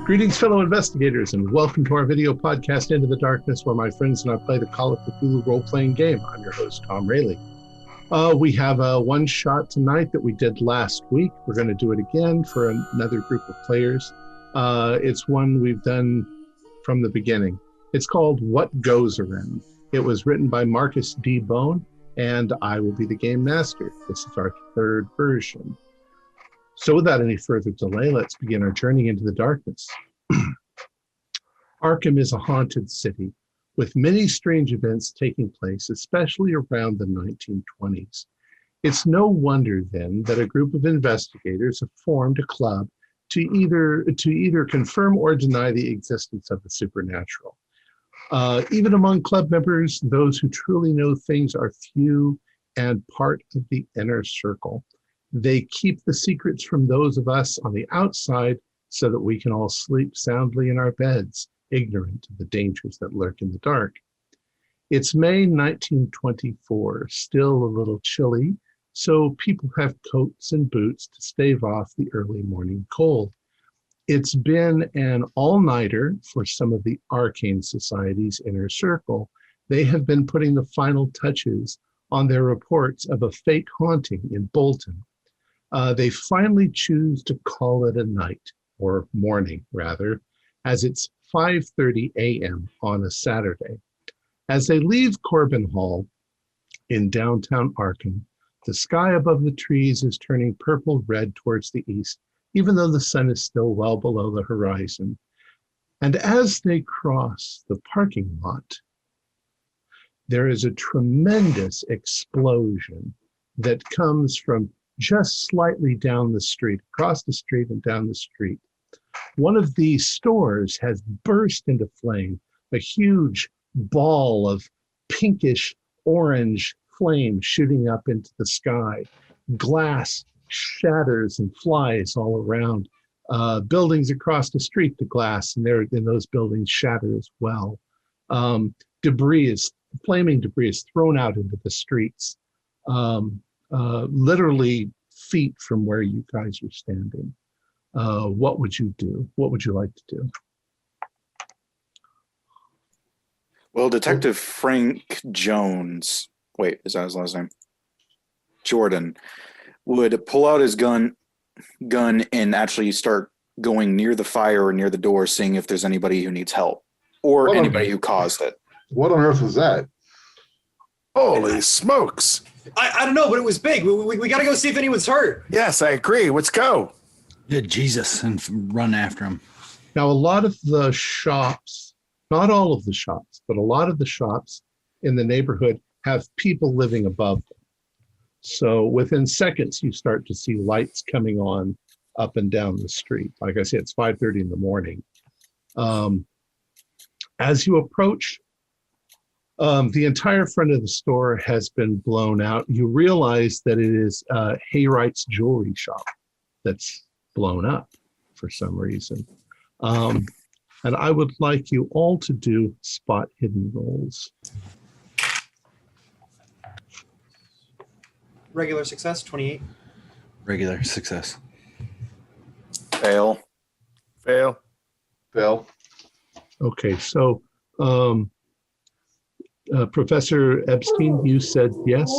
Greetings, fellow investigators, and welcome to our video podcast, Into the Darkness, where my friends and I play the Call of Cthulhu role-playing game. I'm your host, Tom Rayleigh. We have a one-shot tonight that we did last week. We're going to do it again for another group of players. It's one we've done from the beginning. It's called What Goes Around. It was written by Marcus D. Bone, and I will be the game master. This is our third version. So without any further delay, let's begin our journey into the darkness. Arkham is a haunted city with many strange events taking place, especially around the 1920s. It's no wonder then that a group of investigators have formed a club to either confirm or deny the existence of the supernatural. Even among club members, those who truly know things are few and part of the inner circle. They keep the secrets from those of us on the outside so that we can all sleep soundly in our beds, ignorant of the dangers that lurk in the dark. It's May 1924, still a little chilly, so people have coats and boots to stave off the early morning cold. It's been an all-nighter for some of the Arcane Society's inner circle. They have been putting the final touches on their reports of a fake haunting in Bolton. They finally choose to call it a night, or morning rather, as it's 5:30 a.m. on a Saturday. As they leave Corbin Hall in downtown Arkham, the sky above the trees is turning purple-red towards the east, even though the sun is still well below the horizon. And as they cross the parking lot, there is a tremendous explosion that comes from just slightly down the street, across the street and down the street. One of these stores has burst into flame, a huge ball of pinkish orange flame shooting up into the sky. Glass shatters and flies all around. Buildings across the street, the glass in those buildings shatter as well. Flaming debris is thrown out into the streets. Literally feet from where you guys are standing. What would you do? What would you like to do? Well, Detective Frank Jones, is that his last name? Jordan, would pull out his gun and actually start going near the fire or near the door, seeing if there's anybody who needs help or anybody who caused it. What on earth was that? Holy smokes. I don't know, but it was big. We got to go see if anyone's hurt. Yes, I agree. Let's go. Yeah, Jesus, and run after him. Now, a lot of the shops, not all of the shops, but a lot of the shops in the neighborhood have people living above them. So within seconds, you start to see lights coming on up and down the street. Like I said, it's 5:30 in the morning. As you approach, the entire front of the store has been blown out. You realize that it is Hayright's jewelry shop that's blown up for some reason. And I would like you all to do spot hidden rolls. Regular success, 28. Regular success. Fail. Okay, so Professor Epstein, you said yes?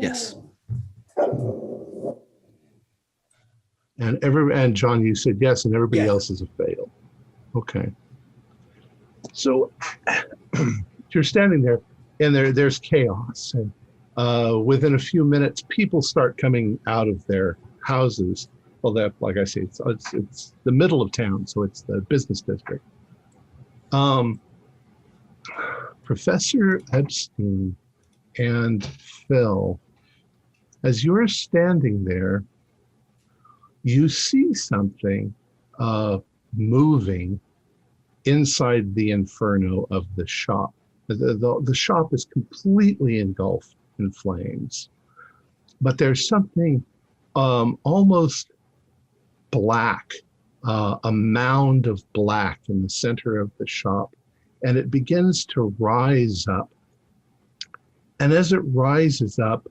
Yes. And John, you said yes, and everybody Yeah. else is a fail. Okay. So you're standing there, and there's chaos. And within a few minutes, people start coming out of their houses. Well, that, like I say, it's the middle of town, so it's the business district. Professor Epstein and Phil, as you're standing there, you see something moving inside the inferno of the shop. The shop is completely engulfed in flames. But there's something almost black, a mound of black in the center of the shop, and it begins to rise up. And as it rises up,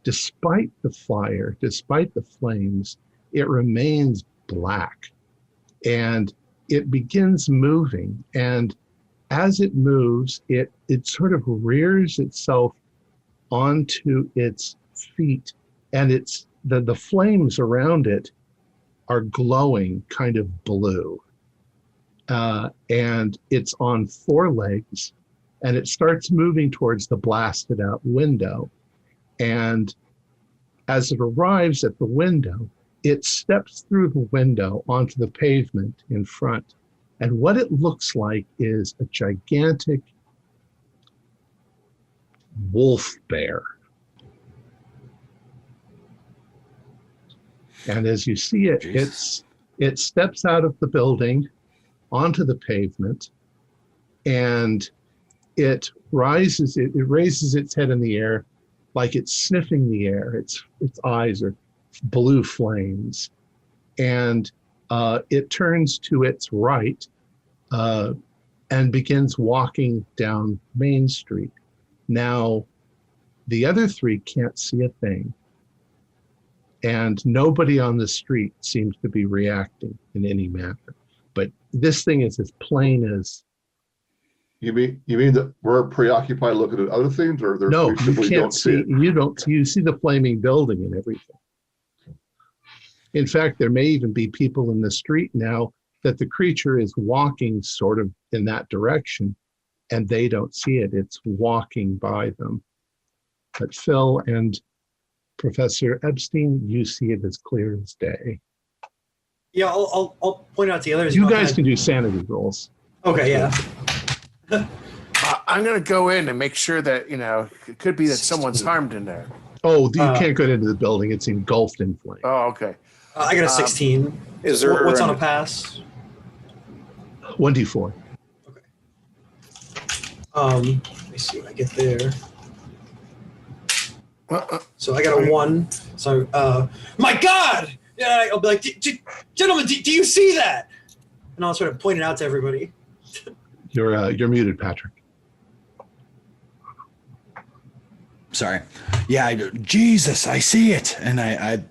despite the fire, despite the flames, it remains black. And it begins moving. And as it moves, it sort of rears itself onto its feet. And the flames around it are glowing kind of blue. And it's on 4 legs. And it starts moving towards the blasted out window. And as it arrives at the window, it steps through the window onto the pavement in front. And what it looks like is a gigantic wolf bear. And as you see it, it steps out of the building onto the pavement, and it raises its head in the air like it's sniffing the air. Its eyes are blue flames. And it turns to its right and begins walking down Main Street. Now, the other 3 can't see a thing. And nobody on the street seems to be reacting in any manner. But this thing is as plain as... You mean that we're preoccupied looking at other things, or No, we you simply can't don't see it? You see the flaming building and everything. In fact, there may even be people in the street now that the creature is walking sort of in that direction, and they don't see it. It's walking by them. But Phil and Professor Epstein, you see it as clear as day. Yeah, I'll point out to the others. You guys can do sanity rolls. Okay, yeah. I'm going to go in and make sure that, it could be that someone's harmed in there. Oh, you can't go into the building. It's engulfed in flame. Oh, okay. I got a 16. Is there What's on a pass? 1d4. Let me see what I get there. So I got a 1. So, my God! Yeah, I'll be like, gentlemen, do you see that? And I'll sort of point it out to everybody. You're muted, Patrick. Sorry. Yeah, Jesus, I see it. And I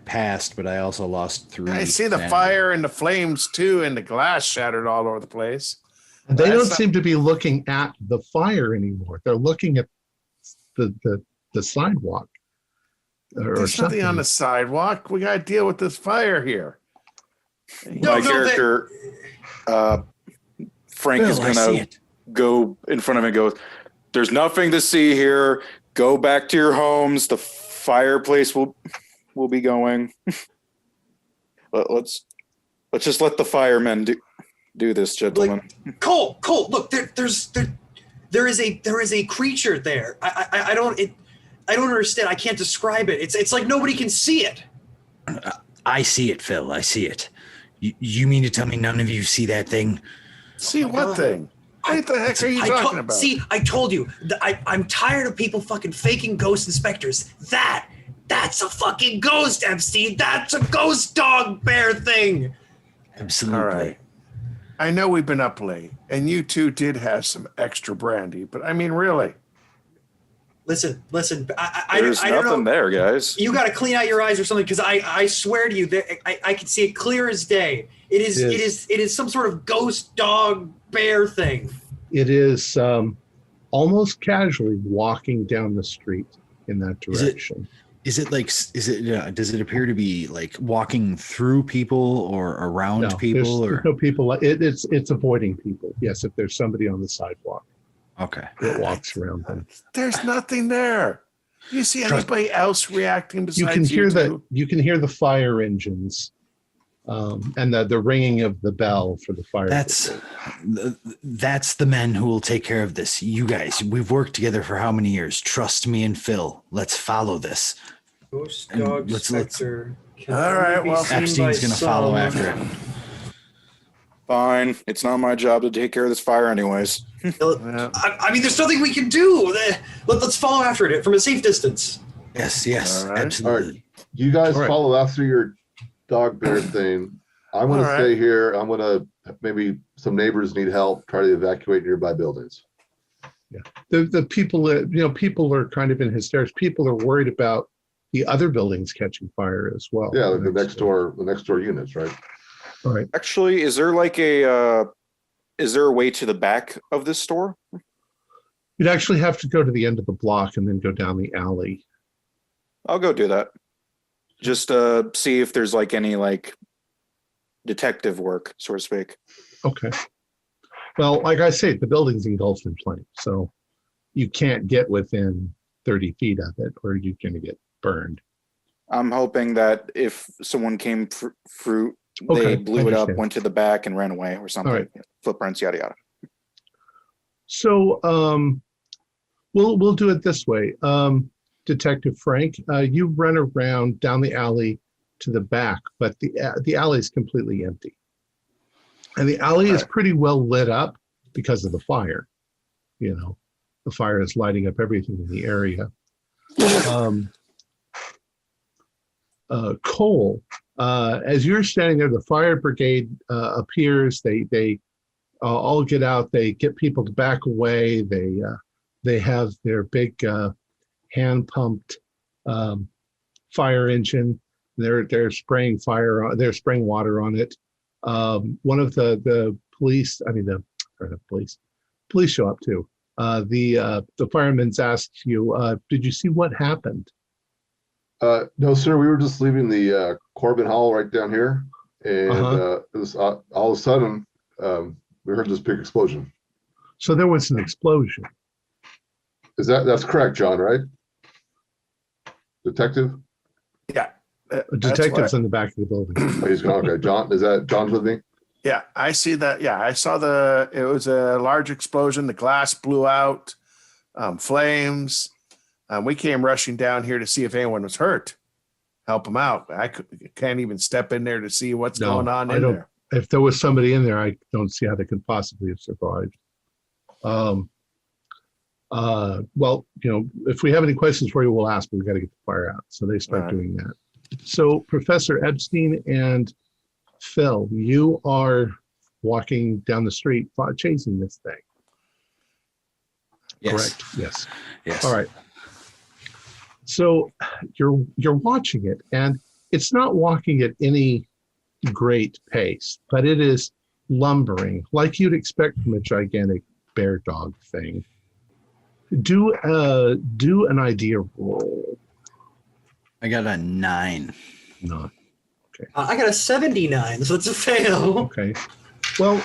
passed, but I also lost 3. I see the fire and the flames too, and the glass shattered all over the place. And they don't seem to be looking at the fire anymore. They're looking at the sidewalk. There's nothing on the sidewalk. We got to deal with this fire here. My character, Frank, is going to go in front of him and go, "There's nothing to see here. Go back to your homes. The fireplace will be going. Let's just let the firemen do this, gentlemen." Like, Cole, look, there is a creature there. I don't understand. I can't describe it. It's like nobody can see it. I see it, Phil. I see it. You mean to tell me none of you see that thing? See what thing? What the heck are you talking about? See, I told you. I'm tired of people fucking faking ghost inspectors. That's a fucking ghost, Epstein. That's a ghost dog bear thing. Absolutely. All right. I know we've been up late, and you two did have some extra brandy, but I mean, really. Listen. There's I don't nothing know. there, guys. You got to clean out your eyes or something, because I swear to you, I can see it clear as day. It is some sort of ghost dog bear thing. It is almost casually walking down the street in that direction. Does it appear to be like walking through people or around people? There's no people. It's avoiding people. Yes, if there's somebody on the sidewalk, okay, it walks around them. There's nothing there. You see anybody else reacting besides you two? You can hear the fire engines, and the ringing of the bell for the fire. That's the men who will take care of this. You guys, we've worked together for how many years? Trust me and Phil. Let's follow this. Ghost dog specter. All right, well, Epstein's going to follow after it. Fine. It's not my job to take care of this fire anyways. Yeah. I mean, there's nothing we can do. Let's follow after it from a safe distance. Yes, All right. absolutely. All right. You guys All right. follow after your dog bear thing. I'm going to All right. stay here. I'm going to maybe some neighbors need help. Try to evacuate nearby buildings. The people that, people are kind of in hysterics. People are worried about the other buildings catching fire as well. Yeah, like the next door units, right? All right. Actually, is there is there a way to the back of this store? You'd actually have to go to the end of the block and then go down the alley. I'll go do that. Just see if there's any detective work, so to speak. Okay. Well, like I say, the building's engulfed in flames, so you can't get within 30 feet of it or you're going to get burned. I'm hoping that if someone came through, Okay, they I blew it up, understand. went to the back, and ran away or something. All right. Footprints, yada yada. So we'll do it this way. Detective Frank, you run around down the alley to the back, but the alley is completely empty. And the alley is pretty well lit up because of the fire. The fire is lighting up everything in the area. Cole, as you're standing there, the fire brigade appears. They all get out. They get people to back away. They have their big hand pumped fire engine. They're spraying fire. They're spraying water on it. One of the police, police show up too. The fireman's asked you, did you see what happened? No, sir. We were just leaving the Corbin Hall right down here, and it was all of a sudden we heard this big explosion. So there was an explosion. That's correct, John? Right, detective? Yeah. A detective's in the back of the building. Oh, he's gone. Okay, John. Is that John's with me? Yeah, I see that. Yeah, I saw it was a large explosion. The glass blew out, flames. We came rushing down here to see if anyone was hurt, help them out. Can't even step in there to see what's going on in there. If there was somebody in there, I don't see how they could possibly have survived. Well, if we have any questions for you, we'll ask, but we've got to get the fire out. So they start doing that. So Professor Epstein and Phil, you are walking down the street chasing this thing. Yes. Correct. Yes. Yes. All right. So you're watching it, and it's not walking at any great pace, but it is lumbering like you'd expect from a gigantic bear dog thing. Do an idea roll. I got a 9. No. I got a 79, so it's a fail. Okay. Well,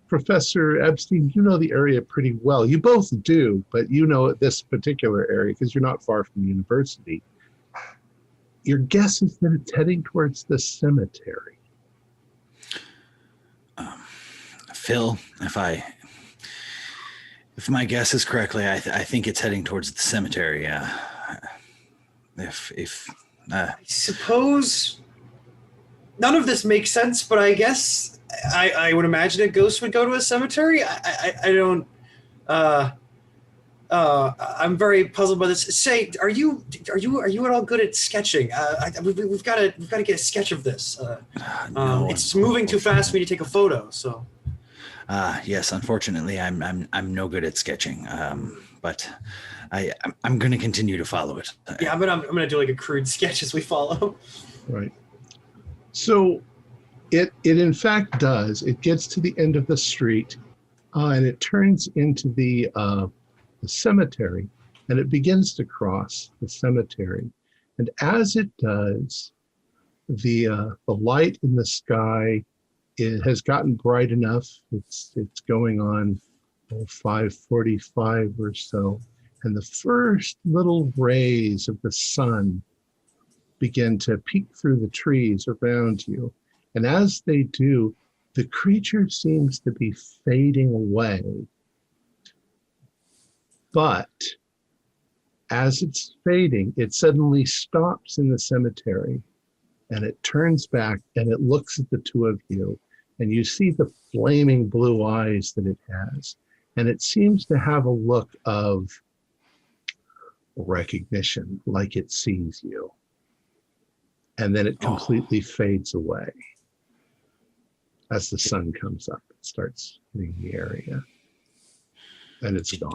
Professor Epstein, you know the area pretty well. You both do, but you know this particular area because you're not far from the university. Your guess is that it's heading towards the cemetery. Phil, if my guess is correctly, I think it's heading towards the cemetery. I suppose none of this makes sense, but I guess I would imagine a ghost would go to a cemetery. I don't. I'm very puzzled by this. Say, are you at all good at sketching? We've got to get a sketch of this. No, it's moving too fast for me to take a photo. So. Yes, unfortunately, I'm no good at sketching. But I'm going to continue to follow it. Yeah, I'm gonna do like a crude sketch as we follow. Right. So it in fact does. It gets to the end of the street, and it turns into the cemetery, and it begins to cross the cemetery. And as it does, the light in the sky has gotten bright enough. It's going on 5:45 or so, and the first little rays of the sun begin to peek through the trees around you. And as they do, the creature seems to be fading away. But as it's fading, it suddenly stops in the cemetery, and it turns back and it looks at the two of you, and you see the flaming blue eyes that it has. and it seems to have a look of recognition, like it sees you. And then it completely fades away as the sun comes up. It starts hitting the area, and it's gone.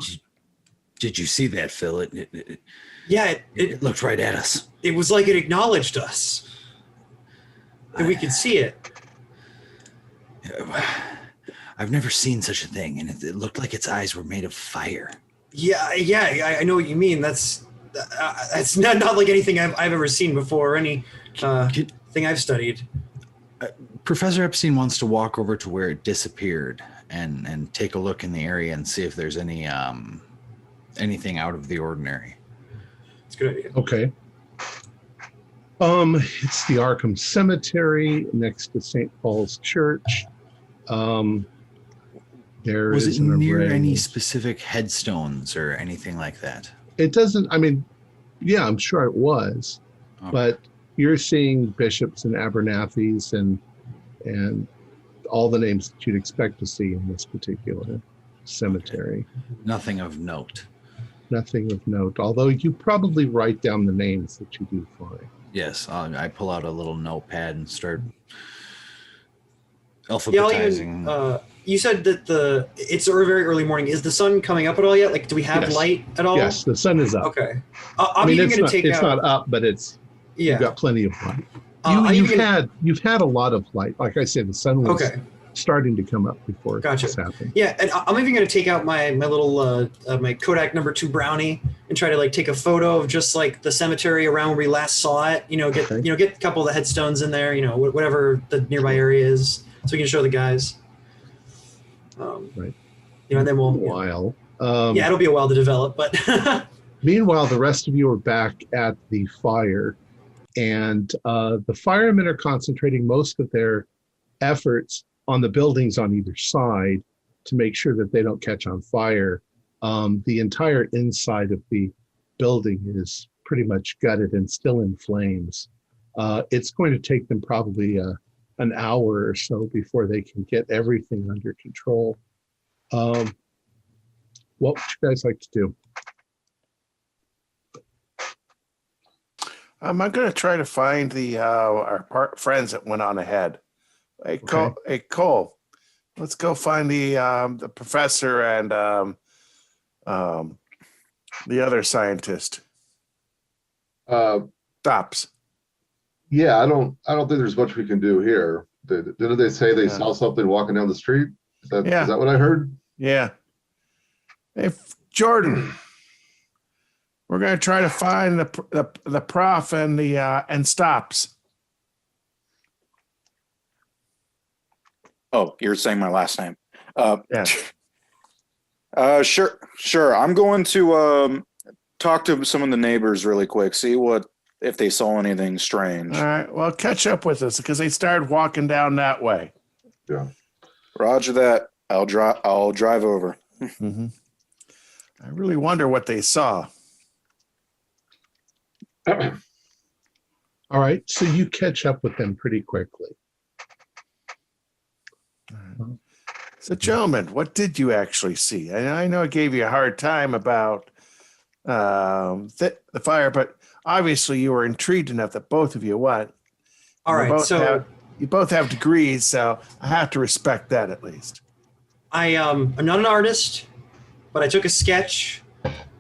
Did you see that, Phil? It looked right at us. It was like it acknowledged us. And we could see it. I've never seen such a thing, and it looked like its eyes were made of fire. Yeah, I know what you mean. That's not like anything I've ever seen before, or any thing I've studied. Professor Epstein wants to walk over to where it disappeared and take a look in the area and see if there's any anything out of the ordinary. It's a good idea. Okay. It's the Arkham Cemetery next to St. Paul's Church. There Was is it an near array. any specific headstones or anything like that? It doesn't, I mean, yeah, I'm sure it was, Oh. but you're seeing bishops and Abernathy's and all the names that you'd expect to see in this particular cemetery. Nothing of note. Nothing of note, although you probably write down the names that you do find. Yes, I pull out a little notepad and start Yeah, alphabetizing. you said that it's a very early morning. Is the sun coming up at all yet? Like, do we have Yes. light at all? Yes, the sun is up. Okay. I I'm mean, even it's going not, to take it's out. not up, but you've Yeah. got plenty of light. I'm You've even gonna- you've had a lot of light. Like I said, the sun was Okay. starting to come up before Gotcha. this happened. Yeah, and I'm even going to take out my little my Kodak #2 brownie and try to like take a photo of just like the cemetery around where we last saw it. Get Okay. get a couple of the headstones in there. Whatever the nearby area is, so we can show the guys. Right. And then we'll. While Yeah, it'll be a while to develop, but meanwhile, the rest of you are back at the fire, and the firemen are concentrating most of their efforts on the buildings on either side to make sure that they don't catch on fire. The entire inside of the building is pretty much gutted and still in flames. It's going to take them probably an hour or so before they can get everything under control. What would you guys like to do? I'm going to try to find our friends that went on ahead. Hey, Cole, let's go find the professor and the other scientist. Stops. Yeah, I don't think there's much we can do here. Didn't they say they saw something walking down the street? Is that what I heard? Yeah. Hey, Jordan, we're going to try to find the prof and and Stops. Oh, you're saying my last name. Yeah. Sure. I'm going to talk to some of the neighbors really quick, see if they saw anything strange. All right. Well, catch up with us because they started walking down that way. Yeah. Roger that. I'll drive over. Mm-hmm. I really wonder what they saw. All right, so you catch up with them pretty quickly. So, gentlemen, what did you actually see? I know I gave you a hard time about the fire, but obviously you were intrigued enough that both of you what? all right. So You both have degrees, so I have to respect that at least. I'm not an artist, but I took a sketch.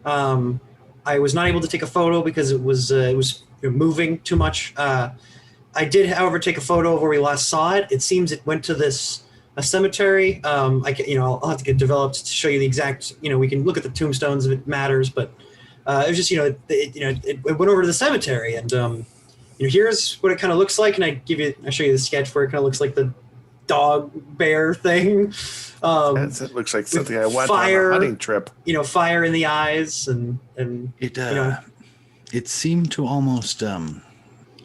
I was not able to take a photo because it was moving too much. I did, however, take a photo of where we last saw it. It seems it went to a cemetery. I'll have to get developed to show you the exact. We can look at the tombstones if it matters, but it was just it went over to the cemetery, and here's what it kind of looks like. And I show you the sketch where it kind of looks like the dog bear thing. It looks like something I went fire, on a hunting trip. Fire in the eyes, and it seemed to almost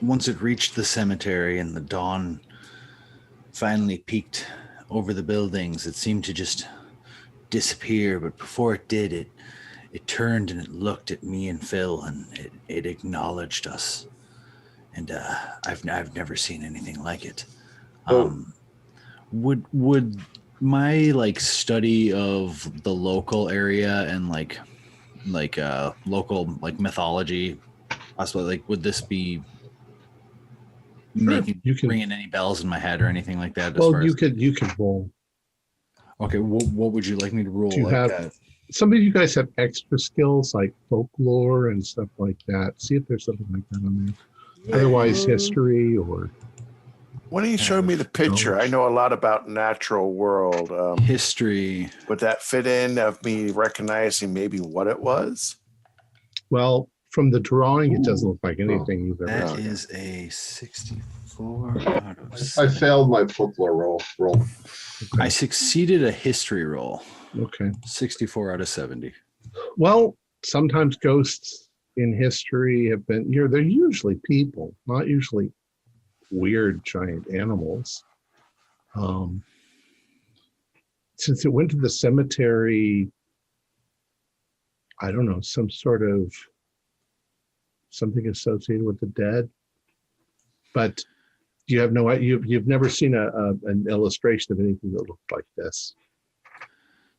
once it reached the cemetery and the dawn finally peeked over the buildings, it seemed to just disappear. But before it did, it turned and it looked at me and Phil, and it acknowledged us. And I've never seen anything like it. Oh. Would my like study of the local area and like local like mythology, possibly like would this be making ringing any bells in my head or anything like that? Well, you could roll. Okay, what would you like me to roll? Do you like have some of you guys have extra skills like folklore and stuff like that? See if there's something like that on there. Yeah. Otherwise, history or. When you showed me the picture, I know a lot about natural world. History. Would that fit in of me recognizing maybe what it was? Well, from the drawing, it doesn't look like anything you've ever That seen. is a 64 out of I 70. failed my folklore roll. I succeeded a history roll. Okay. 64 out of 70. Well, sometimes ghosts in history have been, they're usually people, not usually weird giant animals. Since it went to the cemetery, I don't know, some sort of something associated with the dead. But you have no idea. You've never seen an illustration of anything that looked like this.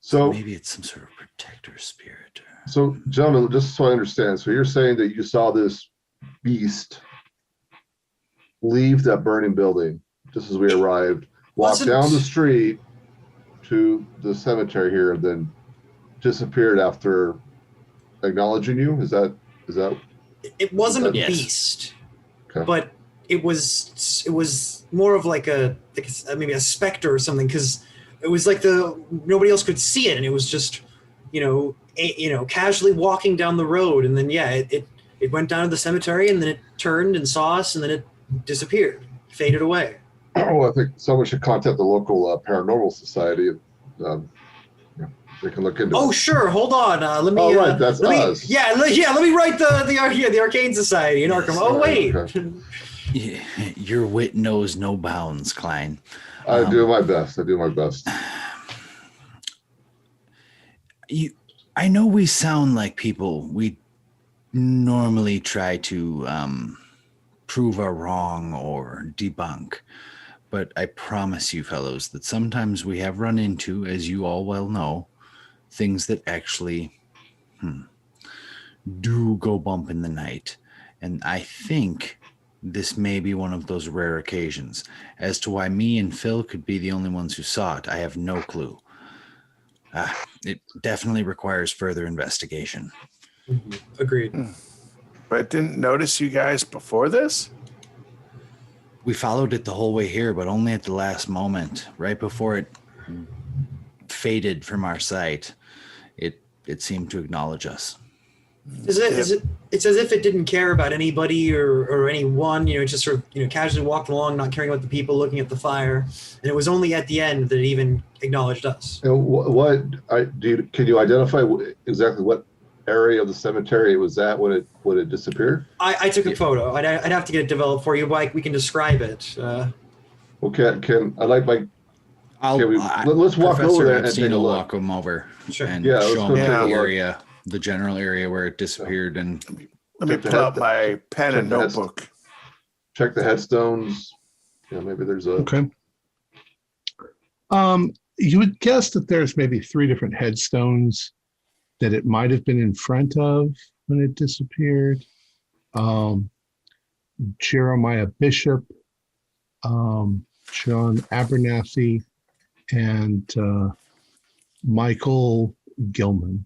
So maybe it's some sort of protector spirit. So, gentlemen, just so I understand, so you're saying that you saw this beast leave that burning building just as we arrived, walk down the street to the cemetery here, and then disappeared after acknowledging you? Is that? It wasn't a Yes. beast, Okay. but it was more of like maybe a specter or something, because it was like nobody else could see it, and it was just casually walking down the road, and then it went down to the cemetery, and then it turned and saw us, and then it disappeared, faded away. Oh, I think someone should contact the local paranormal society. They can look into. Oh, it. sure. Hold on. Let me. Oh, right, that's us. Let me write the Arcane Society in Arkham. Oh, wait. Okay. Your wit knows no bounds, Klein. I do my best. I know we sound like people we normally try to prove are wrong or debunk, but I promise you, fellows, that sometimes we have run into, as you all well know, things that actually do go bump in the night. And I think this may be one of those rare occasions. As to why me and Phil could be the only ones who saw it, I have no clue. It definitely requires further investigation. Agreed. But I didn't notice you guys before this? We followed it the whole way here, but only at the last moment, right before it faded from our sight. It seemed to acknowledge us. It's as if it didn't care about anybody or anyone, it just sort of, casually walked along, not caring about the people, looking at the fire. And it was only at the end that it even acknowledged us. And can you identify exactly what area of the cemetery it was at when it disappeared? I took a photo. I'd have to get it developed for you, but we can describe it. Okay, let's walk Professor over there and Epstein take a will look. walk him over Sure. and Yeah, let's show go him take a the look. area, the general area where it disappeared. And Let me pull out my pen and check the heads- notebook. Check the headstones. Maybe there's a. Okay. You would guess that there's maybe 3 different headstones that it might have been in front of when it disappeared. Jeremiah Bishop, John Abernathy, and Michael Gilman.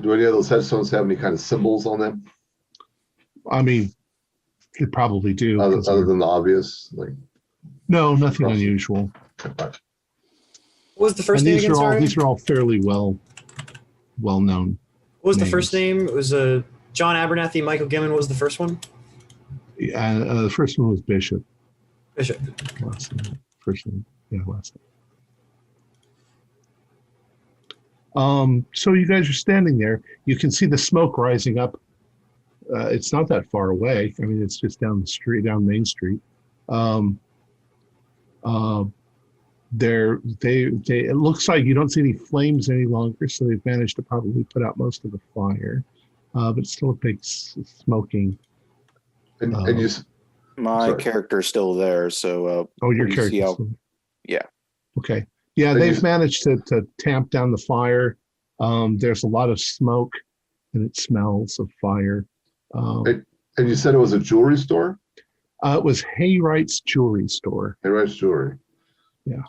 Do any of those headstones have any kind of symbols on them, I mean, they probably do. other than the obvious? No, nothing Cross. unusual. What was the first And name these again? are all Sorry? these are all fairly well known. What was the names. first name? It was John Abernathy, Michael Gilman. What was the first one? The first one was Bishop. Bishop. Last name. First name. Yeah, last name. So you guys are standing there. You can see the smoke rising up. It's not that far away. I mean, it's just down the street, down Main Street. It looks like you don't see any flames any longer, so they've managed to probably put out most of the fire. But it's still a big smoking. And you, My Sorry. character's still there, so Oh, your we see character. how- Yeah. Okay. Yeah, they've managed to tamp down the fire. There's a lot of smoke, and it smells of fire. And you said it was a jewelry store? It was Hayright's jewelry store. Hayright's jewelry. Yeah.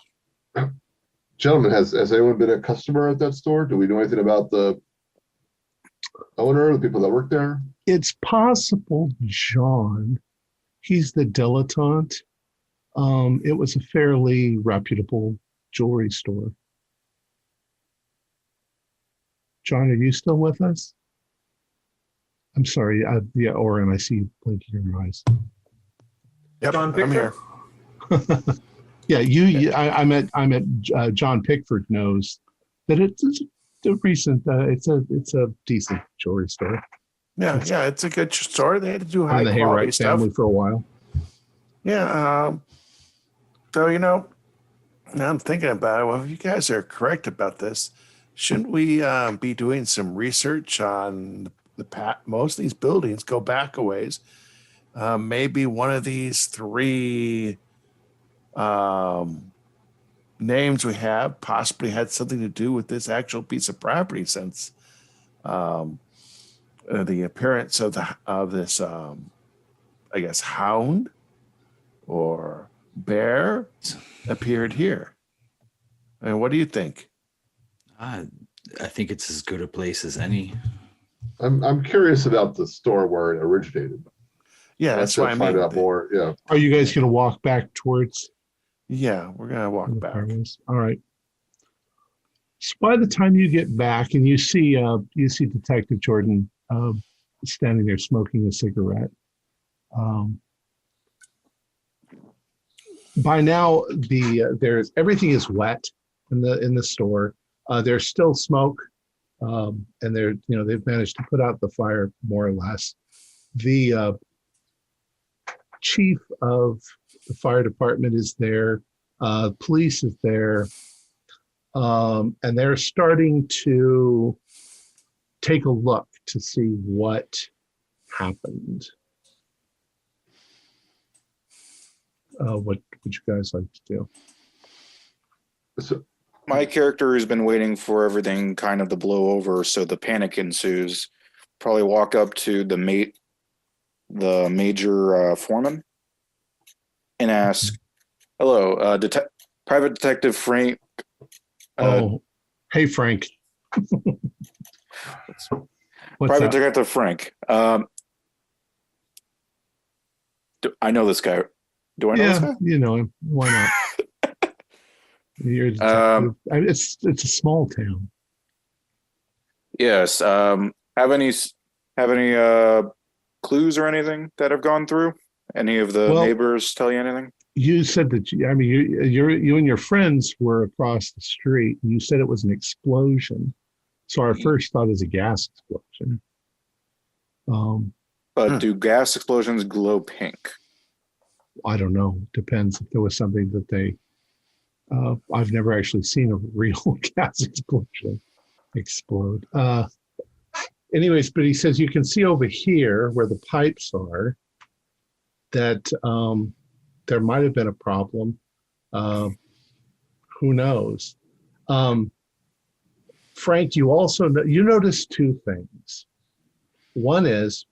Gentlemen, has anyone been a customer at that store? Do we know anything about the owner, the people that work there? It's possible John. He's the dilettante. It was a fairly reputable jewelry store. John, are you still with us? I'm sorry. Yeah, Oren, I see you blinking your eyes. Yep, John I'm here. Yeah, I met John Pickford knows that it's a recent. It's a decent jewelry store. Yeah, it's a good store. They had to do high And the quality Haywright stuff. family for a while. Yeah. So now I'm thinking about it. Well, if you guys are correct about this, shouldn't we be doing some research on most of these buildings go back a ways? Maybe one of these three names we have possibly had something to do with this actual piece of property, since the appearance of this, I guess, hound or bear appeared here. And what do you think? I think it's as good a place as any. I'm curious about the store where it originated. Yeah, that's why I find mean. out more. Yeah. Are you guys going to walk back towards Yeah, we're gonna walk the back. apartments? All right. So by the time you get back and you see Detective Jordan standing there smoking a cigarette. By now, everything is wet in the store. There's still smoke, and they've managed to put out the fire more or less. The chief of the fire department is there. Police is there, and they're starting to take a look to see what happened. What would you guys like to do? So, My character has been waiting for everything kind of to blow over, so the panic ensues. Probably walk up to the major foreman and ask, "Hello, Private Detective Frank." Hey Frank. What's Private up? Detective Frank. I know this guy. Do I know this guy? You know him. Why not? You're a detective. It's a small town. Yes. Have any clues or anything that have gone through? Any of the neighbors tell you anything? You said that you and your friends were across the street, and you said it was an explosion. So our first thought is a gas explosion. But do gas explosions glow pink? I don't know. Depends if there was something that they. I've never actually seen a real gas explosion explode. Anyways, but he says you can see over here where the pipes are that there might have been a problem. Who knows? Frank, you also noticed two things. One is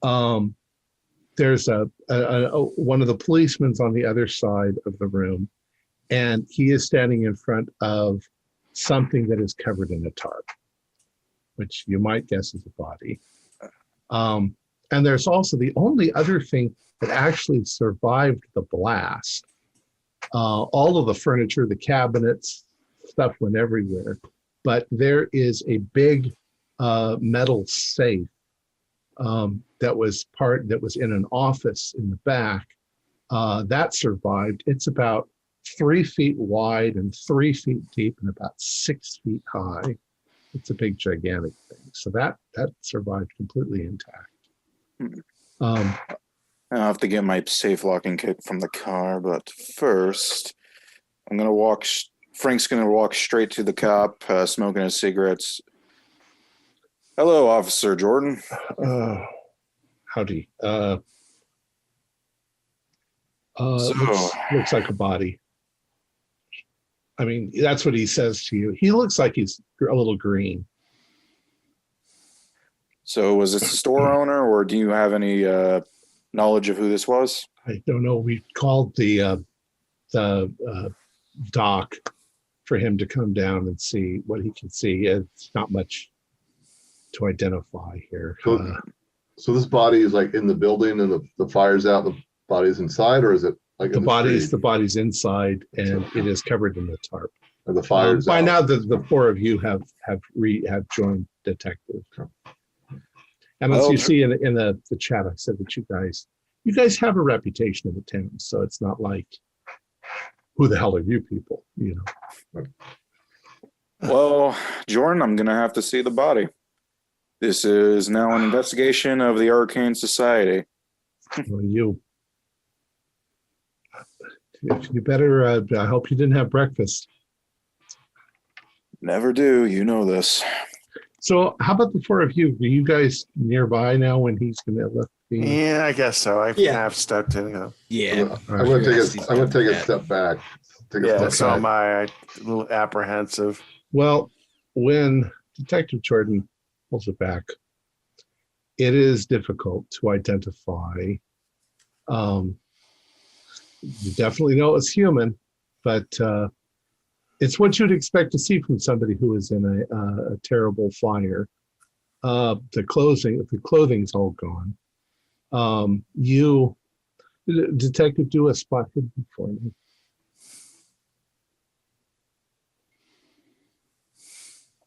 there's one of the policemen's on the other side of the room, and he is standing in front of something that is covered in a tarp, which you might guess is a body. And there's also the only other thing that actually survived the blast. All of the furniture, the cabinets, stuff went everywhere, but there is a big metal safe that was in an office in the back that survived. It's about 3 feet wide and 3 feet deep and about 6 feet high. It's a big, gigantic thing. So that survived completely intact. I'll have to get my safe locking kit from the car, but first, I'm gonna walk. Frank's gonna walk straight to the cop, smoking his cigarettes. Hello, Officer Jordan. Howdy. So- Looks like a body. I mean, that's what he says to you. He looks like he's a little green. So was this the store owner, or do you have any knowledge of who this was? I don't know. We called the doc for him to come down and see what he can see. It's not much to identify here. So this body is like in the building, and the fire's out. The body's inside, or is it like the body's inside, and it is covered in the tarp. And the fire's by out. now, the four of you have joined detective. And as you see in the chat, I said that you guys have a reputation in the town, so it's not like, who the hell are you people? You know. Well, Jordan, I'm gonna have to see the body. This is now an investigation of the Arcane Society. Well, you better. I hope you didn't have breakfast. Never do. You know this. So, how about the four of you? Are you guys nearby now when he's going to lift the? Yeah, I guess so. I've stepped in. Yeah. I'm gonna take a step back. So am I. A little apprehensive. Well, when Detective Jordan pulls it back, it is difficult to identify. You definitely know it's human, but it's what you'd expect to see from somebody who is in a terrible fire. The clothing's all gone. You, detective, do a spot hidden for me.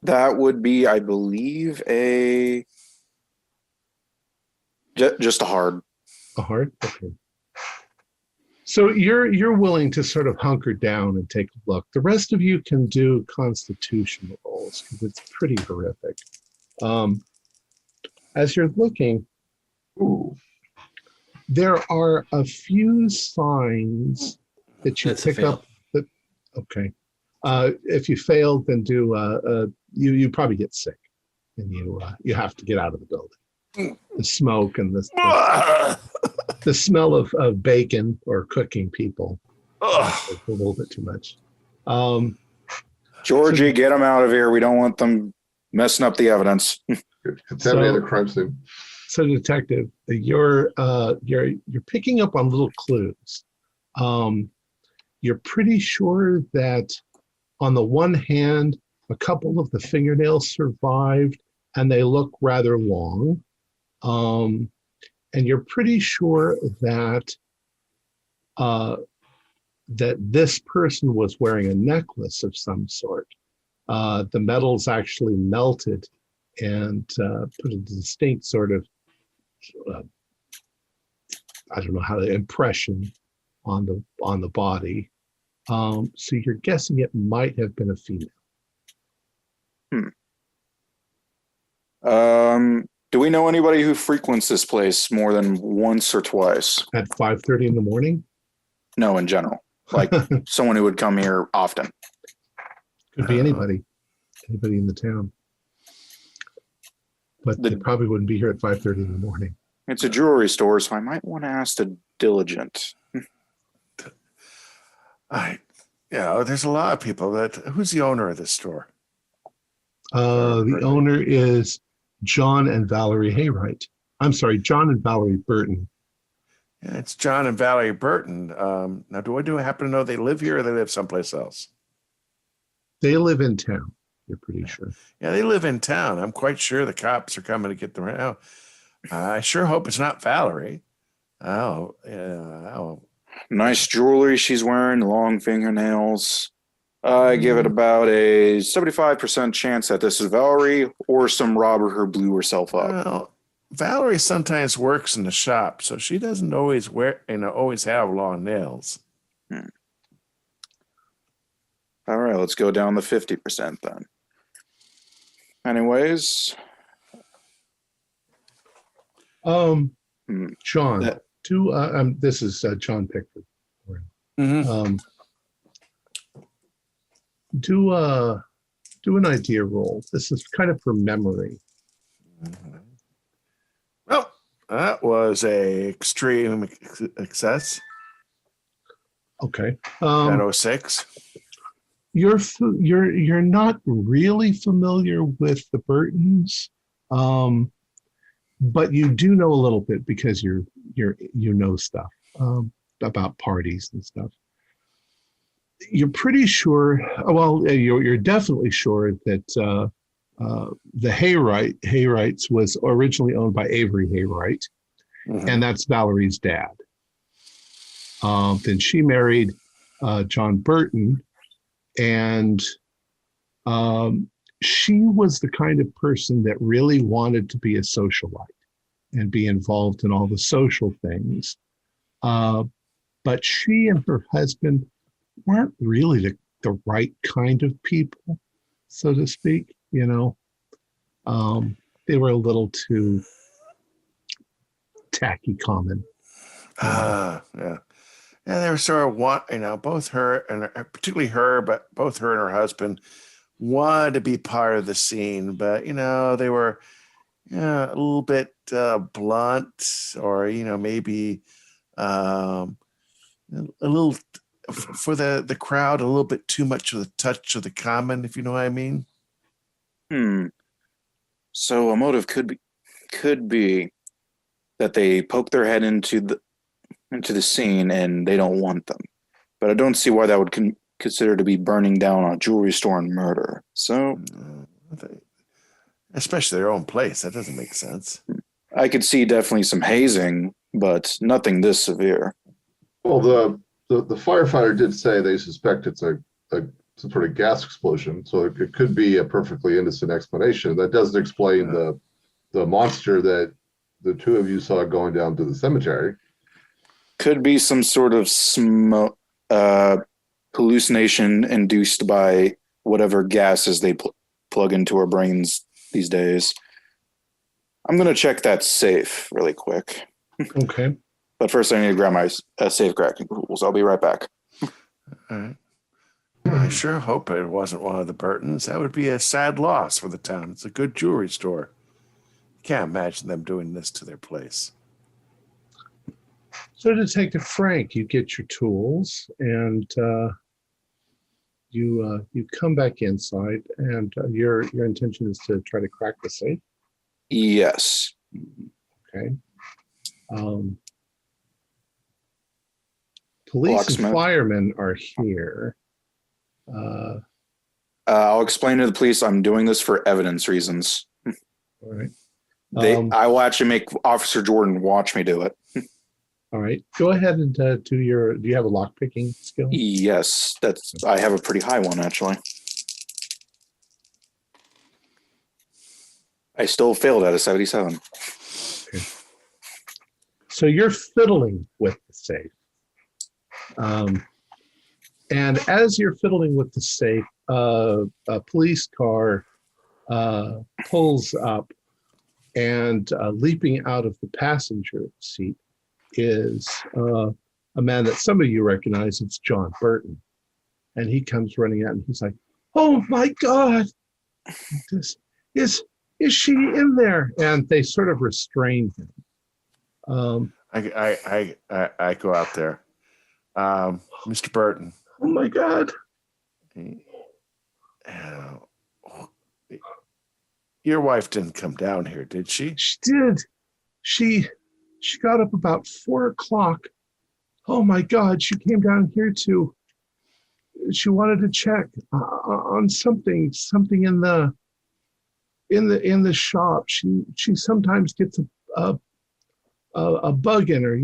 That would be, I believe, just a hard. A hard? Okay. So you're willing to sort of hunker down and take a look. The rest of you can do constitution rolls because it's pretty horrific. As you're looking, there are a few signs that you pick up. Okay. If you failed, then you probably get sick, and you have to get out of the building. The smoke and the smell of bacon or cooking people. A little bit too much. Georgie, get them out of here. We don't want them messing up the evidence. Contaminated crime scene. So, detective, you're picking up on little clues. You're pretty sure that on the one hand, a couple of the fingernails survived, and they look rather long. And you're pretty sure that that this person was wearing a necklace of some sort. The metal's actually melted and put a distinct sort of I don't know how to impression on the body. So you're guessing it might have been a female. Do we know anybody who frequents this place more than once or twice? At 5:30 in the morning? No, in general. Like someone who would come here often. Could be anybody in the town. But they probably wouldn't be here at 5:30 in the morning. It's a jewelry store, so I might want to ask the diligent. There's a lot of people who's the owner of this store? The owner is John and Valerie Haywright. I'm sorry, John and Valerie Burton. Yeah, it's John and Valerie Burton. Now, do I happen to know they live here or they live someplace else? They live in town. You're pretty sure. Yeah, they live in town. I'm quite sure the cops are coming to get them right now. I sure hope it's not Valerie. Nice jewelry she's wearing, long fingernails. I give it about a 75% chance that this is Valerie or some robber who blew herself up. Well, Valerie sometimes works in the shop, so she doesn't always always have long nails. All right, let's go down to 50% then. Anyways. John, this is John Pickford. Mm-hmm. Do an idea roll. This is kind of for memory. Well, that was a extreme excess. Okay. 906. you're not really familiar with the Burtons, but you do know a little bit because you know stuff about parties and stuff. You're pretty sure. Well, you're definitely sure that the Hayrights was originally owned by Avery Haywright, and that's Valerie's dad. Then she married John Burton, and she was the kind of person that really wanted to be a socialite and be involved in all the social things. But she and her husband weren't really the right kind of people, so to speak. They were a little too tacky common. Yeah. Yeah, they were sort of both her and particularly her, but both her and her husband wanted to be part of the scene, but they were a little bit blunt, or maybe a little for the crowd, a little bit too much of the touch of the common, if you know what I mean. So a motive could be that they poke their head into the scene and they don't want them. But I don't see why that would consider to be burning down a jewelry store and murder. So, especially their own place, that doesn't make sense. I could see definitely some hazing, but nothing this severe. Well, the firefighter did say they suspect it's some sort of gas explosion, so it could be a perfectly innocent explanation. That doesn't explain the monster that the two of you saw going down to the cemetery. Could be some sort of hallucination induced by whatever gases they plug into our brains these days. I'm going to check that safe really quick. Okay. But first I need to grab my safe cracking tools. I'll be right back. All right. I sure hope it wasn't one of the Burtons. That would be a sad loss for the town. It's a good jewelry store. Can't imagine them doing this to their place. So, Detective Frank, you get your tools, and you come back inside, and your intention is to try to crack the safe. Yes. Okay. Police Locksmith. and firemen are here. I'll explain to the police I'm doing this for evidence reasons. All right. I will actually make Officer Jordan watch me do it. All right. Go ahead and do you have a lockpicking skill? Yes, I have a pretty high one, actually. I still failed at a 77. Okay. So you're fiddling with the safe. And as you're fiddling with the safe, a police car pulls up, and leaping out of the passenger seat is a man that some of you recognize. It's John Burton. And he comes running out and he's like, "Oh my God, is she in there?" And they sort of restrain him. I go out there. Mr. Burton. Oh my God. Your wife didn't come down here, did she? She did. She got up about 4:00. Oh my God. She came down here she wanted to check on something in the shop. She sometimes gets a bug in her,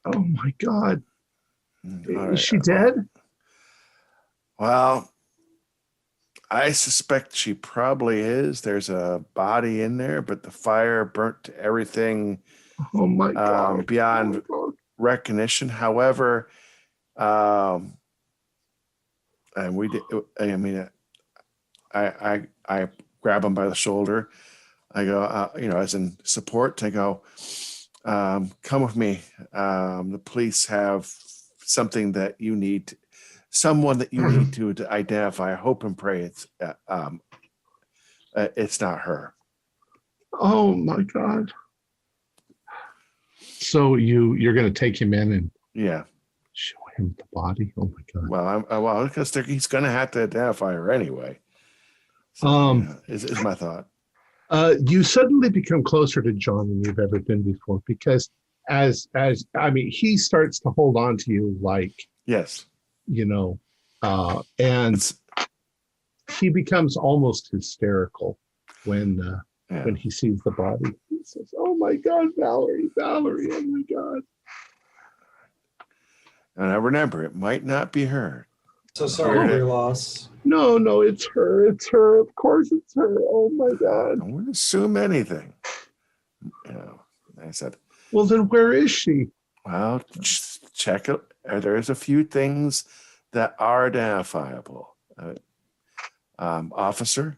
oh my God. Is she dead? Well, I suspect she probably is. There's a body in there, but the fire burnt everything Oh my God. beyond recognition. However, and we did. I mean, I grab him by the shoulder. I go, as in support. I go, come with me. The police have something that you need. Someone that you need to identify. I hope and pray it's not her. Oh my God. So you're going to take him in and Yeah. shoo him him the body. Oh my god. Well, because he's going to have to identify her anyway. So, is my thought. You suddenly become closer to John than you've ever been before, because as he starts to hold on to you like, yes, and he becomes almost hysterical when he sees the body. He says, "Oh my God, Valerie, oh my God." And I remember, it might not be her. So sorry for your loss. No, it's her. It's her. Of course it's her. Oh my God. I wouldn't assume anything. I said, well, then where is she? Well, check it. There's a few things that are identifiable. Officer?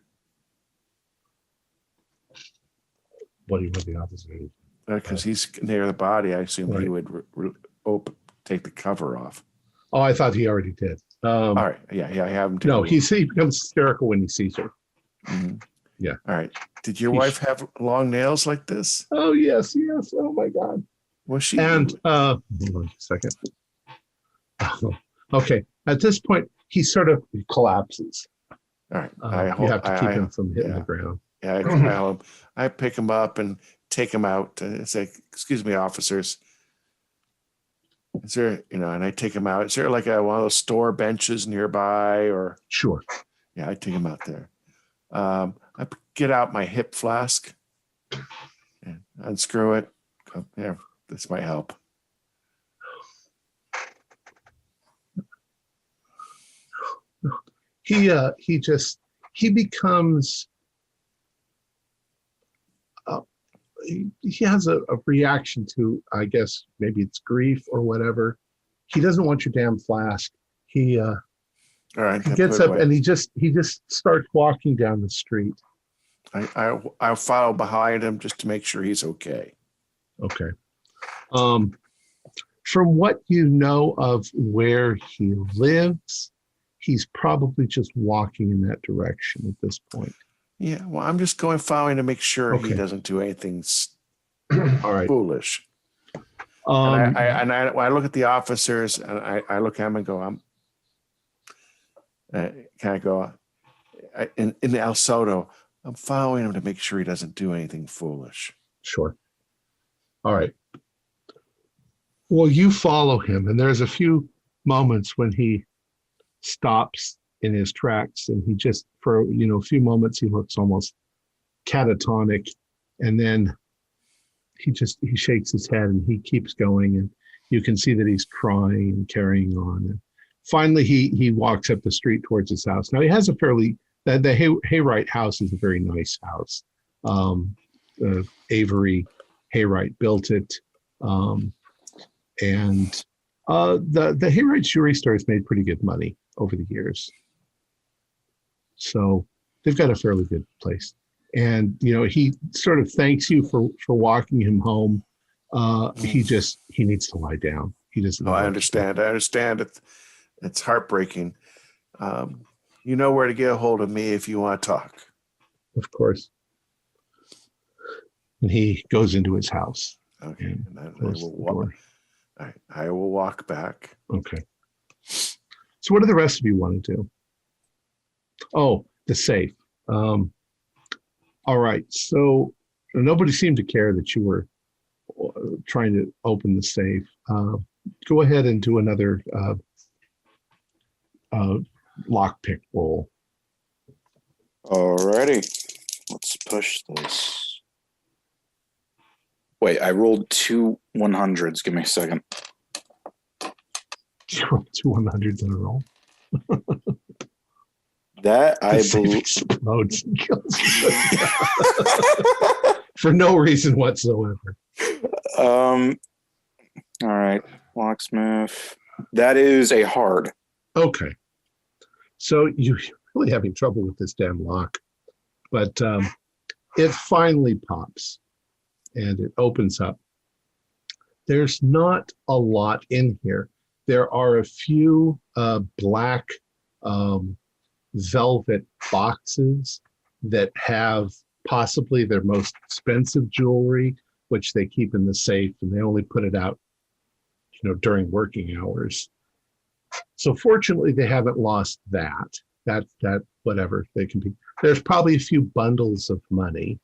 What do you want the officer to do? Because he's near the body, I assume he would take the cover off. Oh, I thought he already did. All right. Yeah, I have him. No, he becomes hysterical when he sees her. Mm-hmm. Yeah. All right. Did your wife have long nails like this? Oh, yes. Oh, my God. Was she? And, hold on a second. Okay. At this point, he sort of collapses. All right. You have to keep him from hitting the ground. Yeah, I pick him up and take him out and say, "Excuse me, officers. Is there, and I take him out. Is there like one of those store benches nearby or?" Sure. Yeah, I take him out there. I get out my hip flask and unscrew it. Yeah, this might help. He becomes, he has a reaction to, I guess, maybe it's grief or whatever. He doesn't want your damn flask. He gets up and he just starts walking down the street. I follow behind him just to make sure he's okay. Okay. From what you know of where he lives, he's probably just walking in that direction at this point. Yeah, well, I'm just following to make sure he doesn't do anything all right. foolish. And I look at the officers and I look at him and go, in the El Soto, I'm following him to make sure he doesn't do anything foolish. Sure. All right. Well, you follow him, and there's a few moments when he stops in his tracks, and he just, for a few moments, he looks almost catatonic, and then he shakes his head and he keeps going, and you can see that he's crying and carrying on. And finally, he walks up the street towards his house. Now he has the Haywright house is a very nice house. Avery Haywright built it, and the Haywright jewelry store has made pretty good money over the years. So they've got a fairly good place. And, he sort of thanks you for walking him home. He needs to lie down. He doesn't. I understand. It's heartbreaking. You know where to get a hold of me if you want to talk. Of course. And he goes into his house. Okay. And I will walk back. Okay. So what do the rest of you want to do? Oh, the safe. All right. So nobody seemed to care that you were trying to open the safe. Go ahead and do another lockpick roll. Alrighty. Let's push this. Wait, I rolled 2 100s. Give me a second. You rolled 2 100s in a roll. That I believe explodes and kills you. For no reason whatsoever. All right, locksmith. That is a hard. Okay. So you're really having trouble with this damn lock, but it finally pops and it opens up. There's not a lot in here. There are a few black velvet boxes that have possibly their most expensive jewelry, which they keep in the safe, and they only put it out, during working hours. So fortunately, they haven't lost that. That whatever they can be. There's probably a few bundles of money,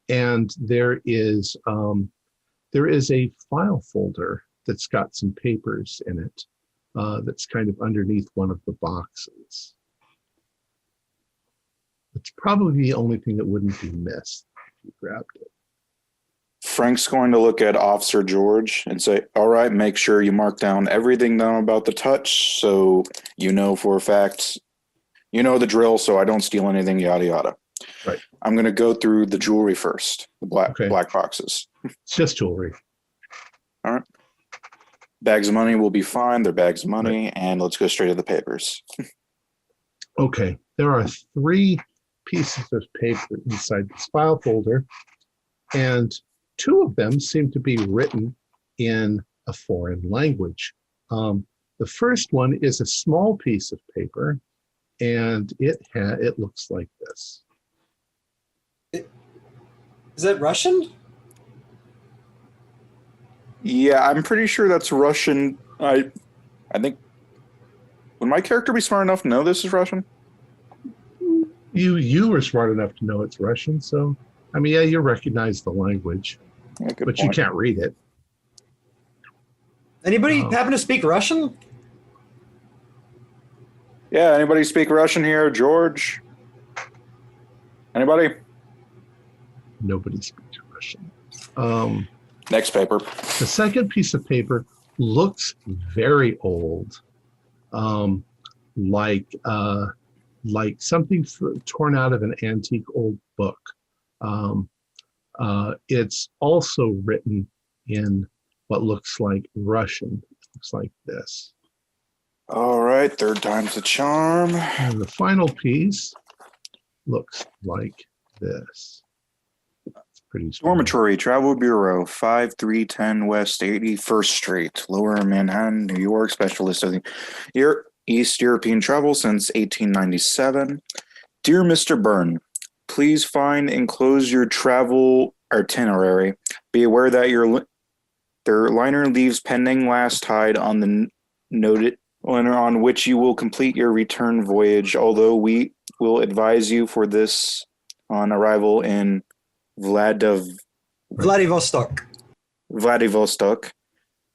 and there is a file folder that's got some papers in it. That's kind of underneath one of the boxes. It's probably the only thing that wouldn't be missed if you grabbed it. Frank's going to look at Officer George and say, all right, make sure you mark down everything down about the touch so you know for a fact, you know the drill, so I don't steal anything, yada, yada. Right. I'm going to go through the jewelry first, the black boxes. It's just jewelry. All right. Bags of money will be fine. They're bags of money, right. And let's go straight to the papers. Okay. There are 3 pieces of paper inside this file folder, and 2 of them seem to be written in a foreign language. The first one is a small piece of paper, and it looks like this. Is that Russian? Yeah, I'm pretty sure that's Russian. I think, would my character be smart enough to know this is Russian? You were smart enough to know it's Russian, so I mean, yeah, you recognize the language, Yeah, good but point. you can't read it. Anybody happen to speak Russian? Yeah, anybody speak Russian here? George? Anybody? Nobody speaks Russian. Next paper. The second piece of paper looks very old, like something torn out of an antique old book. It's also written in what looks like Russian. It looks like this. All right, third time's the charm. And the final piece looks like this. It's pretty small. Dormitory Travel Bureau, 5310 West 81st Street, Lower Manhattan, New York. Specialist of the East European travel since 1897. Dear Mr. Burton, please find and enclose your travel itinerary. Be aware that your liner leaves pending last tide on the noted liner on which you will complete your return voyage, although we will advise you for this on arrival in Vladivostok.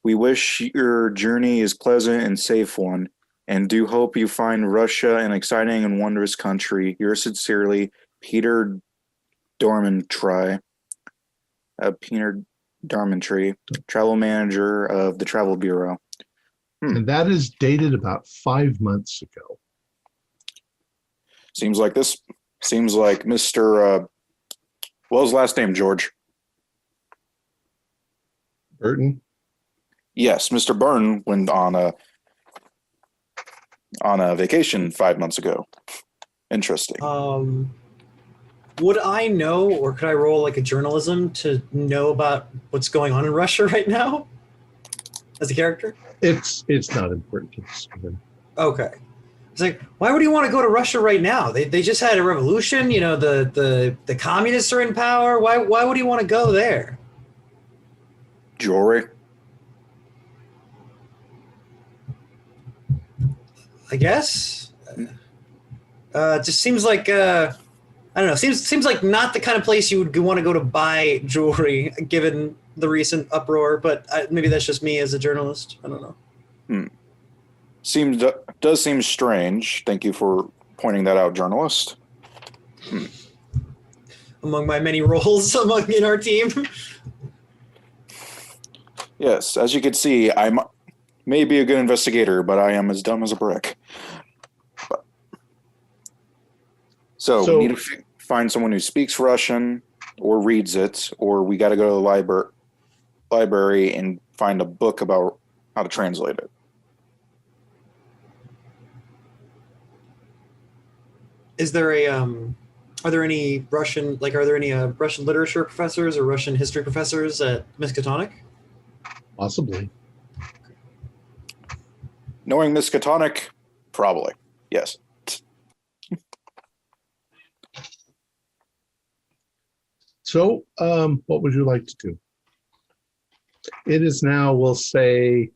We wish your journey is pleasant and safe one, and do hope you find Russia an exciting and wondrous country. Yours sincerely, Peter Dormantry, travel manager of the Travel Bureau. And that is dated about 5 months ago. Seems like Mr. What was his last name, George? Burton? Yes, Mr. Burton went on a vacation 5 months ago. Interesting. Would I know, or could I roll like a journalism to know about what's going on in Russia right now as a character? It's not important to discover. Okay. It's like, why would you want to go to Russia right now? They just had a revolution. You know, the communists are in power. Why would you want to go there? Jewelry. I guess. Just seems like I don't know. Seems like not the kind of place you would want to go to buy jewelry, given the recent uproar. But maybe that's just me as a journalist. I don't know. Does seem strange. Thank you for pointing that out, journalist. Among my many roles in our team. Yes, as you can see, I may be a good investigator, but I am as dumb as a brick. So we need to find someone who speaks Russian or reads it, or we got to go to the library and find a book about how to translate it. Is there are there any Russian literature professors or Russian history professors at Miskatonic? Possibly. Knowing Miskatonic, probably. Yes. So, what would you like to do? It is now, we'll say,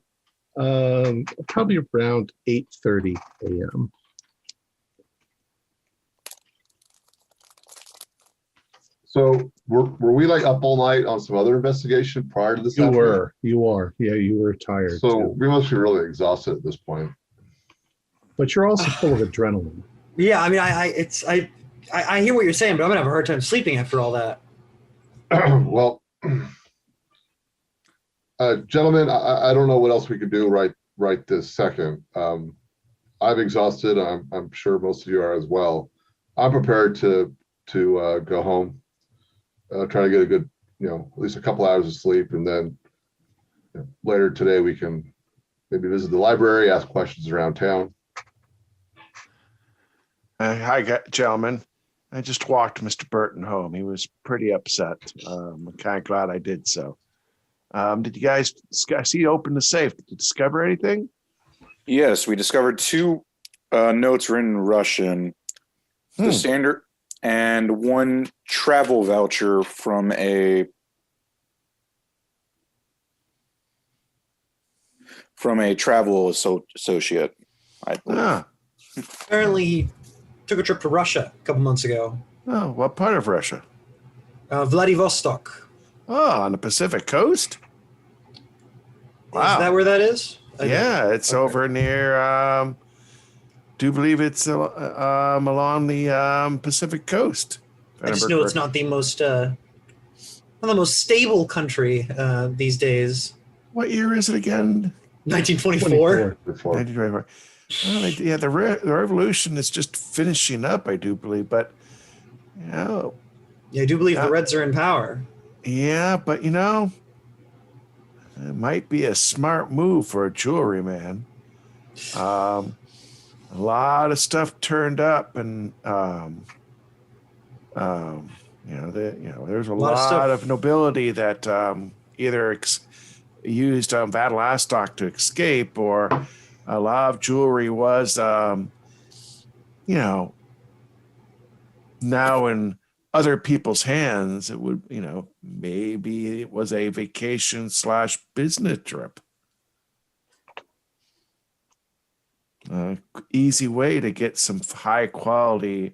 Probably around 8:30 a.m. So were we like up all night on some other investigation prior to this? You happening? were. You are. Yeah, you were tired. So too. we must be really exhausted at this point. But you're also full of adrenaline. Yeah, I mean, I hear what you're saying, but I'm gonna have a hard time sleeping after all that. Well, gentlemen, I don't know what else we could do right this second. I'm exhausted. I'm sure most of you are as well. I'm prepared to go home, try to get a good, at least a couple hours of sleep, and then later today we can maybe visit the library, ask questions around town. Hi, gentlemen. I just walked Mr. Burton home. He was pretty upset. I'm kind of glad I did so. Did you guys, I see you open the safe. Did you discover anything? Yes, we discovered 2 notes written in Russian, the standard, and 1 travel voucher from a travel associate, I believe. Apparently, he took a trip to Russia a couple months ago. Oh, what part of Russia? Vladivostok. Oh, on the Pacific coast? Wow. Is that where that is? Yeah, it's over near, do believe it's along the Pacific coast. I just know it's not the most stable country these days. What year is it again? 1924. 1924. Well, yeah, the revolution is just finishing up, I do believe, but Yeah, I do believe the Reds are in power. Yeah, but it might be a smart move for a jewelry man. A lot of stuff turned up, and there's a lot of nobility that either used Vladivostok to escape, or a lot of jewelry was, now in other people's hands. It would, maybe it was a vacation / business trip. Easy way to get some high quality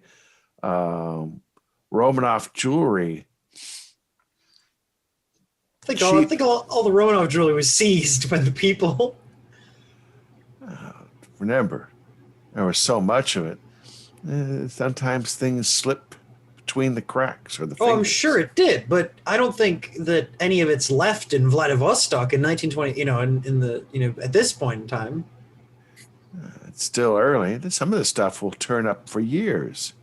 Romanov jewelry. I think all the Romanov jewelry was seized by the people. Remember, there was so much of it. Sometimes things slip between the cracks or the fingers. I'm sure it did, but I don't think that any of it's left in Vladivostok in 1920. In the at this point in time. It's still early. Some of the stuff will turn up for years.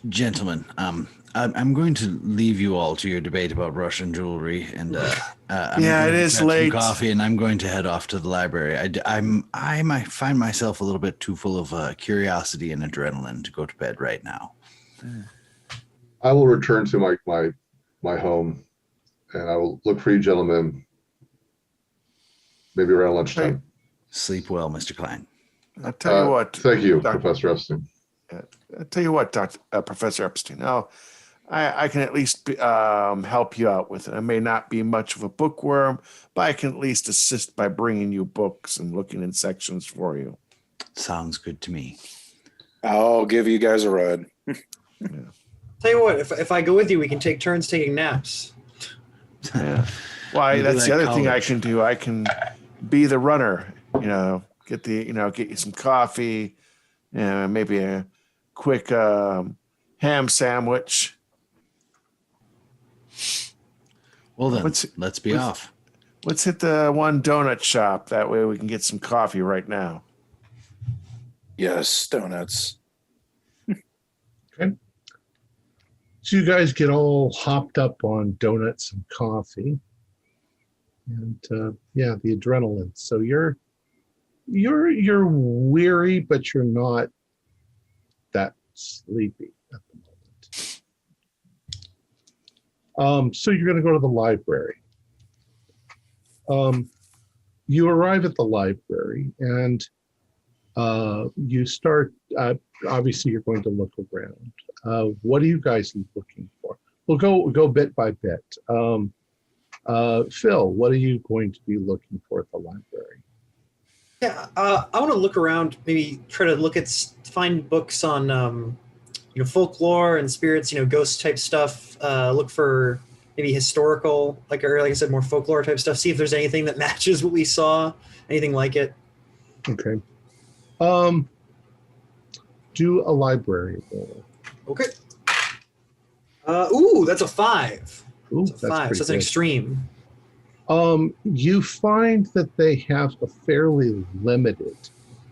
Gentlemen, I'm going to leave you all to your debate about Russian jewelry, and it is late. Some coffee, and I'm going to head off to the library. I might find myself a little bit too full of curiosity and adrenaline to go to bed right now. I will return to my home, and I will look for you gentlemen maybe around lunchtime. Sleep well, Mr. Klein. I'll tell you what. Thank you, Professor Epstein. I'll tell you what, Professor Epstein. Now, I can at least help you out with it. I may not be much of a bookworm, but I can at least assist by bringing you books and looking in sections for you. Sounds good to me. I'll give you guys a ride. Tell you what, if I go with you, we can take turns taking naps. Yeah. Why? That's the other thing I can do. I can be the runner. Get you some coffee, maybe a quick ham sandwich. Well then, let's be off. Let's hit the one donut shop. That way we can get some coffee right now. Yes, donuts. Okay. So you guys get all hopped up on donuts and coffee, and the adrenaline. So you're weary, but you're not that sleepy at the moment. So you're going to go to the library. You arrive at the library, and you start. Obviously, you're going to look around. What are you guys looking for? We'll go bit by bit. Phil, what are you going to be looking for at the library? Yeah, I want to look around. Maybe try to find books on folklore and spirits. Ghost type stuff. Look for maybe historical, like I said, more folklore type stuff. See if there's anything that matches what we saw. Anything like it. Okay. Do a library roll. Okay. Ooh, that's a 5. Ooh, It's a 5. So pretty that's an good. extreme. You find that they have a fairly limited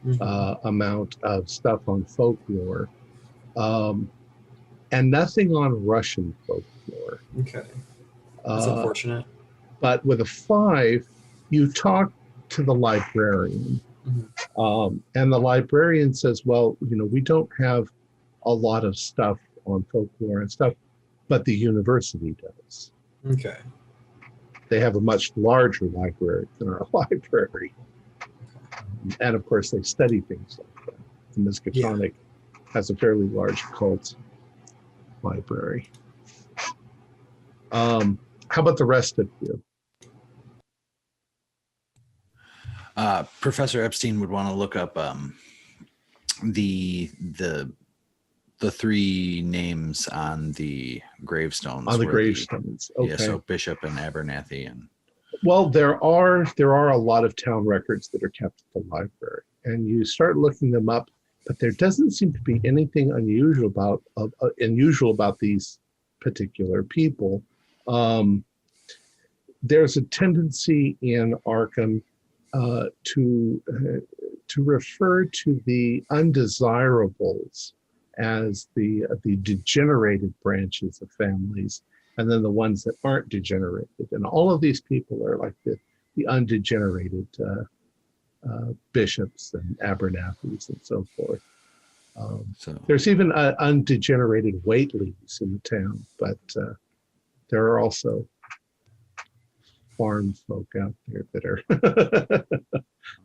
Mhm. amount of stuff on folklore, and nothing on Russian folklore. Okay. That's unfortunate. But with a 5, you talk to the librarian, and the librarian says, "Well, we don't have a lot of stuff on folklore and stuff, but the university does. Okay. They have a much larger library than our library, and of course, they study things like that. The Miskatonic has a fairly large occult library. How about the rest of you? Professor Epstein would want to look up the 3 names on the gravestones. On the gravestones. Okay. Yeah, so Bishop and Abernathy and. Well, there are a lot of town records that are kept at the library, and you start looking them up, but there doesn't seem to be anything unusual about these particular people. There's a tendency in Arkham to refer to the undesirables as the degenerated branches of families, and then the ones that aren't degenerated. And all of these people are like the undegenerated bishops and Abernathys and so forth. There's even undegenerated Whateleys in the town, but there are also farm folk out there that are,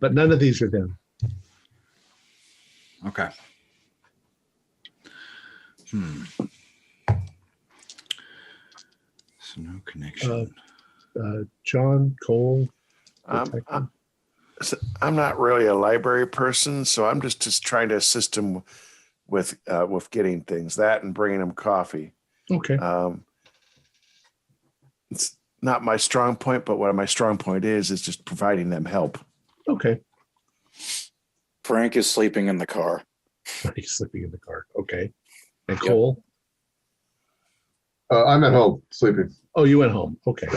but none of these are them. Okay. So no connection. John Cole. I'm not really a library person, so I'm just trying to assist him with getting things, that and bringing him coffee. Okay. It's not my strong point, but what my strong point is just providing them help. Okay. Frank is sleeping in the car. He's sleeping in the car. Okay. And Cole? I'm at home sleeping. Oh, you went home. Okay.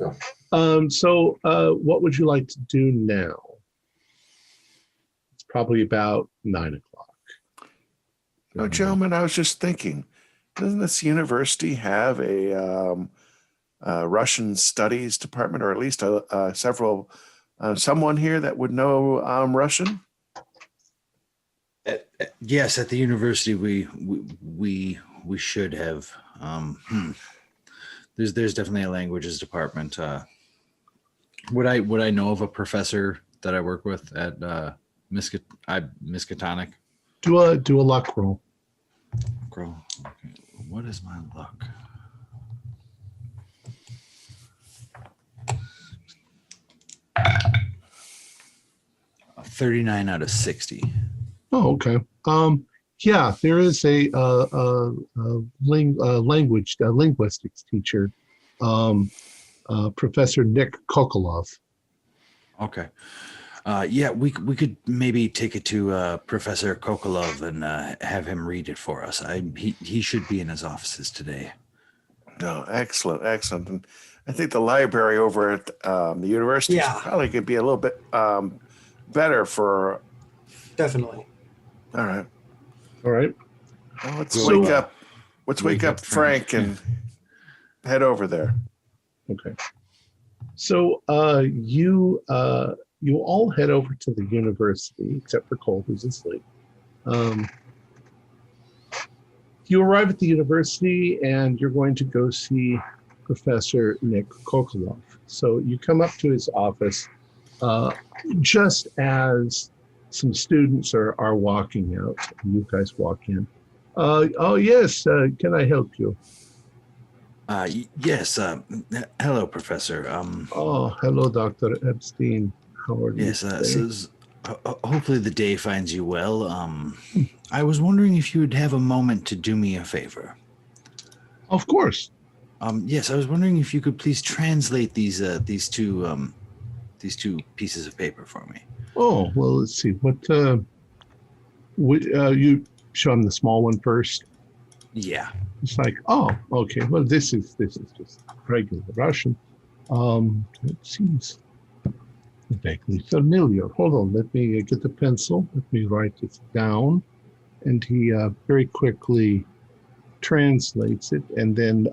Yeah. So what would you like to do now? It's probably about 9 o'clock. Oh, gentlemen, I was just thinking, doesn't this university have a Russian studies department, or at least someone here that would know Russian? Yes, at the university we should have. There's definitely a languages department. Would I know of a professor that I work with at Miskatonic? Do a luck roll. Okay. What is my luck? A 39 out of 60. Oh, okay. Yeah, there is a linguistics teacher, Professor Nick Kokolov. Okay. Yeah, we could maybe take it to Professor Kokolov and have him read it for us. He should be in his offices today. No, excellent. And I think the library over at the university probably could be a little bit better for. Definitely. All right. Well, let's wake up Frank and head over there. Okay. So you all head over to the university, except for Cole, who's asleep. You arrive at the university, and you're going to go see Professor Nick Kokolov. So you come up to his office just as some students are walking out. You guys walk in. Oh, yes. Can I help you? Yes. Hello, Professor. Oh, hello, Dr. Epstein. How are you? Yes. Hopefully the day finds you well. I was wondering if you would have a moment to do me a favor. Of course. Yes, I was wondering if you could please translate these two pieces of paper for me. Oh, well, let's see. You show him the small one first. Yeah. It's like, oh, okay. Well, this is just regular Russian. It seems vaguely familiar. Hold on, let me get the pencil. Let me write this down. And he very quickly translates it and then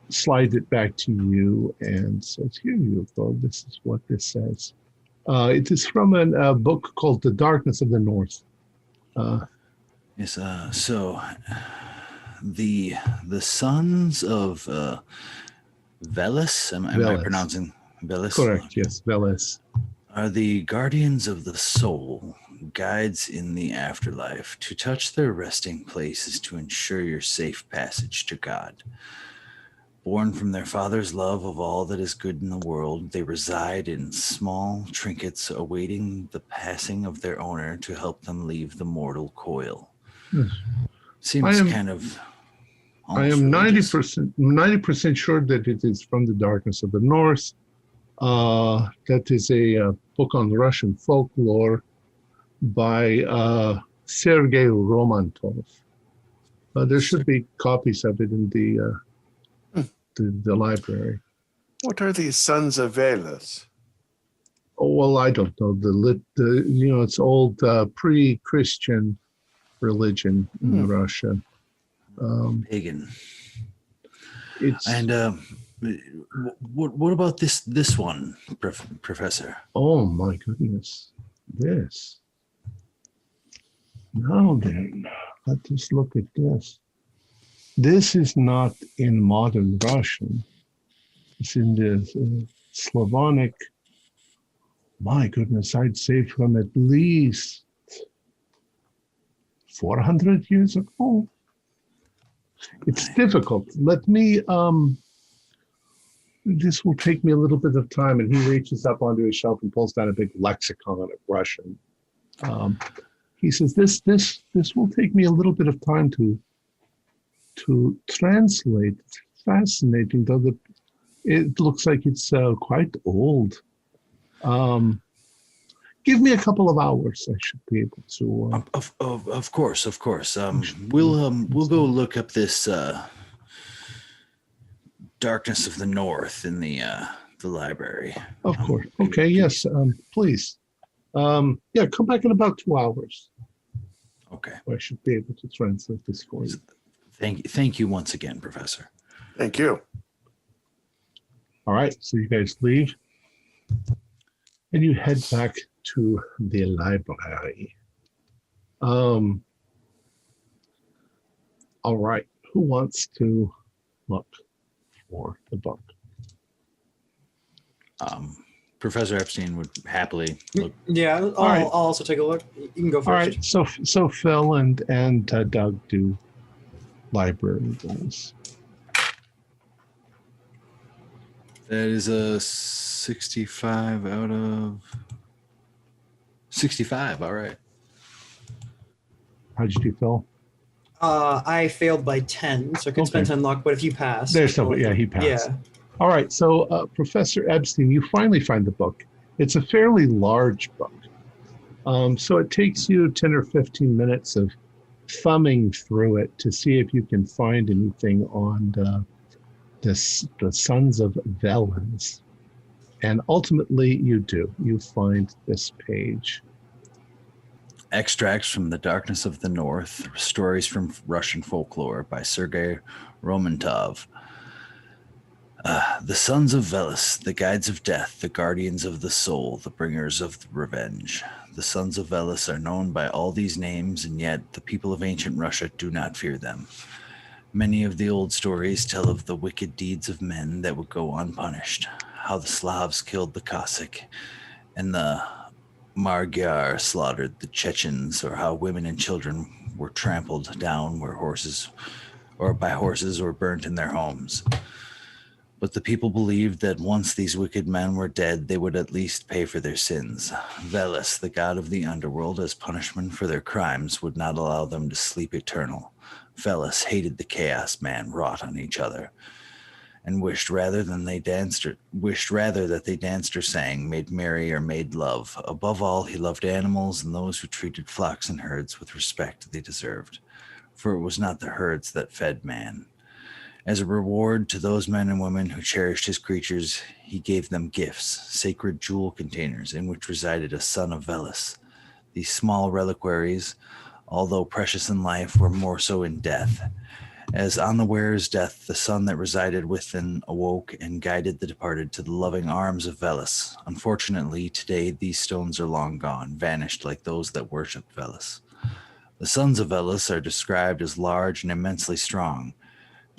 slides it back to you and says, here you go. This is what this says. It is from a book called The Darkness of the North. Yes. So the Sons of Veles. Am I pronouncing Veles? Correct. Yes, Veles. Are the guardians of the soul, guides in the afterlife. To touch their resting place is to ensure your safe passage to God. Born from their father's love of all that is good in the world, they reside in small trinkets awaiting the passing of their owner to help them leave the mortal coil. Yes. Seems kind of... I am 90% sure that it is from the Darkness of the North. That is a book on Russian folklore by Sergei Romantov. There should be copies of it in the library. What are these Sons of Veles? Oh, well, I don't know. It's old pre-Christian religion in Russia. Pagan. And what about this one, Professor? Oh my goodness, this. Now then, let us look at this. This is not in modern Russian. It's in the Slavonic. My goodness, I'd say from at least 400 years ago. It's difficult. Let me, this will take me a little bit of time. And he reaches up onto his shelf and pulls down a big lexicon of Russian. He says, this will take me a little bit of time to translate. It's fascinating, though it looks like it's quite old. Give me a couple of hours. I should be able to. Of course. We'll go look up this Darkness of the North in the library. Of course. Okay. Yes. Please. Come back in about 2 hours. Okay. I should be able to translate this for you. Thank you once again, Professor. Thank you. All right. So you guys leave, and you head back to the library. All right. Who wants to look for the book? Professor Epstein would happily look. Yeah, I'll also take a look. You can go first. All right. So Phil and Doug do library goals. That is a 65 out of 65. All right. How did you do, Phil? I failed by 10, so I could spend 10 luck, but if you pass. He passed. Yeah. All right, so Professor Epstein, you finally find the book. It's a fairly large book. So it takes you 10 or 15 minutes of thumbing through it to see if you can find anything on the Sons of Veles. And ultimately you do. You find this page. Extracts from the Darkness of the North, Stories from Russian Folklore by Sergei Romantov. The Sons of Veles, the guides of death, the guardians of the soul, the bringers of revenge. The Sons of Veles are known by all these names, and yet the people of ancient Russia do not fear them. Many of the old stories tell of the wicked deeds of men that would go unpunished, how the Slavs killed the Cossack, and the Magyar slaughtered the Chechens, or how women and children were trampled down by horses or burnt in their homes. But the people believed that once these wicked men were dead, they would at least pay for their sins. Veles, the god of the underworld, as punishment for their crimes, would not allow them to sleep eternal. Veles hated the chaos man wrought on each other, and wished rather that they danced or sang, made merry or made love. Above all, he loved animals and those who treated flocks and herds with respect they deserved, for it was not the herds that fed man. As a reward to those men and women who cherished his creatures, he gave them gifts, sacred jewel containers in which resided a son of Veles. These small reliquaries, although precious in life, were more so in death. As on the wearer's death, the son that resided within awoke and guided the departed to the loving arms of Veles. Unfortunately, today these stones are long gone, vanished like those that worshipped Veles. The Sons of Veles are described as large and immensely strong.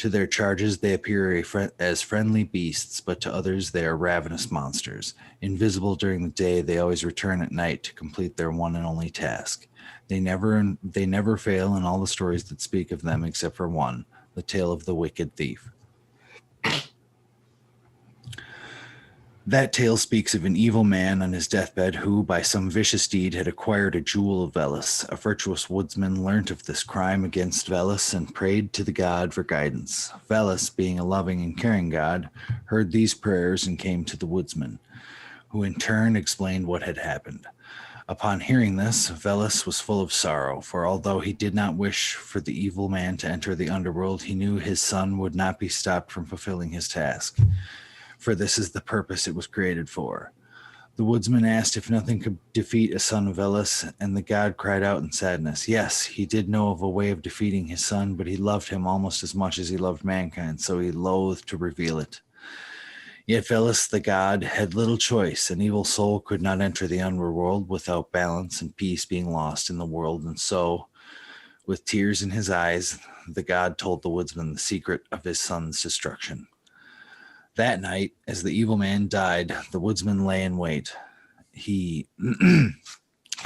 To their charges, they appear as friendly beasts, but to others, they are ravenous monsters. Invisible during the day, they always return at night to complete their one and only task. They never fail in all the stories that speak of them except for one, the tale of the wicked thief. That tale speaks of an evil man on his deathbed who, by some vicious deed, had acquired a jewel of Veles. A virtuous woodsman learnt of this crime against Veles and prayed to the god for guidance. Veles, being a loving and caring god, heard these prayers and came to the woodsman, who in turn explained what had happened. Upon hearing this, Veles was full of sorrow, for although he did not wish for the evil man to enter the underworld, he knew his son would not be stopped from fulfilling his task. For this is the purpose it was created for. The woodsman asked if nothing could defeat a son of Ellis, and the god cried out in sadness. Yes, he did know of a way of defeating his son, but he loved him almost as much as he loved mankind, so he loathed to reveal it. Yet Veles, the god, had little choice. An evil soul could not enter the underworld without balance and peace being lost in the world, and so, with tears in his eyes, the god told the woodsman the secret of his son's destruction. That night, as the evil man died, the woodsman lay in wait.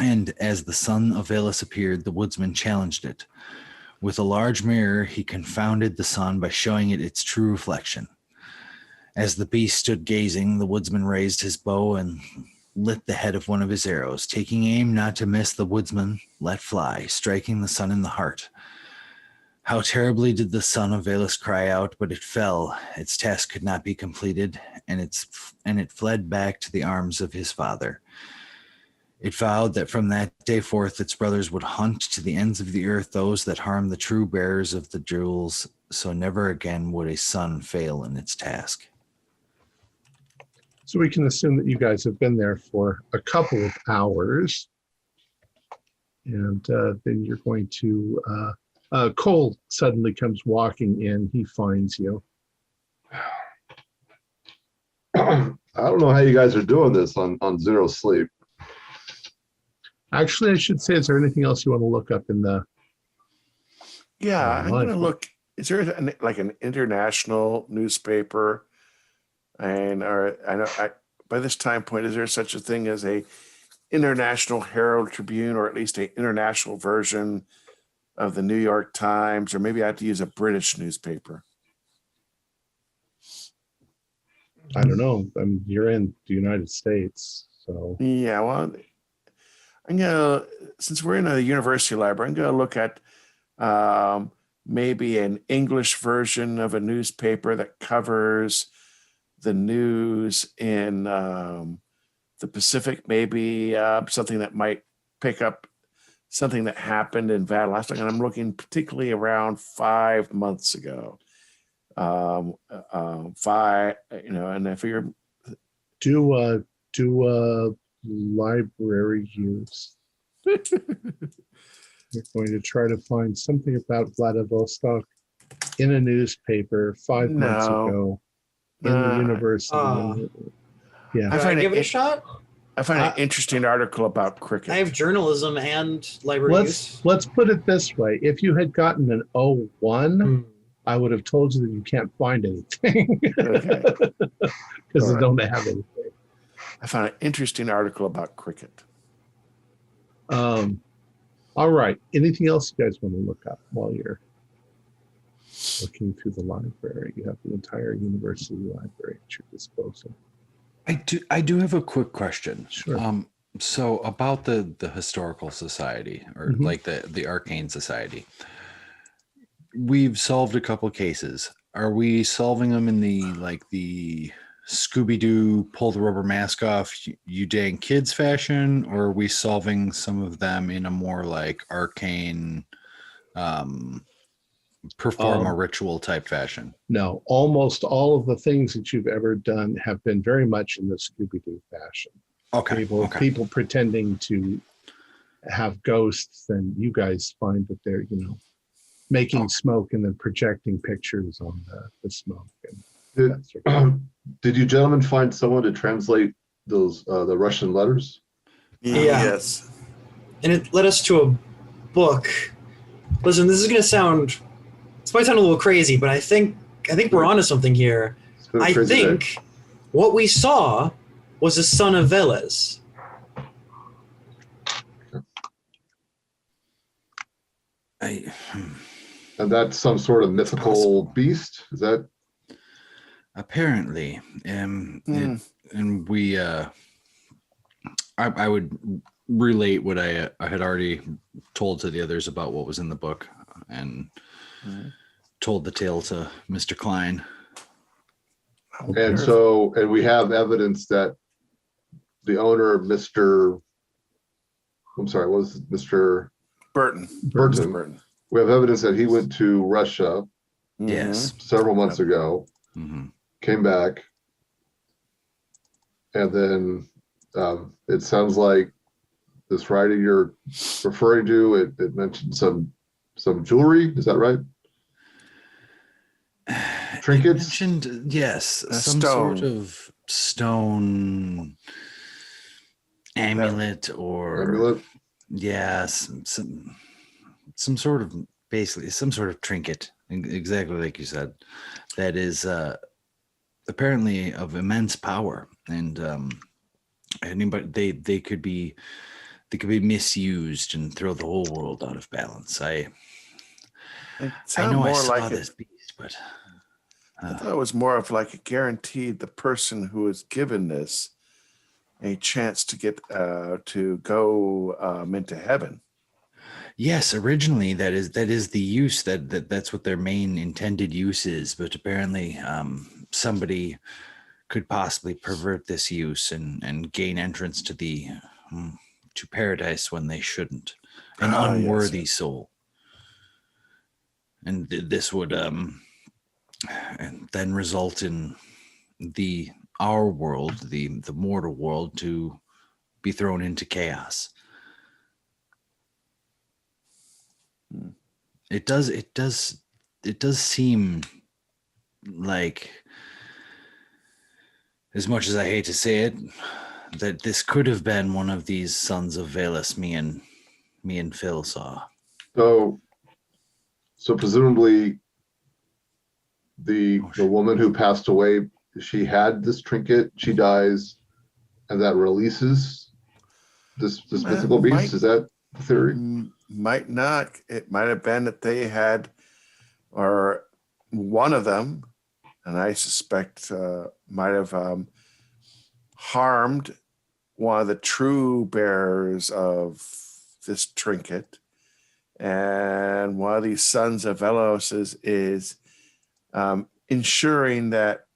And as the son of Veles appeared, the woodsman challenged it. With a large mirror, he confounded the sun by showing it its true reflection. As the beast stood gazing, the woodsman raised his bow and lit the head of one of his arrows. Taking aim not to miss, the woodsman let fly, striking the sun in the heart. How terribly did the son of Veles cry out, but it fell. Its task could not be completed, and it fled back to the arms of his father. It vowed that from that day forth its brothers would hunt to the ends of the earth those that harm the true bearers of the jewels, so never again would a son fail in its task. So we can assume that you guys have been there for a couple of hours, and then you're going to... Cole suddenly comes walking in. He finds you. I don't know how you guys are doing this on zero sleep. Actually, I should say, is there anything else you want to look up in the... Yeah, I'm going to look. Is there an international newspaper? And by this time point, is there such a thing as a International Herald Tribune, or at least an international version of the New York Times? Or maybe I have to use a British newspaper. I don't know. I mean, you're in the United States, so... Yeah, well, since we're in a university library, I'm going to look at maybe an English version of a newspaper that covers the news in the Pacific, maybe something that might pick up something that happened in Valdosta, and I'm looking particularly around 5 months ago. And if you're do library use. We're going to try to find something about Vladivostok in a newspaper 5 months ago in the university. Yeah, I give it a shot. I find an interesting article about cricket. I have journalism and library use. Let's put it this way. If you had gotten an 01, I would have told you that you can't find anything. Okay. Because they don't have anything. I found an interesting article about cricket. All right. Anything else you guys want to look up while you're... looking through the library. You have the entire university library at your disposal. I do have a quick question. Sure. So about the historical society, or like the arcane society, we've solved a couple cases. Are we solving them in the Scooby-Doo pull the rubber mask off, you dang kids fashion, or are we solving some of them in a more like arcane perform a ritual type fashion? No, almost all of the things that you've ever done have been very much in the Scooby-Doo fashion. Okay. People pretending to have ghosts, and you guys find that they're, making smoke and then projecting pictures on the smoke. And Did you gentlemen find someone to translate those the Russian letters? Yeah. Yes. And it led us to a book. Listen, this is going to sound, this might sound a little crazy, but I think we're onto something here. It's been a I crazy think day. what we saw was a Son of Veles. And that's some sort of mythical beast? Is that? Apparently, and we, I would relate what I had already told to the others about what was in the book, and told the tale to Mr. Klein. And we have evidence that the owner, Mr. Burton. Burton. We have evidence that he went to Russia Yes. several months ago, came back, and then it sounds like this writing you're referring to, it mentioned some jewelry. Is that right? Trinkets? It mentioned, yes, some stone. sort of stone amulet or Amulet? yes, some sort of, basically some sort of trinket, exactly like you said, that is apparently of immense power, and anybody they could be misused and throw the whole world out of balance. I know I saw this beast, but I thought it was more of like a guaranteed the person who is given this a chance to get to go into heaven. yes, originally that is the use that's what their main intended use is, but apparently somebody could possibly pervert this use and gain entrance to to paradise when they shouldn't, an unworthy soul. And this would and then result in our world, the mortal world, to be thrown into chaos. It does seem like, as much as I hate to say it, that this could have been one of these Sons of Veles me and Phil saw. So presumably the woman who passed away, she had this trinket, she dies, and that releases this mythical beast. Is that the theory? Might not. It might have been that they had, or one of them, and I suspect might have harmed one of the true bearers of this trinket. And one of these Sons of Veles is ensuring that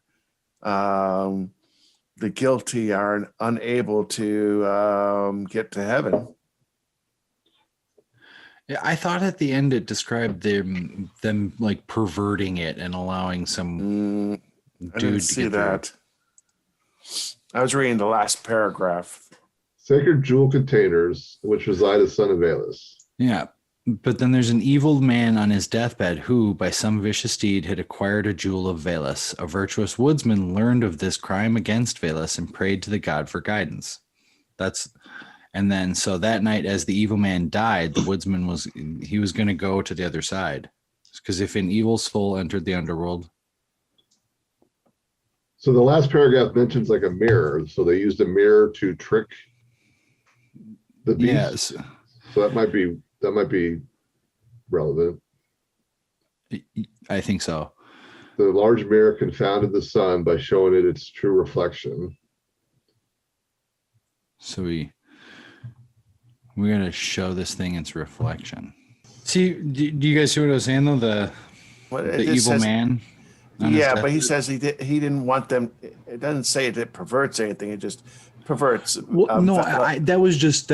the guilty are unable to get to heaven. Yeah, I thought at the end it described them like perverting it and allowing some I dude didn't to see get through. that. I was reading the last paragraph. Sacred jewel containers, which reside as Son of Veles. Yeah, but then there's an evil man on his deathbed who, by some vicious deed, had acquired a jewel of Veles. A virtuous woodsman learned of this crime against Veles and prayed to the god for guidance. And then, so that night, as the evil man died, the woodsman was going to go to the other side, because if an evil soul entered the underworld. So the last paragraph mentions like a mirror. So they used a mirror to trick the beast. Yes. So that might be relevant. I think so. The large mirror confounded the sun by showing it its true reflection. So we're gonna show this thing its reflection. See, do you guys see what I was saying though? The evil man. Yeah, but he says he didn't want them. It doesn't say that it perverts anything. It just perverts. Well, no, that was just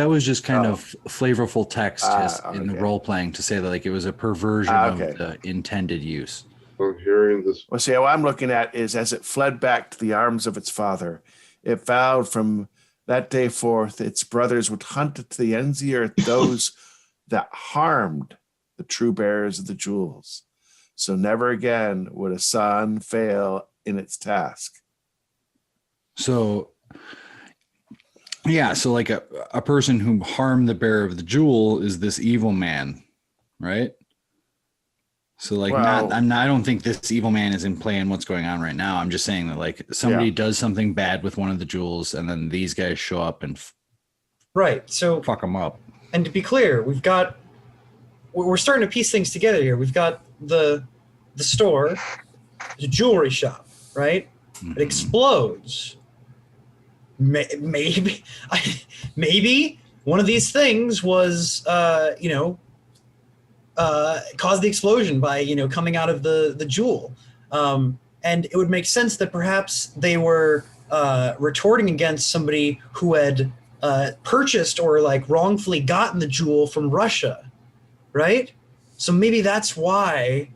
kind of flavorful text in the role playing to say that like it was a perversion of the intended use. I'm hearing this. Well, see, what I'm looking at is as it fled back to the arms of its father, it vowed from that day forth its brothers would hunt to the ends of the earth those that harmed the true bearers of the jewels. So never again would a son fail in its task. So, yeah, so like a person who harmed the bearer of the jewel is this evil man, right? So like, I don't think this evil man is in play in what's going on right now. I'm just saying that like somebody does something bad with one of the jewels, and then these guys show up and so fuck them up. And to be clear, we're starting to piece things together here. We've got the store, the jewelry shop, right? Mm-hmm. It explodes. Maybe one of these things was, caused the explosion by, coming out of the jewel. And it would make sense that perhaps they were retorting against somebody who had purchased or like wrongfully gotten the jewel from Russia, right? So maybe that's why.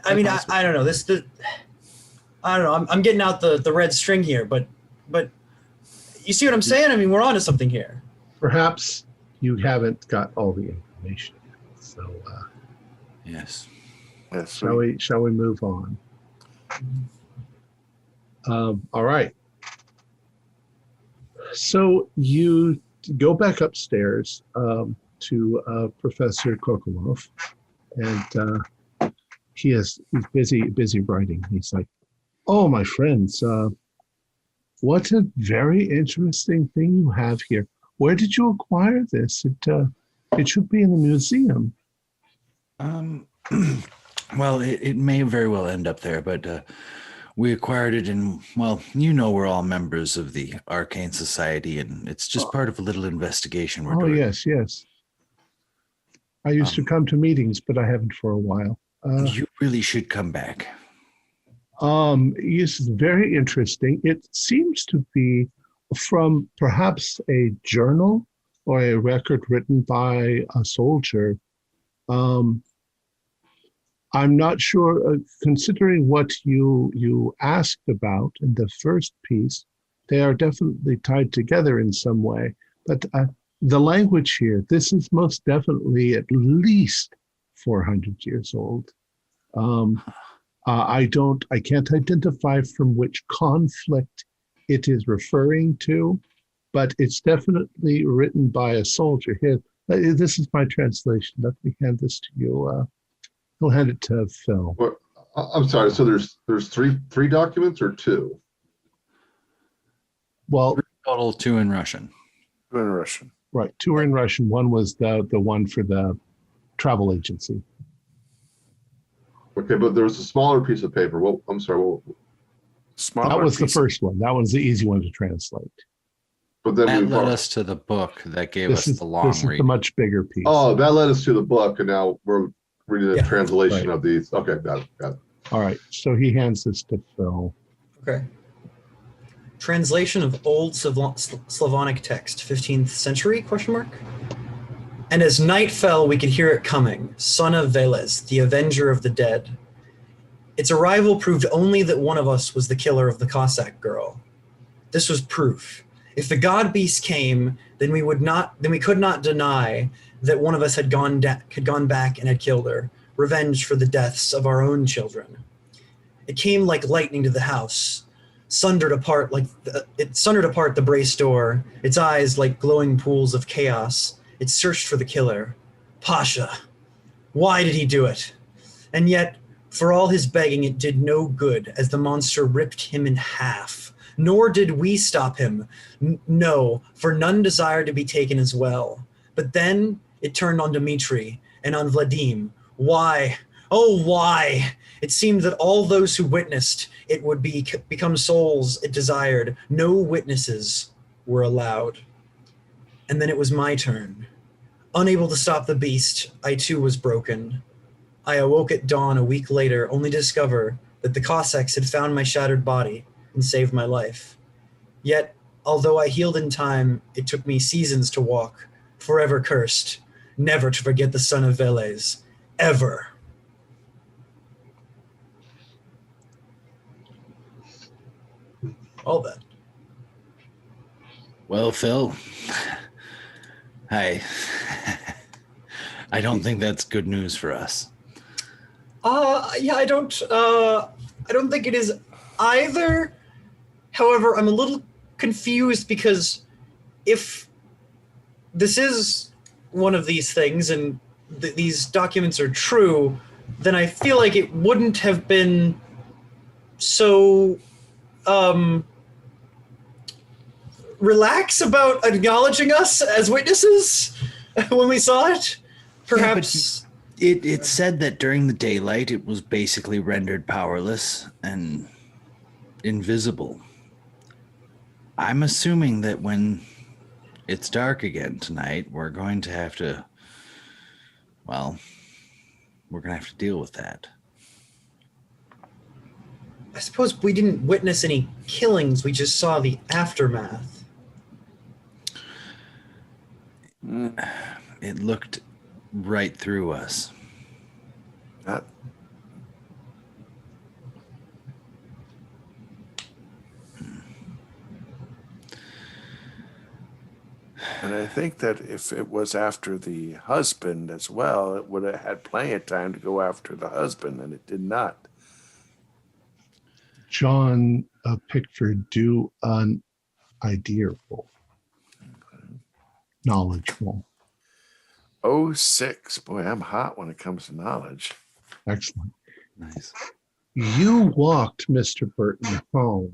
I don't know. I don't know. I'm getting out the red string here, but you see what I'm saying? I mean, we're onto something here. Perhaps you haven't got all the information yet. So yes. Shall we move on? All right. So you go back upstairs to Professor Kokolov, and he's busy writing. He's like, "Oh, my friends, what a very interesting thing you have here. Where did you acquire this? It should be in the museum." Well, it may very well end up there, but we acquired it in, well, we're all members of the Arcane Society, and it's just part of a little investigation we're doing. Oh, yes. I used to come to meetings, but I haven't for a while. You really should come back. It's very interesting. It seems to be from perhaps a journal or a record written by a soldier. I'm not sure, considering what you asked about in the first piece, they are definitely tied together in some way. But the language here, this is most definitely at least 400 years old. I can't identify from which conflict it is referring to, but it's definitely written by a soldier. Here, this is my translation. Let me hand this to you. He'll hand it to Phil. What? I'm sorry. So there's three documents or two? Well, 3 total, 2 in Russian. 2 in Russian. Right, 2 are in Russian. One was the one for the travel agency. Okay, but there was a smaller piece of paper. Well, I'm sorry. That was the first one. That one's the easy one to translate. But then that led us to the book that gave us the long This is read. the much bigger piece. Oh, that led us to the book, and now we're reading the translation of these. Okay, got it. All right, so he hands this to Phil. Okay. Translation of old Slavonic text, 15th century, ? And as night fell, we could hear it coming, son of Veles, the avenger of the dead. Its arrival proved only that one of us was the killer of the Cossack girl. This was proof. If the god beast came, then we could not deny that one of us had gone back and had killed her, revenge for the deaths of our own children. It came like lightning to the house, sundered apart the brace door, its eyes like glowing pools of chaos. It searched for the killer. Pasha. Why did he do it? And yet, for all his begging, it did no good, as the monster ripped him in half. Nor did we stop him. No, for none desired to be taken as well. But then it turned on Dmitri and on Vladim. Why Oh, why? It seemed that all those who witnessed it would become souls it desired. No witnesses were allowed. And then it was my turn. Unable to stop the beast, I too was broken. I awoke at dawn a week later, only to discover that the Cossacks had found my shattered body and saved my life. Yet, although I healed in time, it took me seasons to walk, forever cursed, never to forget the Son of Veles. Ever. All that. Well, Phil, I don't think that's good news for us. Yeah, I don't think it is either. However, I'm a little confused because if this is one of these things and these documents are true, then I feel like it wouldn't have been so relax about acknowledging us as witnesses when we saw it. Perhaps. Yeah, it said that during the daylight it was basically rendered powerless and invisible. I'm assuming that when it's dark again tonight, we're going to have to deal with that. I suppose we didn't witness any killings, we just saw the aftermath. It looked right through us. And I think that if it was after the husband as well, it would have had plenty of time to go after the husband, and it did not. John Pickford, do an idea roll. Knowledge roll. 06. Boy, I'm hot when it comes to knowledge. Excellent. Nice. You walked Mr. Burton home,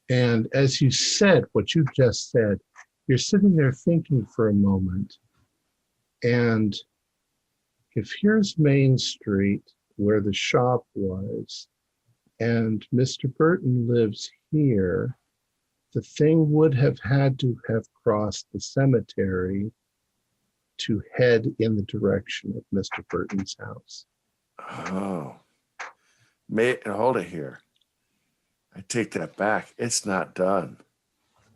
and as you said what you just said, you're sitting there thinking for a moment, and if here's Main Street where the shop was, and Mr. Burton lives here, the thing would have had to have crossed the cemetery to head in the direction of Mr. Burton's house. Oh. Hold it here. I take that back. It's not done.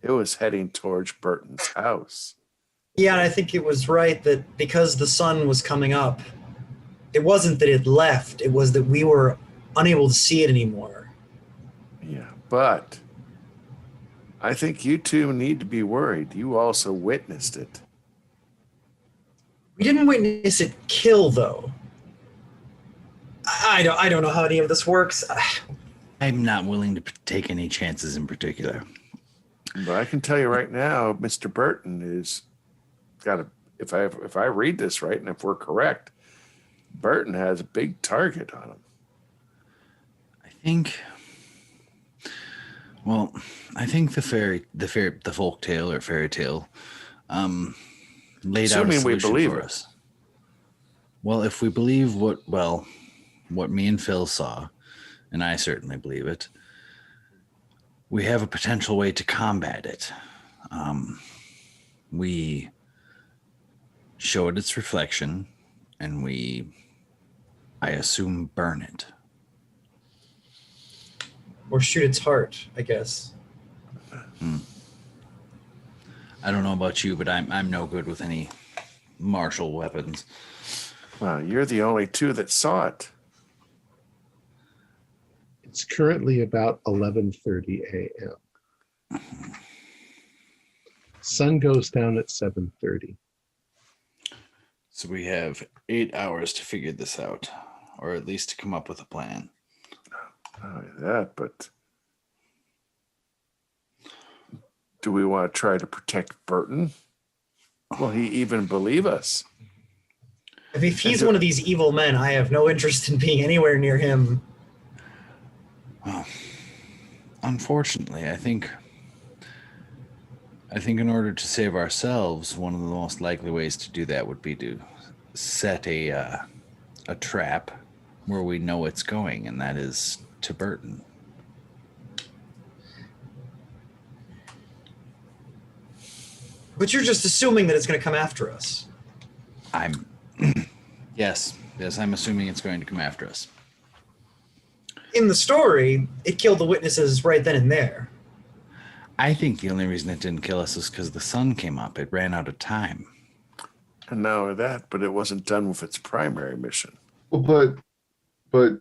It was heading towards Burton's house. Yeah, and I think it was right that because the sun was coming up, it wasn't that it left, it was that we were unable to see it anymore. Yeah, but I think you two need to be worried. You also witnessed it. We didn't witness it kill, though. I don't know how any of this works. I'm not willing to take any chances in particular. But I can tell you right now, Mr. Burton is got a. If I read this right, and if we're correct, Burton has a big target on him. I think the folk tale or fairy tale laid out a Assuming we solution believe for it. us. Well, if we believe what me and Phil saw, and I certainly believe it, we have a potential way to combat it. We show it its reflection, and I assume, burn it. Or shoot its heart, I guess. I don't know about you, but I'm no good with any martial weapons. Well, you're the only two that saw it. It's currently about 11:30 a.m. Sun goes down at 7:30. So we have 8 hours to figure this out, or at least to come up with a plan. Not only that, but do we want to try to protect Burton? Will he even believe us? If he's one of these evil men, I have no interest in being anywhere near him. Well, unfortunately, I think in order to save ourselves, one of the most likely ways to do that would be to set a trap where we know it's going, and that is to Burton. But you're just assuming that it's going to come after us. Yes, I'm assuming it's going to come after us. In the story, it killed the witnesses right then and there. I think the only reason it didn't kill us is because the sun came up. It ran out of time. And not only that, but it wasn't done with its primary mission. Well, but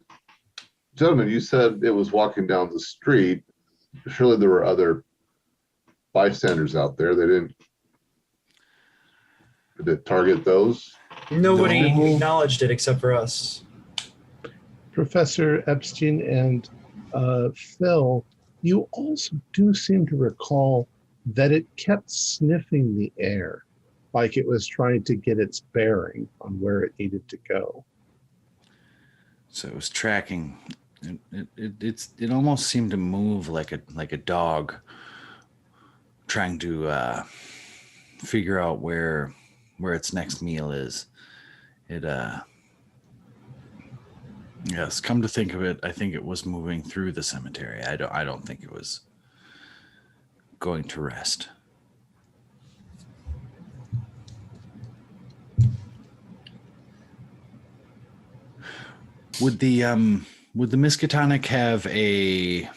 gentlemen, you said it was walking down the street. Surely there were other bystanders out there. Did it target those? Nobody No. acknowledged it except for us. Professor Epstein and Phil, you also do seem to recall that it kept sniffing the air, like it was trying to get its bearing on where it needed to go. So it was tracking. It almost seemed to move like a dog, trying to figure out where its next meal is. Yes, come to think of it, I think it was moving through the cemetery. I don't think it was going to rest. Would the Miskatonic have any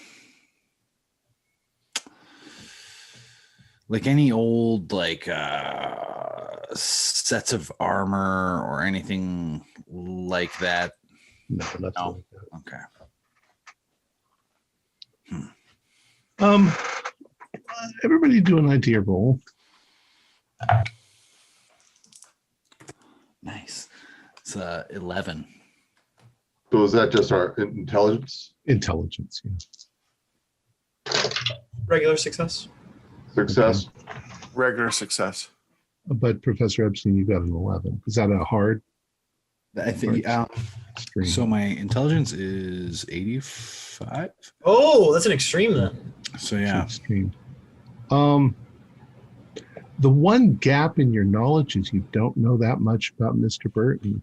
old sets of armor or anything like that? No, nothing No. like that. Okay. Everybody do an idea roll. Nice. It's 11. So is that just our intelligence? Intelligence, yeah. Regular success. Success? Regular success. But Professor Epstein, you got an 11. Is that a hard I think stream? so. My intelligence is 85. Oh, that's an extreme then. So yeah, Extreme. The one gap in your knowledge is you don't know that much about Mr. Burton.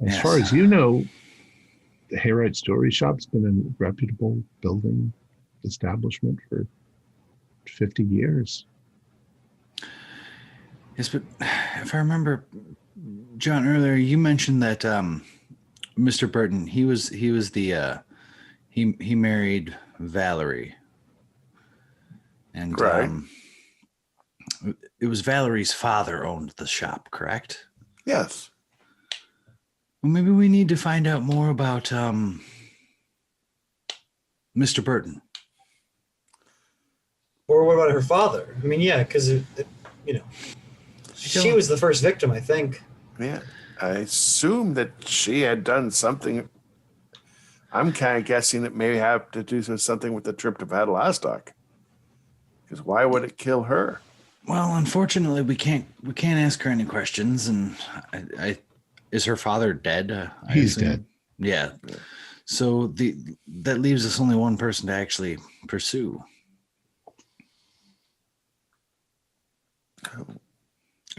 As Yes. far as you know, the Hayrite Story Shop's been a reputable building establishment for 50 years. yes, but if I remember, John, earlier you mentioned that Mr. Burton he married Valerie, and Right. It was Valerie's father owned the shop, correct? Yes. Well, maybe we need to find out more about Mr. Burton. Or what about her father? I mean, yeah, because she was the first victim, I think. Yeah. I assume that she had done something. I'm kind of guessing it may have to do with something with the trip to Padalastok. Because why would it kill her? Well, unfortunately, we can't ask her any questions, and I is her father dead? I He's assume? dead. Yeah. So that leaves us only one person to actually pursue.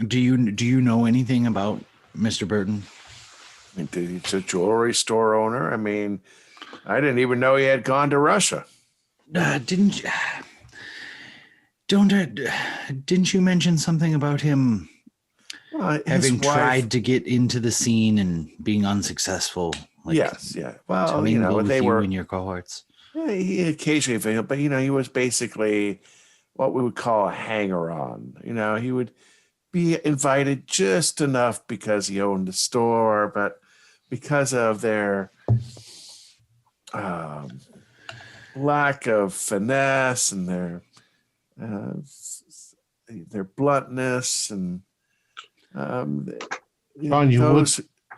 Do you know anything about Mr. Burton? I mean, he's a jewelry store owner. I mean, I didn't even know he had gone to Russia. Didn't you mention something about him His having wife- tried to get into the scene and being unsuccessful? Yes, yeah. to Well, mingle with they you were in your cohorts. Yeah, he occasionally failed, but he was basically what we would call a hanger-on. He would be invited just enough because he owned the store, but because of their lack of finesse and their bluntness and Ron,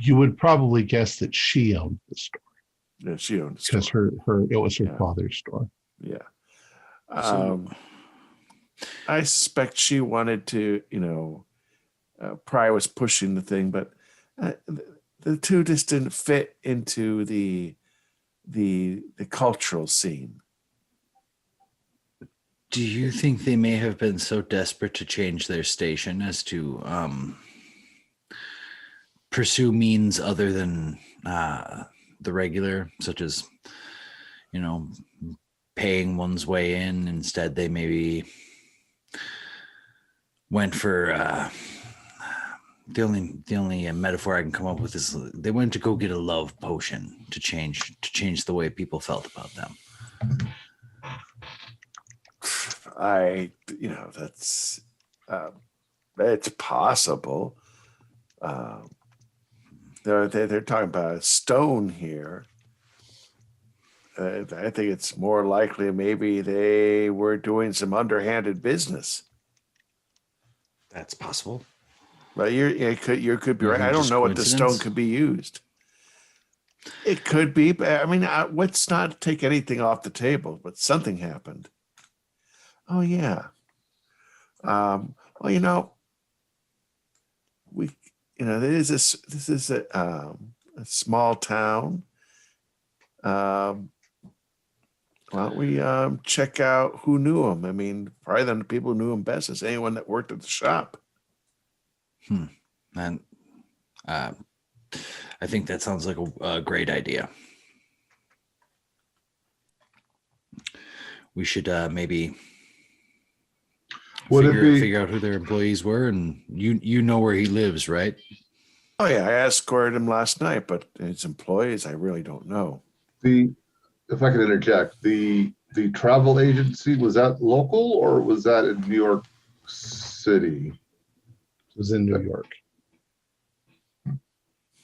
you would probably guess that she owned the store yeah, she owned the because store. it was her Yeah. father's store. Yeah. So- I suspect she wanted to, Pry was pushing the thing, but the two just didn't fit into the cultural scene. Do you think they may have been so desperate to change their station as to pursue means other than the regular, such as, paying one's way in. Instead, they maybe went for the only metaphor I can come up with is they went to go get a love potion to change the way people felt about them. That's it's possible. They're talking about a stone here. I think it's more likely maybe they were doing some underhanded business. That's possible. But you could be right. I don't know what the stone could be used. It could be. I mean, let's not take anything off the table. But something happened. Oh yeah. Well, this is a small town. Why don't we check out who knew him? I mean, probably the people who knew him best is anyone that worked at the shop. And I think that sounds like a great idea. We should maybe figure out who their employees were, and you know where he lives, right? Oh yeah, I escorted him last night, but his employees, I really don't know. If I can interject, the travel agency, was that local or was that in New York City? It was in New York.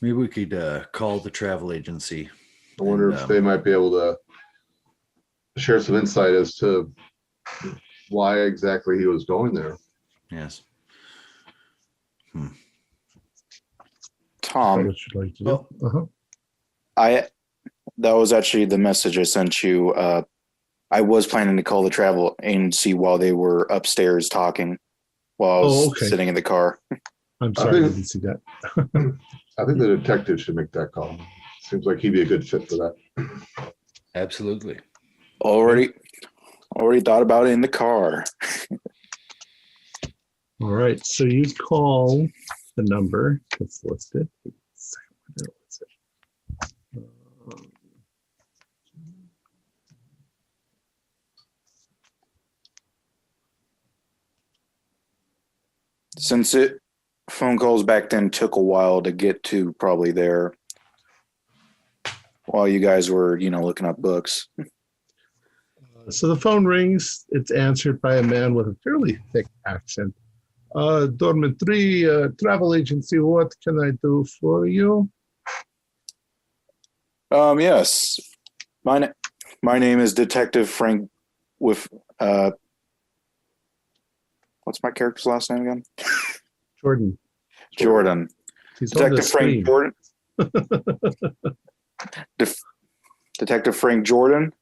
Maybe we could call the travel agency. I wonder if they might be able to share some insight as to why exactly he was going there. Yes. Tom, What you'd like to do? That was actually the message I sent you. I was planning to call the travel agency while they were upstairs talking while I was sitting in the car. I'm sorry, I didn't see that. I think the detective should make that call. Seems like he'd be a good fit for that. Absolutely. Already thought about it in the car. All right, so you call the number that's listed. Since phone calls back then took a while to get to probably there while you guys were, looking up books. So the phone rings. It's answered by a man with a fairly thick accent. Dormitory travel agency, what can I do for you? Yes. My name is Detective Frank with what's my character's last name again? Jordan. Detective Frank Jordan. Detective Frank Jordan.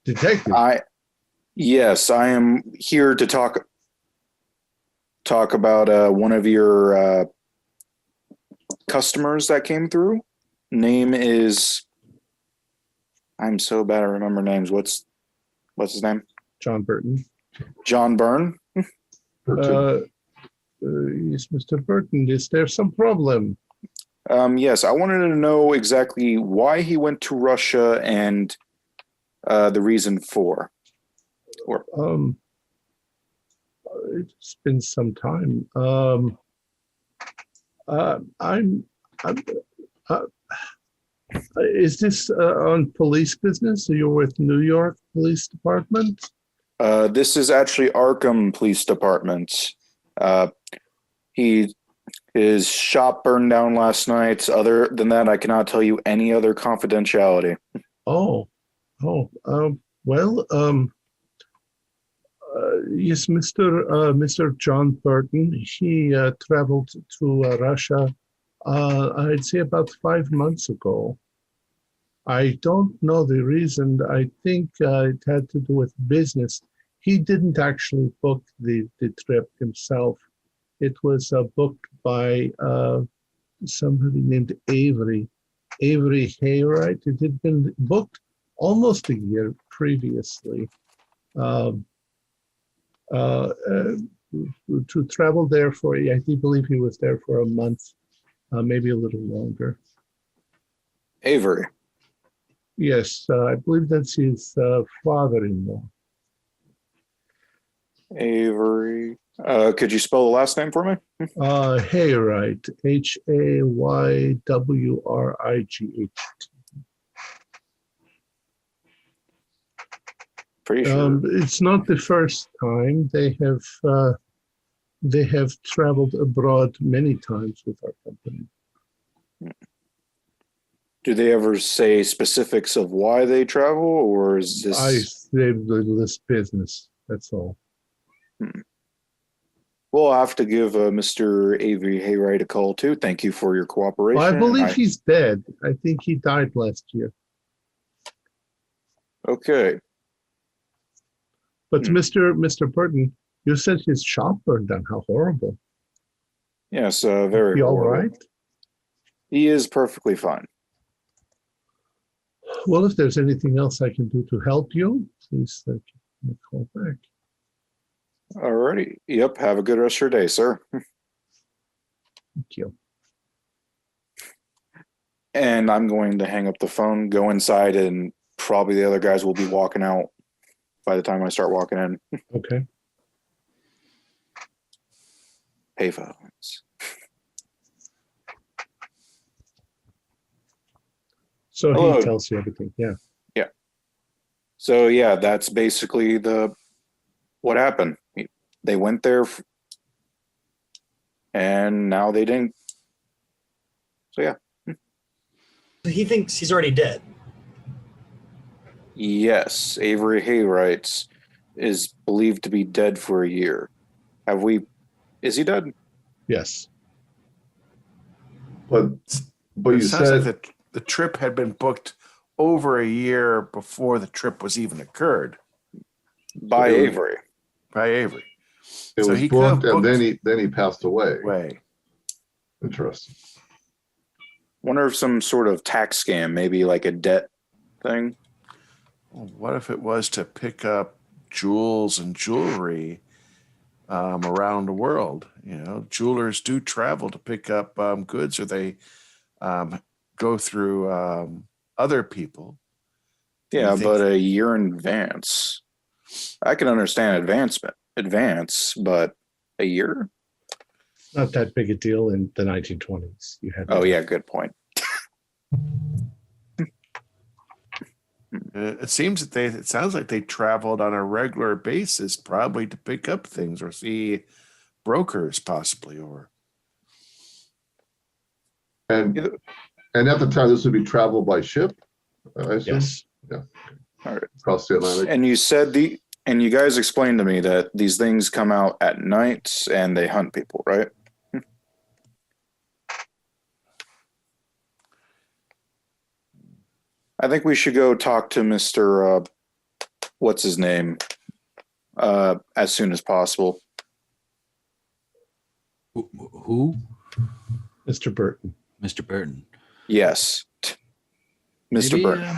Detective. Yes, I am here to talk about one of your customers that came through. Name is, I'm so bad at remember names. What's his name? John Burton. John Byrne. Yes, Mr. Burton. Is there some problem? Yes, I wanted to know exactly why he went to Russia and the reason for. It's been some time. Is this on police business? Are you with New York Police Department? This is actually Arkham Police Department. His shop burned down last night. Other than that, I cannot tell you any other confidentiality. Yes, Mr. John Burton. He traveled to Russia, I'd say about 5 months ago. I don't know the reason. I think it had to do with business. He didn't actually book the trip himself. It was booked by somebody named Avery Haywright. It had been booked almost a year previously. to travel there for, I believe he was there for a month, maybe a little longer. Avery. Yes, I believe that's his father-in-law. Avery. Could you spell the last name for me? Haywright, Haywrigh. Pretty sure. It's not the first time. They have traveled abroad many times with our company. Do they ever say specifics of why they travel, or is this? They list business. That's all. We'll have to give Mr. Avery Haywright a call too. Thank you for your cooperation. I believe he's dead. I think he died last year. Okay. But Mr. Burton, you said his shop burned down. How horrible. Yes, very. He all horrible. right? He is perfectly fine. Well, if there's anything else I can do to help you, please give me a call back. Alrighty. Yep. Have a good rest of your day, sir. Thank you. And I'm going to hang up the phone, go inside, and probably the other guys will be walking out by the time I start walking in. Okay. Payphones. So Hello. he tells you everything. Yeah. Yeah. So yeah, that's basically what happened. They went there, and now they didn't. So yeah. He thinks he's already dead. Yes, Avery Haywright is believed to be dead for a year. Is he dead? Yes. But you It sounds said like the trip had been booked over a year before the trip was even occurred By So- Avery. by Avery. it So was he could have booked, and booked- then he passed away. Way. Interesting. Wonder if some sort of tax scam, maybe like a debt thing. What if it was to pick up jewels and jewelry around the world? You know, jewelers do travel to pick up goods, or they go through other people. Yeah, You think- but a year in advance. I can understand advance, but a year? Not that big a deal in the 1920s. You had. Oh yeah, good point. It seems that it sounds like they traveled on a regular basis, probably to pick up things or see brokers, possibly, or And at the time, this would be travel by ship, I assume? Yes. All right. Across the Atlantic. And you said and you guys explained to me that these things come out at night and they hunt people, right? I think we should go talk to Mr. What's his name? As soon as possible. Who? Mr. Burton. Mr. Burton. Yes. Mr. Maybe, Burton.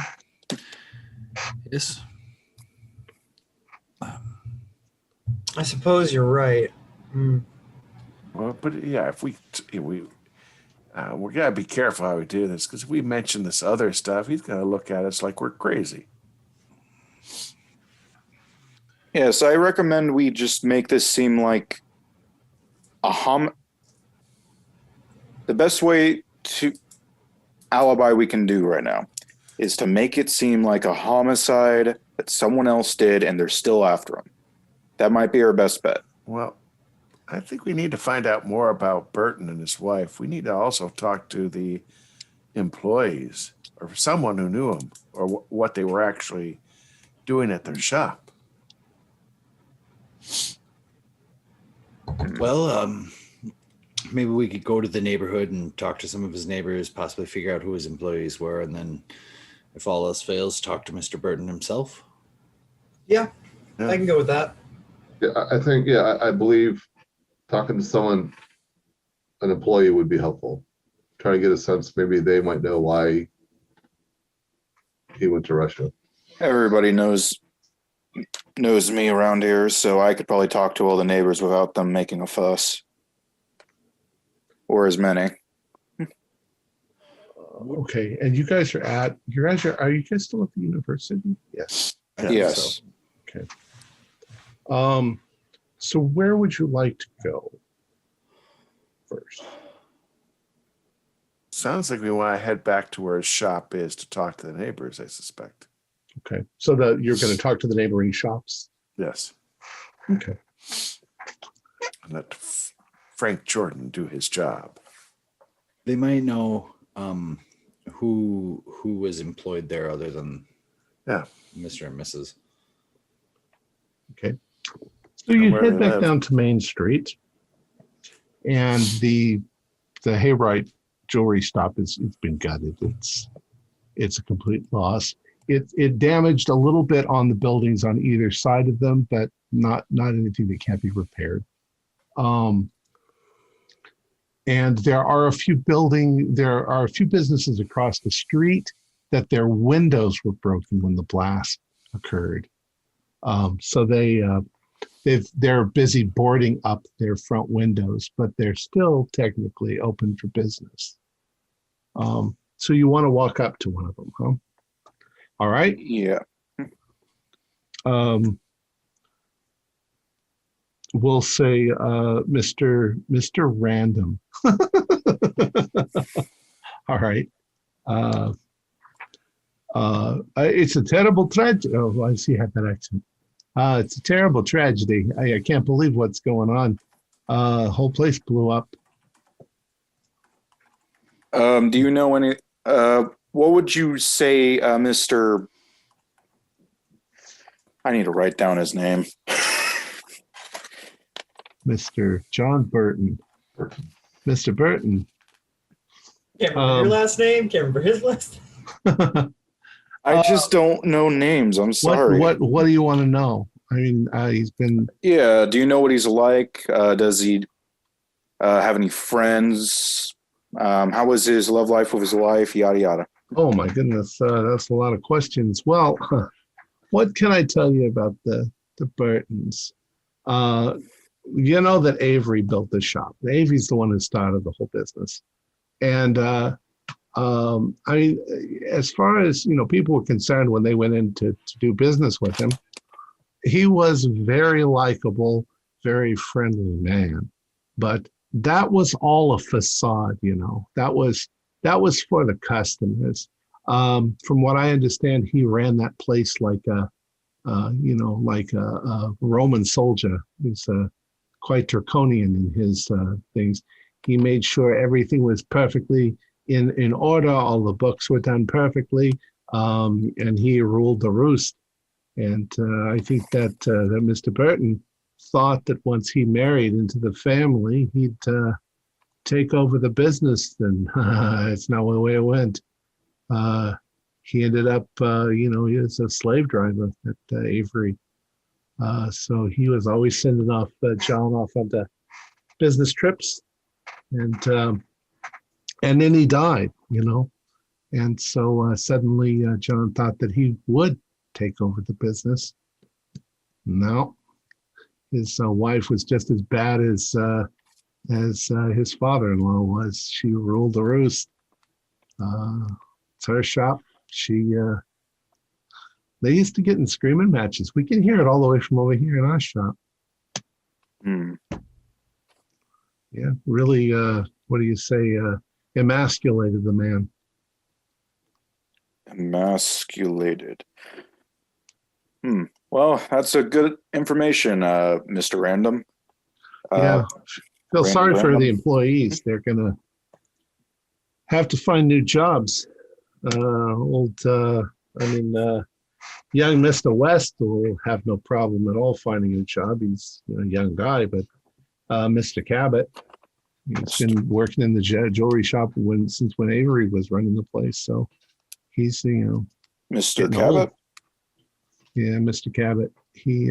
Yes. I suppose you're right. well, but yeah, if we gotta be careful how we do this, because if we mention this other stuff, he's gonna look at us like we're crazy. Yes, I recommend we just make this seem like the best way to alibi we can do right now is to make it seem like a homicide that someone else did and they're still after him. That might be our best bet. Well, I think we need to find out more about Burton and his wife. We need to also talk to the employees or someone who knew him or what they were actually doing at their shop. Well, maybe we could go to the neighborhood and talk to some of his neighbors, possibly figure out who his employees were, and then, if all else fails, talk to Mr. Burton himself. Yeah, Yeah. I can go with that. Yeah, I think, I believe talking to someone, an employee would be helpful. Try to get a sense, maybe they might know why he went to Russia. Everybody knows knows me around here, so I could probably talk to all the neighbors without them making a fuss. Or as many. Okay, and you guys are are you guys still at the university? Yes. I think Yes. so. Okay. So where would you like to go first? Sounds like we want to head back to where his shop is to talk to the neighbors, I suspect. Okay, so you're going to talk to the neighboring shops. Yes. Okay. And let Frank Jordan do his job. They might know who was employed there other than Mr. and Mrs. Okay. So you Where head they back live. down to Main Street, and the Hayrite jewelry shop it's been gutted. It's a complete loss. It damaged a little bit on the buildings on either side of them, but not anything that can't be repaired. And there are a few businesses across the street that their windows were broken when the blast occurred. So they're busy boarding up their front windows, but they're still technically open for business. So you want to walk up to one of them, huh? All right. Yeah. We'll say Mr. Random. All right. It's a terrible tragedy. Oh, I see you have that accent. It's a terrible tragedy. I can't believe what's going on. Whole place blew up. Do you know any? What would you say, Mr. I need to write down his name. Mr. John Burton. Mr. Burton. Can't remember your last name. Can't remember his last name. I just don't know names. I'm sorry. What do you want to know? I mean, he's been. Yeah. Do you know what he's like? Does he have any friends? How was his love life with his wife? Yada yada. Oh my goodness, that's a lot of questions. Well, what can I tell you about the Burtons? You know that Avery built the shop. Avery's the one who started the whole business, and I mean, as far as people were concerned when they went in to do business with him, he was very likable, very friendly man. But that was all a facade, That was for the customers. From what I understand, he ran that place like a Roman soldier. He's quite draconian in his things. He made sure everything was perfectly in order. All the books were done perfectly, and he ruled the roost. And I think that Mr. Burton thought that once he married into the family, he'd take over the business. And it's not the way it went. He ended up, he was a slave driver at Avery. So he was always sending John off on the business trips. And then he died, And so suddenly John thought that he would take over the business. No, his wife was just as bad as his father-in-law was. She ruled the roost. It's her shop. They used to get in screaming matches. We can hear it all the way from over here in our shop. Hmm. Yeah, really, what do you say, emasculated the man. Emasculated. Well, that's a good information, Mr. Random. Yeah, feel sorry for Random. the employees. They're going to have to find new jobs. Young Mr. West will have no problem at all finding a job. He's a young guy, but Mr. Cabot, he's been working in the jewelry shop since when Avery was running the place. So he's, Mr. getting Cabot. old. Yeah, Mr. Cabot. He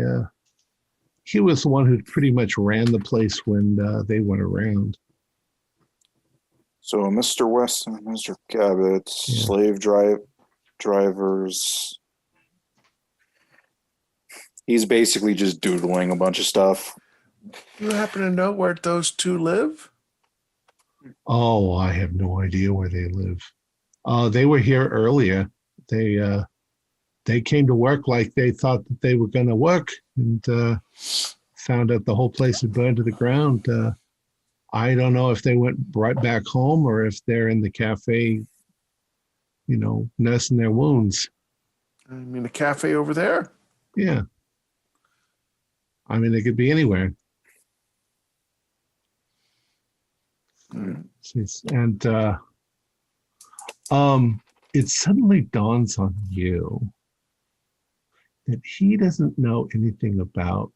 was the one who pretty much ran the place when they went around. So Mr. West and Mr. Cabot, Yeah. slave drivers. He's basically just doodling a bunch of stuff. You happen to know where those two live? Oh, I have no idea where they live. They were here earlier. They came to work like they thought that they were going to work, and found out the whole place had burned to the ground. I don't know if they went right back home or if they're in the cafe, nursing their wounds. I mean, the cafe over there? Yeah. I mean, they could be anywhere. And it suddenly dawns on you that he doesn't know anything about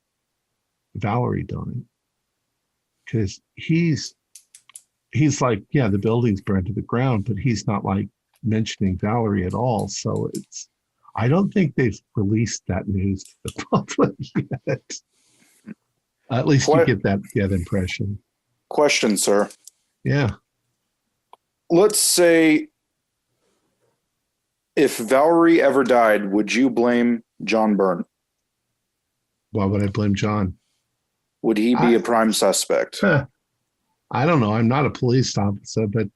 Valerie dying, because he's like, yeah, the building's burned to the ground, but he's not like mentioning Valerie at all. So I don't think they've released that news to the public yet. At least you get that impression. Question, sir. Yeah. Let's say if Valerie ever died, would you blame John Byrne? Why would I blame John? Would he be a prime suspect? I don't know. I'm not a police officer, but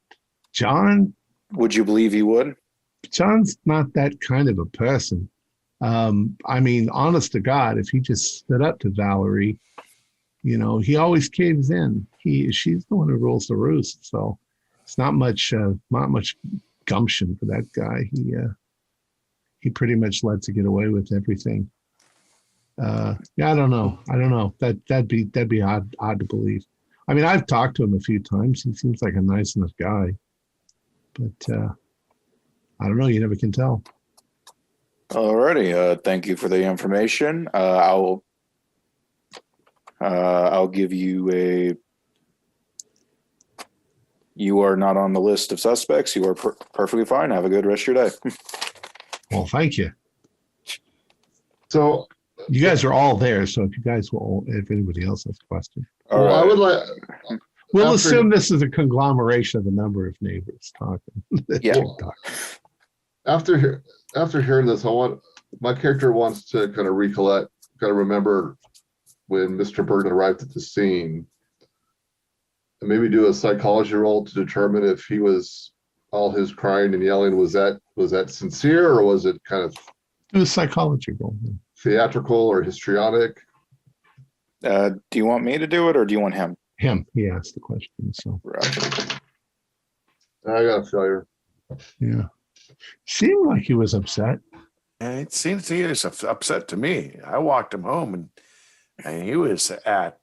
John. Would you believe he would? John's not that kind of a person. I mean, honest to God, if he just stood up to Valerie, he always caves in. She's the one who rules the roost. So it's not much gumption for that guy. He pretty much lets it get away with everything. I don't know. That'd be odd to believe. I mean, I've talked to him a few times. He seems like a nice enough guy, but I don't know. You never can tell. Alrighty. Thank you for the information. I'll give you you are not on the list of suspects. You are perfectly fine. Have a good rest of your day. Well, thank you. So you guys are all there. So if anybody else has a question, I would like. We'll assume this is a conglomeration of a number of neighbors talking. Yeah. After hearing this, my character wants to kind of recollect, kind of remember when Mr. Burton arrived at the scene, and maybe do a psychology roll to determine if he was all his crying and yelling was that sincere, or was it kind of do a psychology roll, theatrical or histrionic? Do you want me to do it, or do you want him? Him. He asked the question. So Right. I got a failure. Yeah. Seemed like he was upset. And it seems he was upset to me. I walked him home and he was at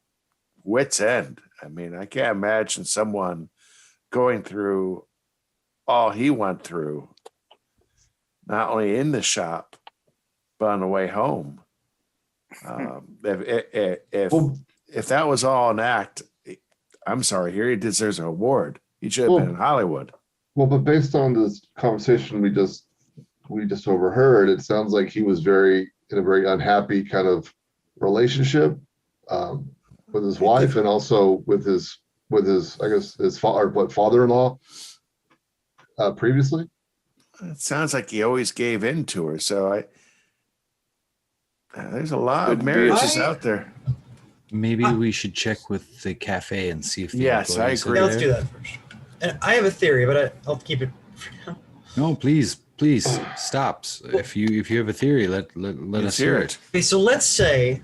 wit's end. I mean, I can't imagine someone going through all he went through, not only in the shop, but on the way home. If that was all an act, I'm sorry, here he deserves an award. He should have been in Hollywood. Well, but based on this conversation we just overheard, it sounds like he was in a very unhappy kind of relationship with his wife, and also with his I guess his father-in-law previously. It sounds like he always gave in to her. So there's a lot of marriages out there. Maybe we should check with the cafe and see if the Yes, I agree. Yeah, let's do that first. And I have a theory, but I'll keep it for now. No, please stop. If you have a theory, let us hear it. Okay, so let's say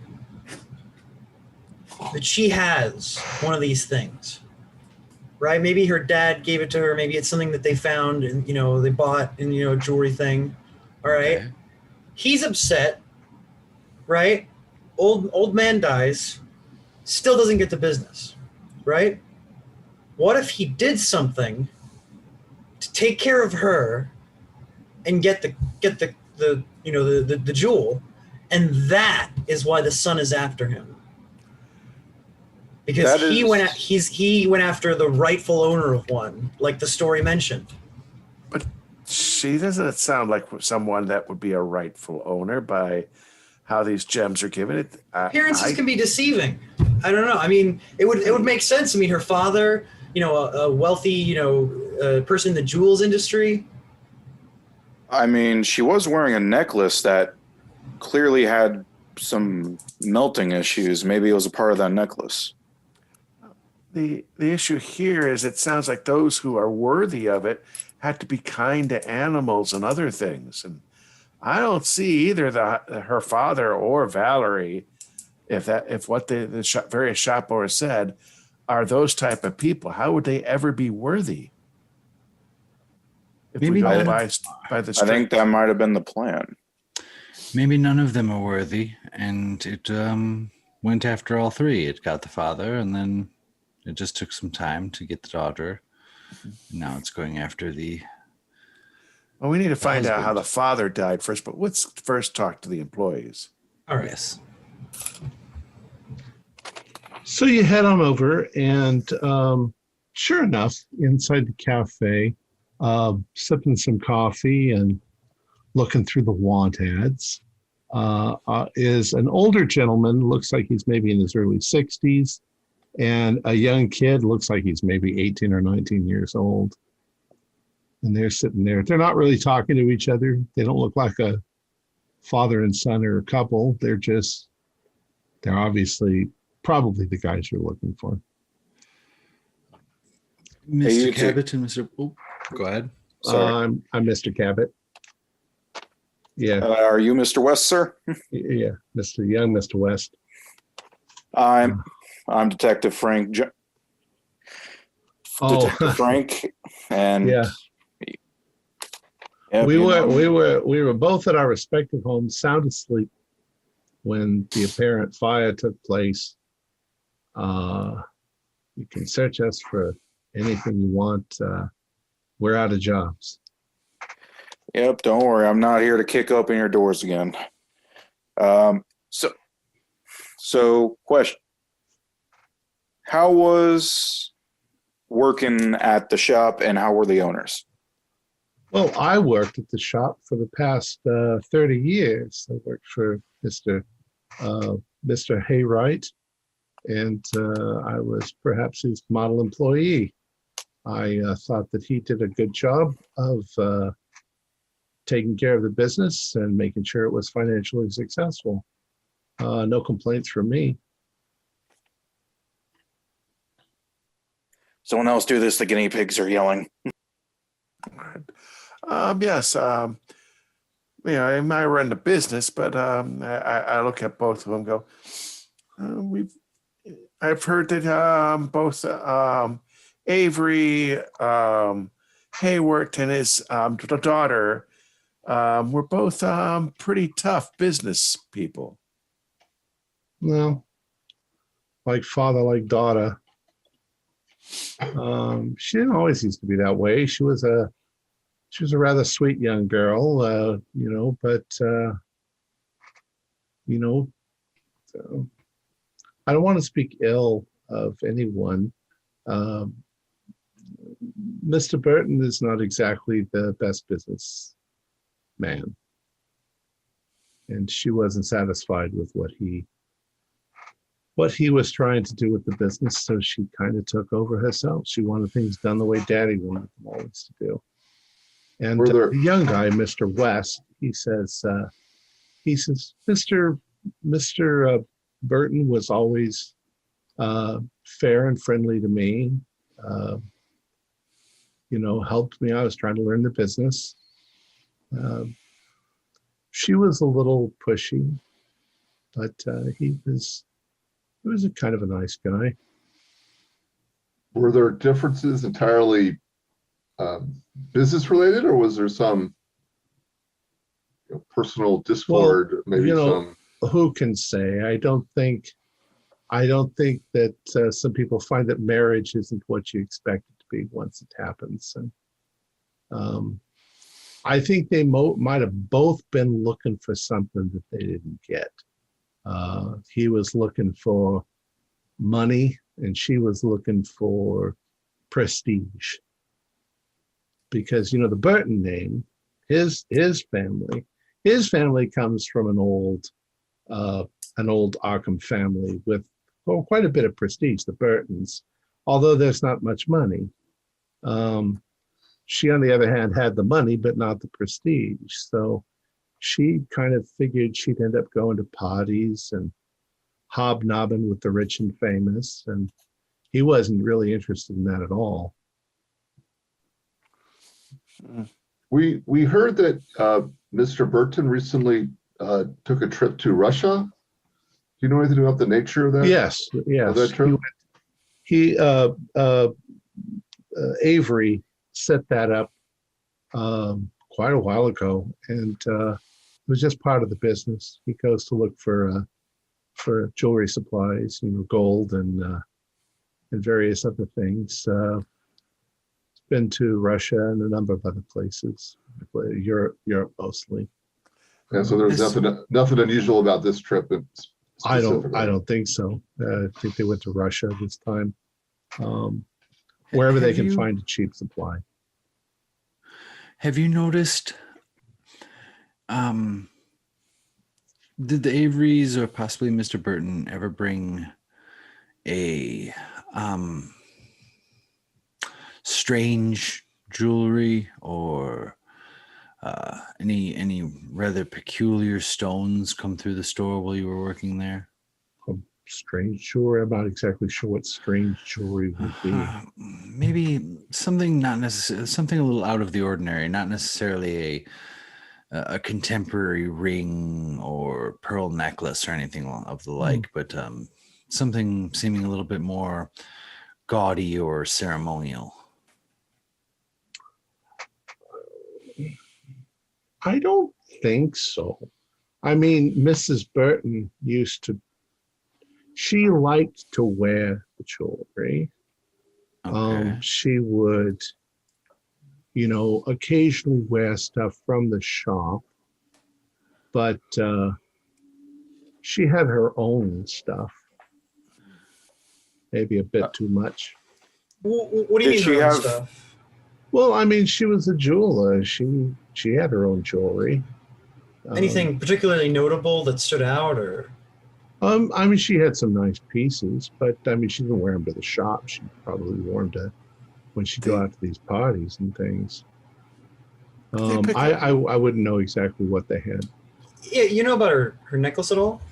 that she has one of these things, right? Maybe her dad gave it to her. Maybe it's something that they found and they bought in a jewelry thing. All right. Okay. He's upset, right? Old man dies, still doesn't get the business, right? What if he did something to take care of her and get the jewel, and that is why the son is after him, because he went after the rightful owner of one, like the story mentioned. But she doesn't sound like someone that would be a rightful owner by how these gems are given. Appearances can be deceiving. I don't know. I mean, it would make sense. I mean, her father, a wealthy, person in the jewels industry. I mean, she was wearing a necklace that clearly had some melting issues. Maybe it was a part of that necklace. The issue here is it sounds like those who are worthy of it had to be kind to animals and other things. And I don't see either her father or Valerie, if what the various shop owners said are those type of people. How would they ever be worthy? If Maybe we go not. by the I think that might have been the plan. Maybe none of them are worthy, and it went after all three. It got the father, and then it just took some time to get the daughter. And now it's going after the... Well, we need to find out how husband. the father died first, but let's first talk to the employees. All right. Yes. So you head on over, and sure enough, inside the cafe, sipping some coffee and looking through the want ads, is an older gentleman, looks like he's maybe in his early 60s, and a young kid, looks like he's maybe 18 or 19 years old. And they're sitting there. They're not really talking to each other. They don't look like a father and son or a couple. They're obviously probably the guys you're looking for. Mr. you two. Cabot and Mr. Oh, go ahead. Sorry. I'm Mr. Cabot. Yeah, Are you Mr. West, sir? yeah, Mr. West. I'm Detective Frank. Detective Frank, and Yeah. Yep, we you know. were both at our respective homes, sound asleep, when the apparent fire took place. You can search us for anything you want. We're out of jobs. Yep, don't worry. I'm not here to kick open your doors again. So question. How was working at the shop, and how were the owners? Well, I worked at the shop for the past 30 years. I worked for Mr. Haywright, and I was perhaps his model employee. I thought that he did a good job of taking care of the business and making sure it was financially successful. No complaints from me. Someone else do this. The guinea pigs are yelling. Yes. I might run the business, but I look at both of them and go, I've heard that both Avery Hayward and his daughter were both pretty tough business people. Well, like father, like daughter. She didn't always used to be that way. She was a rather sweet young girl, but I don't want to speak ill of anyone. Mr. Burton is not exactly the best business man, and she wasn't satisfied with what he was trying to do with the business, so she kind of took over herself. She wanted things done the way Daddy wanted them always to do. And the young guy, Mr. West, he says, Mr. Burton was always fair and friendly to me. Helped me. I was trying to learn the business. She was a little pushy, but he was a kind of a nice guy. Were there differences entirely business related, or was there some personal discord? Some. Who can say? I don't think that some people find that marriage isn't what you expect it to be once it happens, and I think they might have both been looking for something that they didn't get. He was looking for money, and she was looking for prestige. Because the Burton name, his family comes from an old Arkham family with quite a bit of prestige. The Burtons, although there's not much money. She, on the other hand, had the money but not the prestige. So she kind of figured she'd end up going to parties and hobnobbing with the rich and famous, and he wasn't really interested in that at all. We heard that Mr. Burton recently took a trip to Russia. Do you know anything about the nature of that? Yes. Of that trip? Avery set that up quite a while ago, and it was just part of the business. He goes to look for jewelry supplies, gold and various other things. Been to Russia and a number of other places, Europe mostly. Yeah, so there's nothing unusual about this trip. I don't think so. I think they went to Russia this time. Wherever they can find a cheap supply. Have you noticed? Did the Averys or possibly Mr. Burton ever bring a strange jewelry or any rather peculiar stones come through the store while you were working there? Strange jewelry. I'm not exactly sure what strange jewelry would be. Maybe something not necessarily, something a little out of the ordinary, not necessarily a contemporary ring or pearl necklace or anything of the like, but something seeming a little bit more gaudy or ceremonial. I don't think so. I mean, Mrs. Burton she liked to wear the jewelry. Okay. She would, occasionally wear stuff from the shop, but she had her own stuff. Maybe a bit too much. What do you mean her own stuff? Well, I mean, she was a jeweler. She had her own jewelry. Anything particularly notable that stood out, or? I mean, she had some nice pieces, but I mean, she didn't wear them to the shop. She probably wore them when she'd go out to these parties and things. I wouldn't know exactly what they had. Yeah, you know about her necklace at all?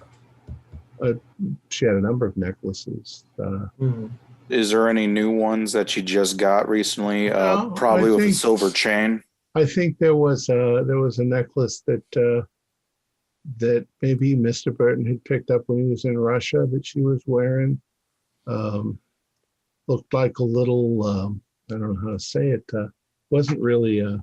She had a number of necklaces. Is there any new ones that she just got recently? No, probably with a silver chain. I think there was a necklace that maybe Mr. Burton had picked up when he was in Russia that she was wearing. Looked like a little, I don't know how to say it. Wasn't really I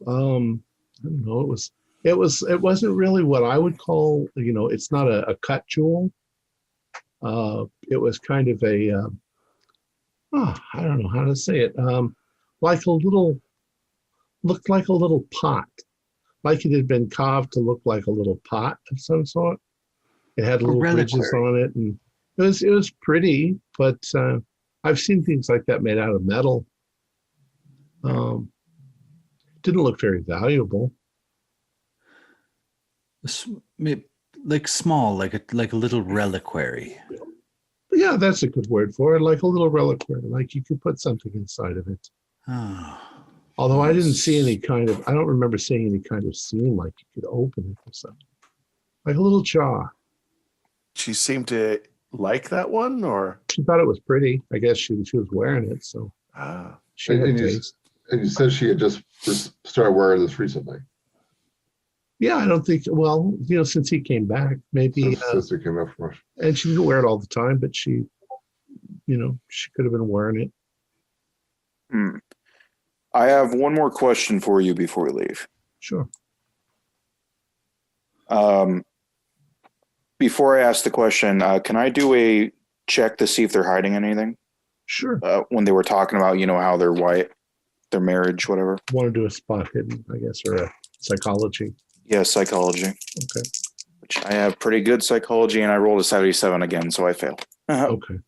don't know. It wasn't really what I would call, it's not a cut jewel. It was kind of I don't know how to say it. Looked like a little pot. Like it had been carved to look like a little pot of some sort. It had little ridges on it, and it was pretty. But I've seen things like that made out of metal. Didn't look very valuable. Like small, like a little reliquary. Yeah, that's a good word for it. Like a little reliquary. Like you could put something inside of it. Oh. Although I didn't see I don't remember seeing any kind of scene like you could open it or something. Like a little jar. She seemed to like that one, or? She thought it was pretty. I guess she was wearing it, so. She had taste. And you said she had just started wearing this recently. Yeah, I don't think, since he came back, maybe. Since he came back from Russia. And she didn't wear it all the time, but she could have been wearing it. I have one more question for you before we leave. Sure. Before I ask the question, can I do a check to see if they're hiding anything? Sure. When they were talking about, how they're white, their marriage, whatever. Want to do a spot hidden, I guess, or a psychology. Yeah, psychology. Okay. Which I have pretty good psychology, and I rolled a 77 again, so I fail. Okay.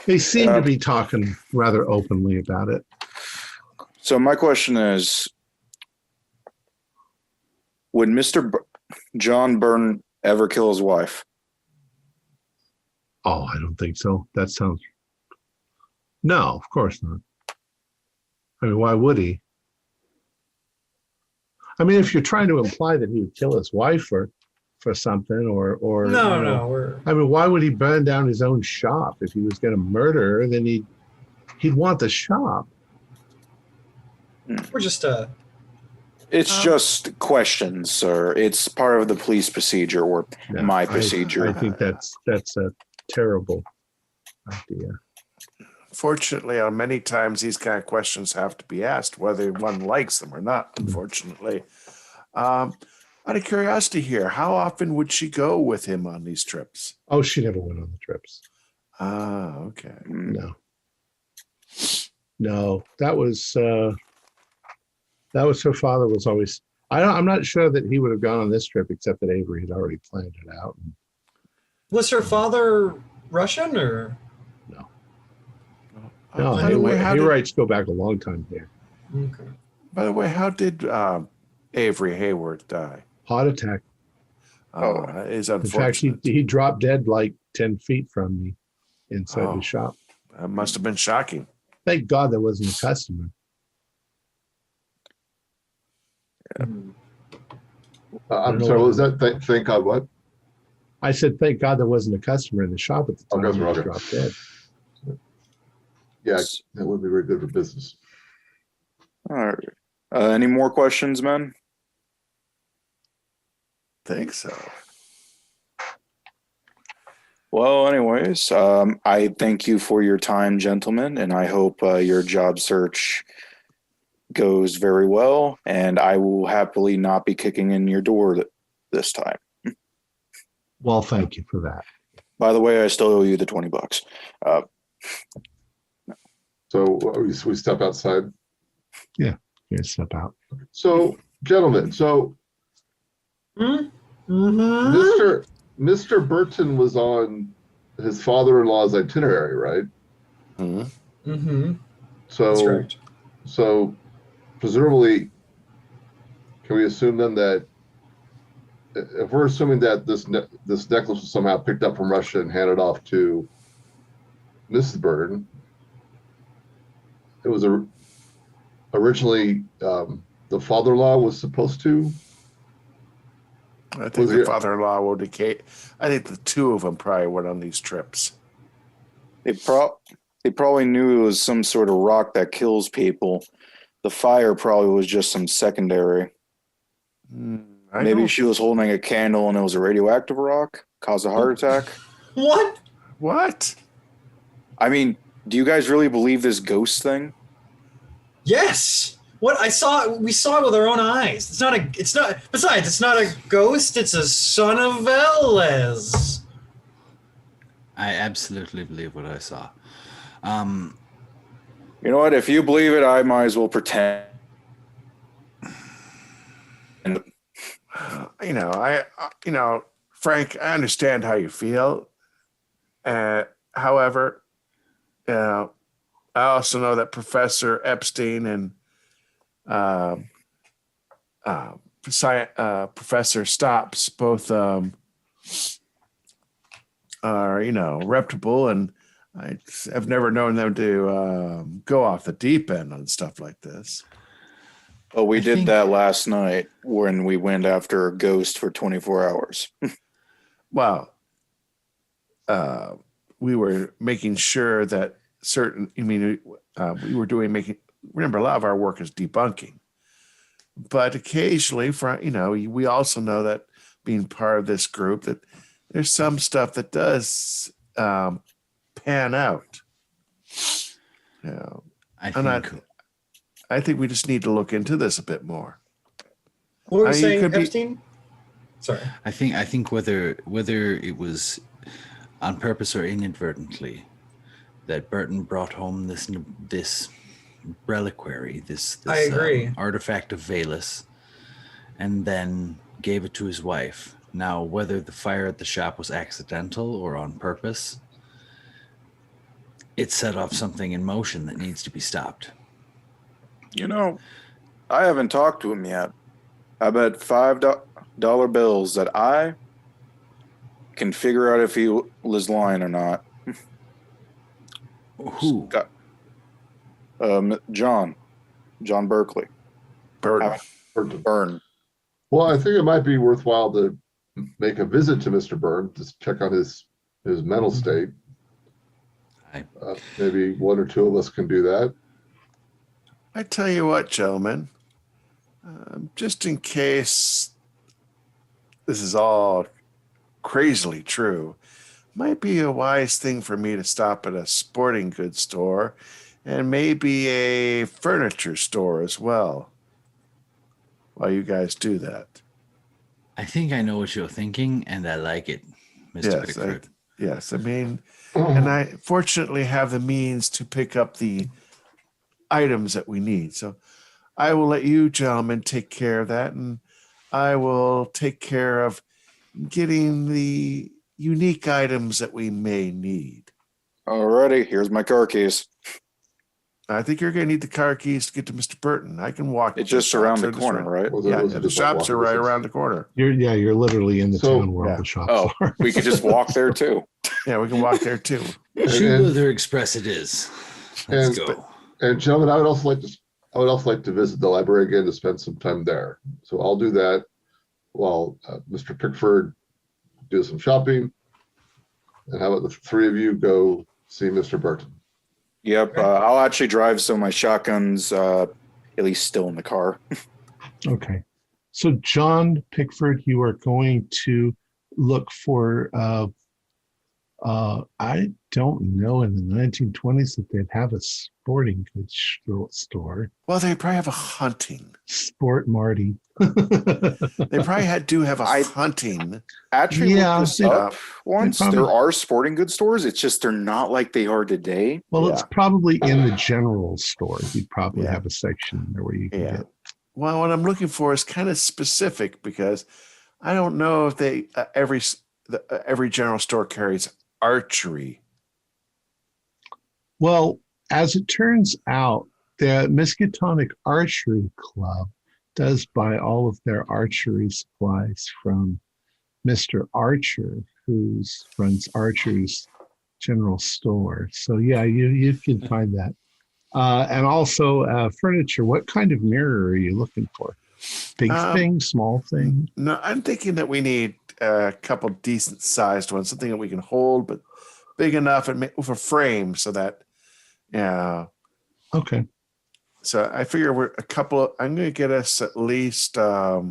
They seem to be talking rather openly about it. So my question is, would Mr. John Burton ever kill his wife? Oh, I don't think so. That sounds... No, of course not. I mean, why would he? I mean, if you're trying to imply that he would kill his wife for something, or No, you know, no, we're I mean, why would he burn down his own shop if he was going to murder her? Then he'd want the shop. just It's just questions, sir. It's part of the police procedure or No, my procedure. I think that's a terrible idea. Fortunately, many times these kind of questions have to be asked, whether one likes them or not, unfortunately. Out of curiosity here, how often would she go with him on these trips? Oh, she never went on the trips. Ah, okay. No, that was her father was always. I'm not sure that he would have gone on this trip, except that Avery had already planned it out. was her father Russian or? No, by the way, how did, rights go back a long time here. Okay. by the way, how did Avery Hayward die? Heart attack. That is In fact, unfortunate. he dropped dead like 10 feet from me inside Oh. the shop. That must have been shocking. Thank God there wasn't a customer. I'm sorry, what was that? Thank God, what? I said, thank God there wasn't a customer in the shop at the time. Okay, when he okay. dropped dead. Yeah, that would be very good for business. All right. Any more questions, men? Think so. Well, anyways, I thank you for your time, gentlemen, and I hope your job search goes very well, and I will happily not be kicking in your door this time. Well, thank you for that. By the way, I still owe you the $20. So we step outside. Here, step out. So, gentlemen, Mm-hmm. Mr. Burton was on his father-in-law's itinerary, right? Mm-hmm. Mm-hmm. So, That's correct. so presumably, can we assume then that if we're assuming that this necklace was somehow picked up from Russia and handed off to Mrs. Burton, it was originally the father-in-law was supposed to. I think the father-in-law will decay. I think the two of them probably went on these trips. They probably knew it was some sort of rock that kills people. The fire probably was just some secondary. Maybe she was holding a candle and it was a radioactive rock, caused a heart attack. What? What? I mean, do you guys really believe this ghost thing? Yes. What we saw it with our own eyes. Besides, it's not a ghost, it's a Son of Veles. I absolutely believe what I saw. You know what? If you believe it, I might as well pretend. Frank, I understand how you feel. However, I also know that Professor Epstein and Professor Stops both are reputable, and I've never known them to go off the deep end on stuff like this. Well, we I did think- that last night when we went after a ghost for 24 hours. Well, we were making sure that we were remember, a lot of our work is debunking, but occasionally we also know that being part of this group that there's some stuff that does pan out. I think we just need to look into this a bit more. What were you You saying, could be- Epstein? Sorry. I think whether it was on purpose or inadvertently that Burton brought home this reliquary, this I agree. Artifact of Veles, and then gave it to his wife. Now, whether the fire at the shop was accidental or on purpose, it set off something in motion that needs to be stopped. I haven't talked to him yet. I bet $5 bills that I can figure out if he was lying or not. Who? John Berkeley. Burton. Burn. Well, I think it might be worthwhile to make a visit to Mr. Burn, just check on his mental state. Maybe one or two of us can do that. I tell you what, gentlemen, just in case this is all crazily true, might be a wise thing for me to stop at a sporting goods store and maybe a furniture store as well while you guys do that. I think I know what you're thinking, and I like it, Mr. Pickford. Yes, I mean, and I fortunately have the means to pick up the items that we need. So I will let you gentlemen take care of that, and I will take care of getting the unique items that we may need. Alrighty, here's my car keys. I think you're going to need the car keys to get to Mr. Burton. I can walk. It's just around the corner, right? The shops are right around the corner. You're literally in the town where all the shops are. We could just walk there too. Yeah, we can walk there too. Shoebuilder Express it is. Let's go. And gentlemen, I would also like to visit the library again to spend some time there. So I'll do that while Mr. Pickford does some shopping. And how about the three of you go see Mr. Burton? Yep, I'll actually drive, so my shotgun's at least still in the car. Okay. So John Pickford, you are going to look for, I don't know in the 1920s that they'd have a sporting goods store. Well, they probably have a hunting. Sport Marty. They probably do have a hunting. Actually, look this up once. There are sporting goods stores. It's just they're not like they are today. Well, it's probably in the general store. You'd probably have a section there where you can get. Well, what I'm looking for is kind of specific because I don't know if they every general store carries archery. Well, as it turns out, the Miskatonic Archery Club does buy all of their archery supplies from Mr. Archer, who runs Archer's general store. So yeah, you can find that. And also furniture. What kind of mirror are you looking for? Big thing, small thing? No, I'm thinking that we need a couple decent sized ones, something that we can hold, but big enough and with a frame so that, Okay. So I figure I'm going to get us at least, I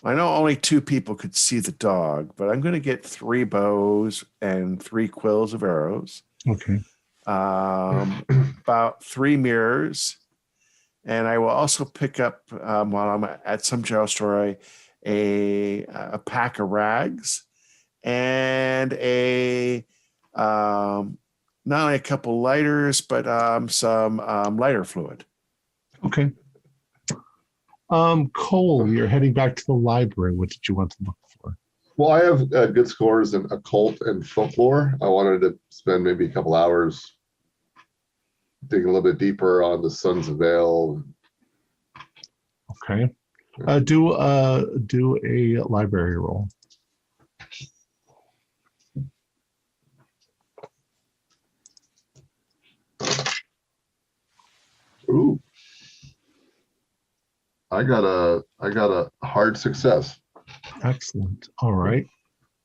know only two people could see the dog, but I'm going to get 3 bows and 3 quills of arrows. Okay. About 3 mirrors. And I will also pick up, while I'm at some general store, a pack of rags and not only a couple lighters, but some lighter fluid. Okay. Cole, you're heading back to the library. What did you want to look for? Well, I have good scores in occult and folklore. I wanted to spend maybe a couple hours digging a little bit deeper on the Sons of Veles. Okay. Do a library roll. Ooh. I got a hard success. Excellent. All right.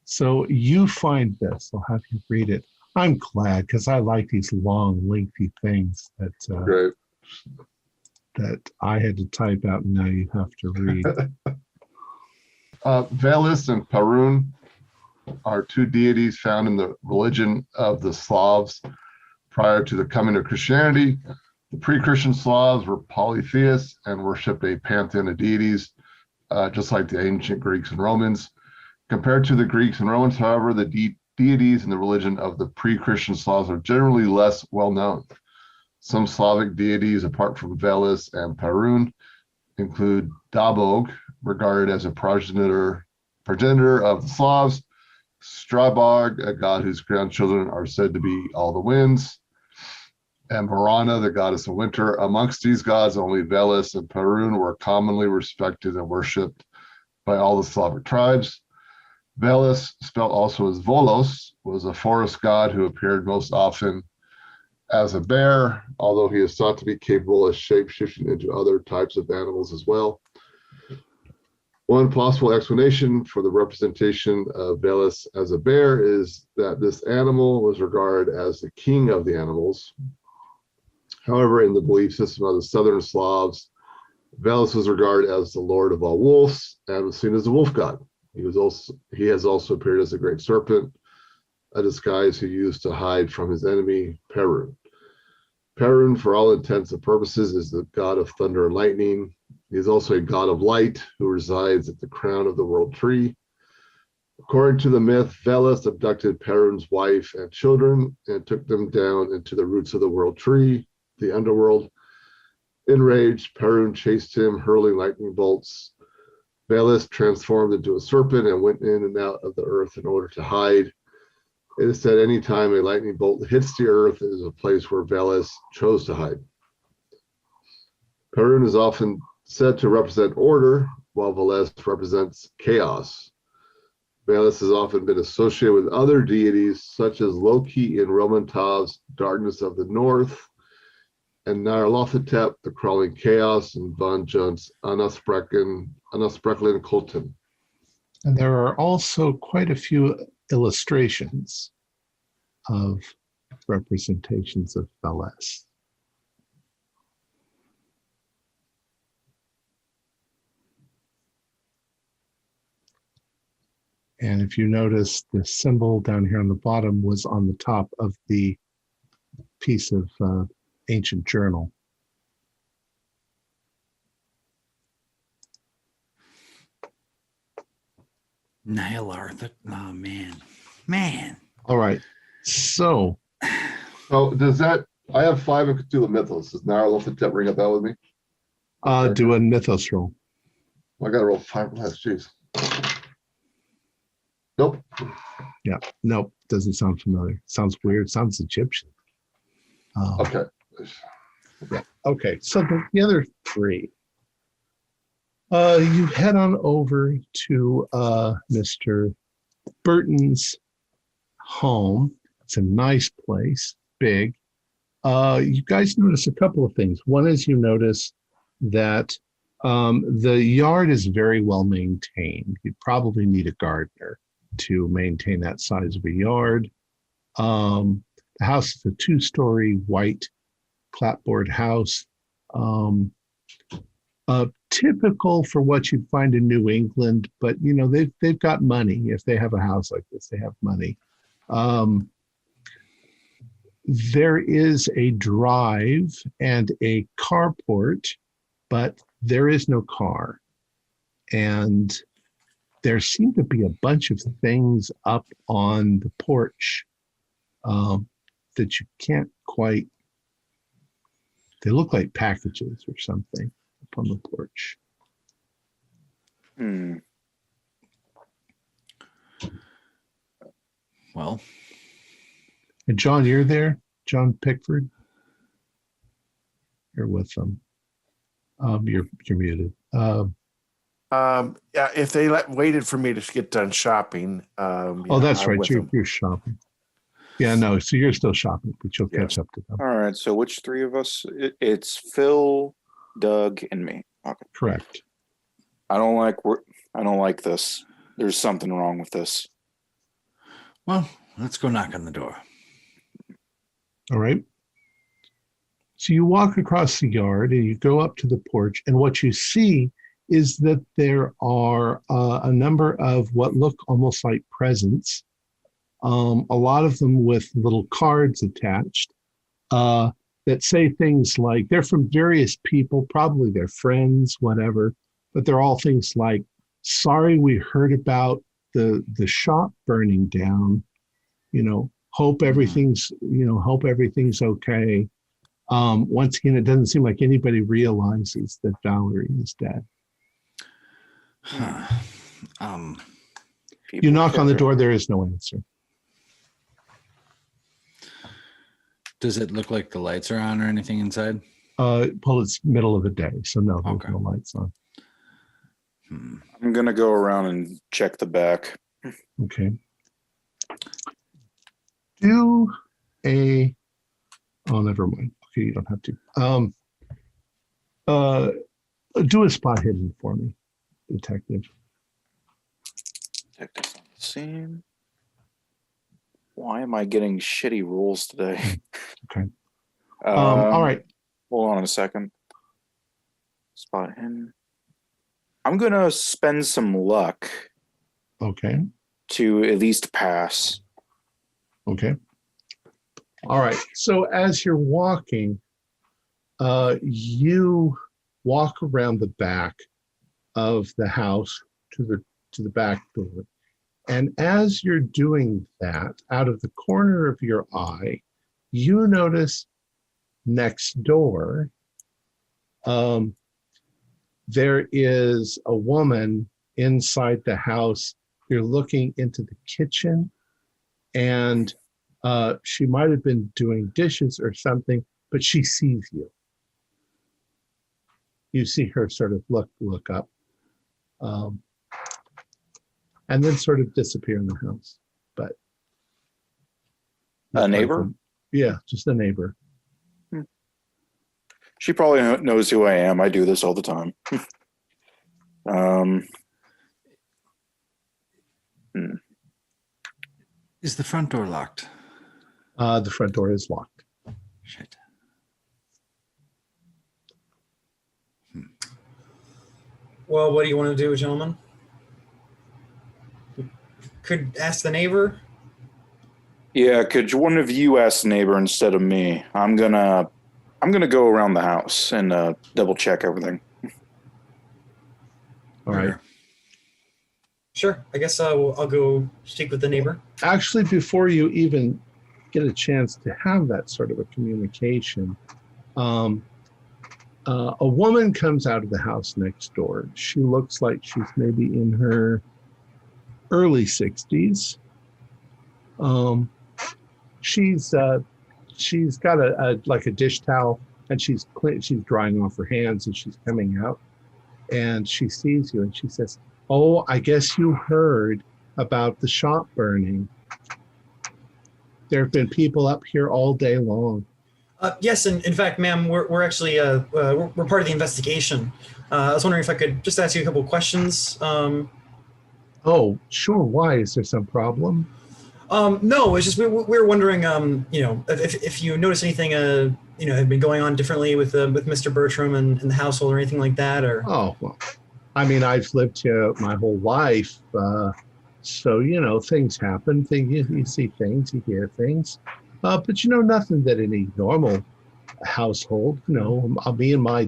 So you find this. I'll have you read it. I'm glad because I like these long, lengthy things that Great. that I had to type out and now you have to read. Veles and Perun are 2 deities found in the religion of the Slavs prior to the coming of Christianity. The pre-Christian Slavs were polytheists and worshipped a pantheon of deities, just like the ancient Greeks and Romans. Compared to the Greeks and Romans, however, the deities in the religion of the pre-Christian Slavs are generally less well known. Some Slavic deities, apart from Veles and Perun, include Dabog, regarded as a progenitor of the Slavs, Strabog, a god whose grandchildren are said to be all the winds, and Marana, the goddess of winter. Amongst these gods, only Veles and Perun were commonly respected and worshipped by all the Slavic tribes. Veles, spelled also as Volos, was a forest god who appeared most often as a bear, although he is thought to be capable of shape-shifting into other types of animals as well. One possible explanation for the representation of Veles as a bear is that this animal was regarded as the king of the animals. However, in the belief system of the Southern Slavs, Veles was regarded as the lord of all wolves and was seen as a wolf god. He has also appeared as a great serpent, a disguise he used to hide from his enemy, Perun. Perun, for all intents and purposes, is the god of thunder and lightning. He is also a god of light who resides at the crown of the world tree. According to the myth, Veles abducted Perun's wife and children and took them down into the roots of the world tree, the underworld. Enraged, Perun chased him, hurling lightning bolts. Veles transformed into a serpent and went in and out of the earth in order to hide. It is said any time a lightning bolt hits the earth, it is a place where Veles chose to hide. Perun is often said to represent order, while Veles represents chaos. Veles has often been associated with other deities, such as Loki in Romantov's Darkness of the North, and Nyarlathotep, the Crawling Chaos, and Von Junt's Anasprechen Kulten. And there are also quite a few illustrations of representations of Veles. And if you notice, the symbol down here on the bottom was on the top of the piece of ancient journal. Nyarlathotep. Oh, man. All right. So does that, I have 5 in Cthulhu Mythos. Does Nyarlathotep ring a bell with me? do a mythos roll. I got to roll 5 less, jeez. Nope. Yeah. Nope. Doesn't sound familiar. Sounds weird. Sounds Egyptian. Okay. Yeah. Okay. So the other 3. You head on over to Mr. Burton's home. It's a nice place, big. You guys notice a couple of things. One is you notice that the yard is very well maintained. You'd probably need a gardener to maintain that size of a yard. The house is a 2-story white clapboard house. Typical for what you'd find in New England, but you know they've got money. If they have a house like this, they have money. There is a drive and a carport, but there is no car. And there seem to be a bunch of things up on the porch that you can't quite. They look like packages or something up on the porch. Well, And John, you're there? John Pickford? You're with them. You're muted. Yeah, if they waited for me to get done shopping. Oh, that's I'm right. with You're, them. you're shopping. Yeah, no. So you're still shopping, but you'll catch up to them. All right. So which 3 of us? It's Phil, Doug, and me. Okay. Correct. I don't like this. There's something wrong with this. well, let's go knock on the door. All right. So you walk across the yard and you go up to the porch, and what you see is that there are a number of what look almost like presents. A lot of them with little cards attached that say things like they're from various people, probably their friends, whatever, but they're all things like, sorry we heard about the shop burning down, hope everything's okay. Once again, it doesn't seem like anybody realizes that Valerie is dead. You knock on the door, there is no answer. Does it look like the lights are on or anything inside? Well, it's middle of the day, so no, there's Okay. no lights on. I'm gonna go around and check the back. Okay. Do a Oh, never mind. Okay, you don't have to. Do a spot hidden for me, detective. Detective's on the scene. Why am I getting shitty rules today? Okay. All right. Hold on a second. Spot hidden. I'm gonna spend some luck Okay. to at least pass. Okay. All right. So as you're walking, you walk around the back of the house to the back door. And as you're doing that, out of the corner of your eye, you notice next door, there is a woman inside the house. You're looking into the kitchen, and she might have been doing dishes or something, but she sees you. You see her sort of look up, and then sort of disappear in the house. But a neighbor? Yeah, just a neighbor. She probably knows who I am. I do this all the time. Is the front door locked? The front door is locked. Shit. Well, what do you want to do, gentlemen? Could ask the neighbor. Yeah, could one of you ask the neighbor instead of me? I'm gonna go around the house and double check everything. All right. Sure. I guess I'll go speak with the neighbor. Actually, before you even get a chance to have that sort of a communication, a woman comes out of the house next door. She looks like she's maybe in her early 60s. She's got a dish towel, and she's drying off her hands, and she's coming out, and she sees you, and she says, "Oh, I guess you heard about the shop burning. There have been people up here all day long." Yes, and in fact, ma'am, we're actually we're part of the investigation. I was wondering if I could just ask you a couple of questions. Oh, sure. Why? Is there some problem? No, it's just we were wondering, if you notice anything, had been going on differently with Mr. Bertram and the household or anything like that, or. Oh, well, I mean, I've lived here my whole life, so things happen. You see things, you hear things, but nothing that any normal household. Me and my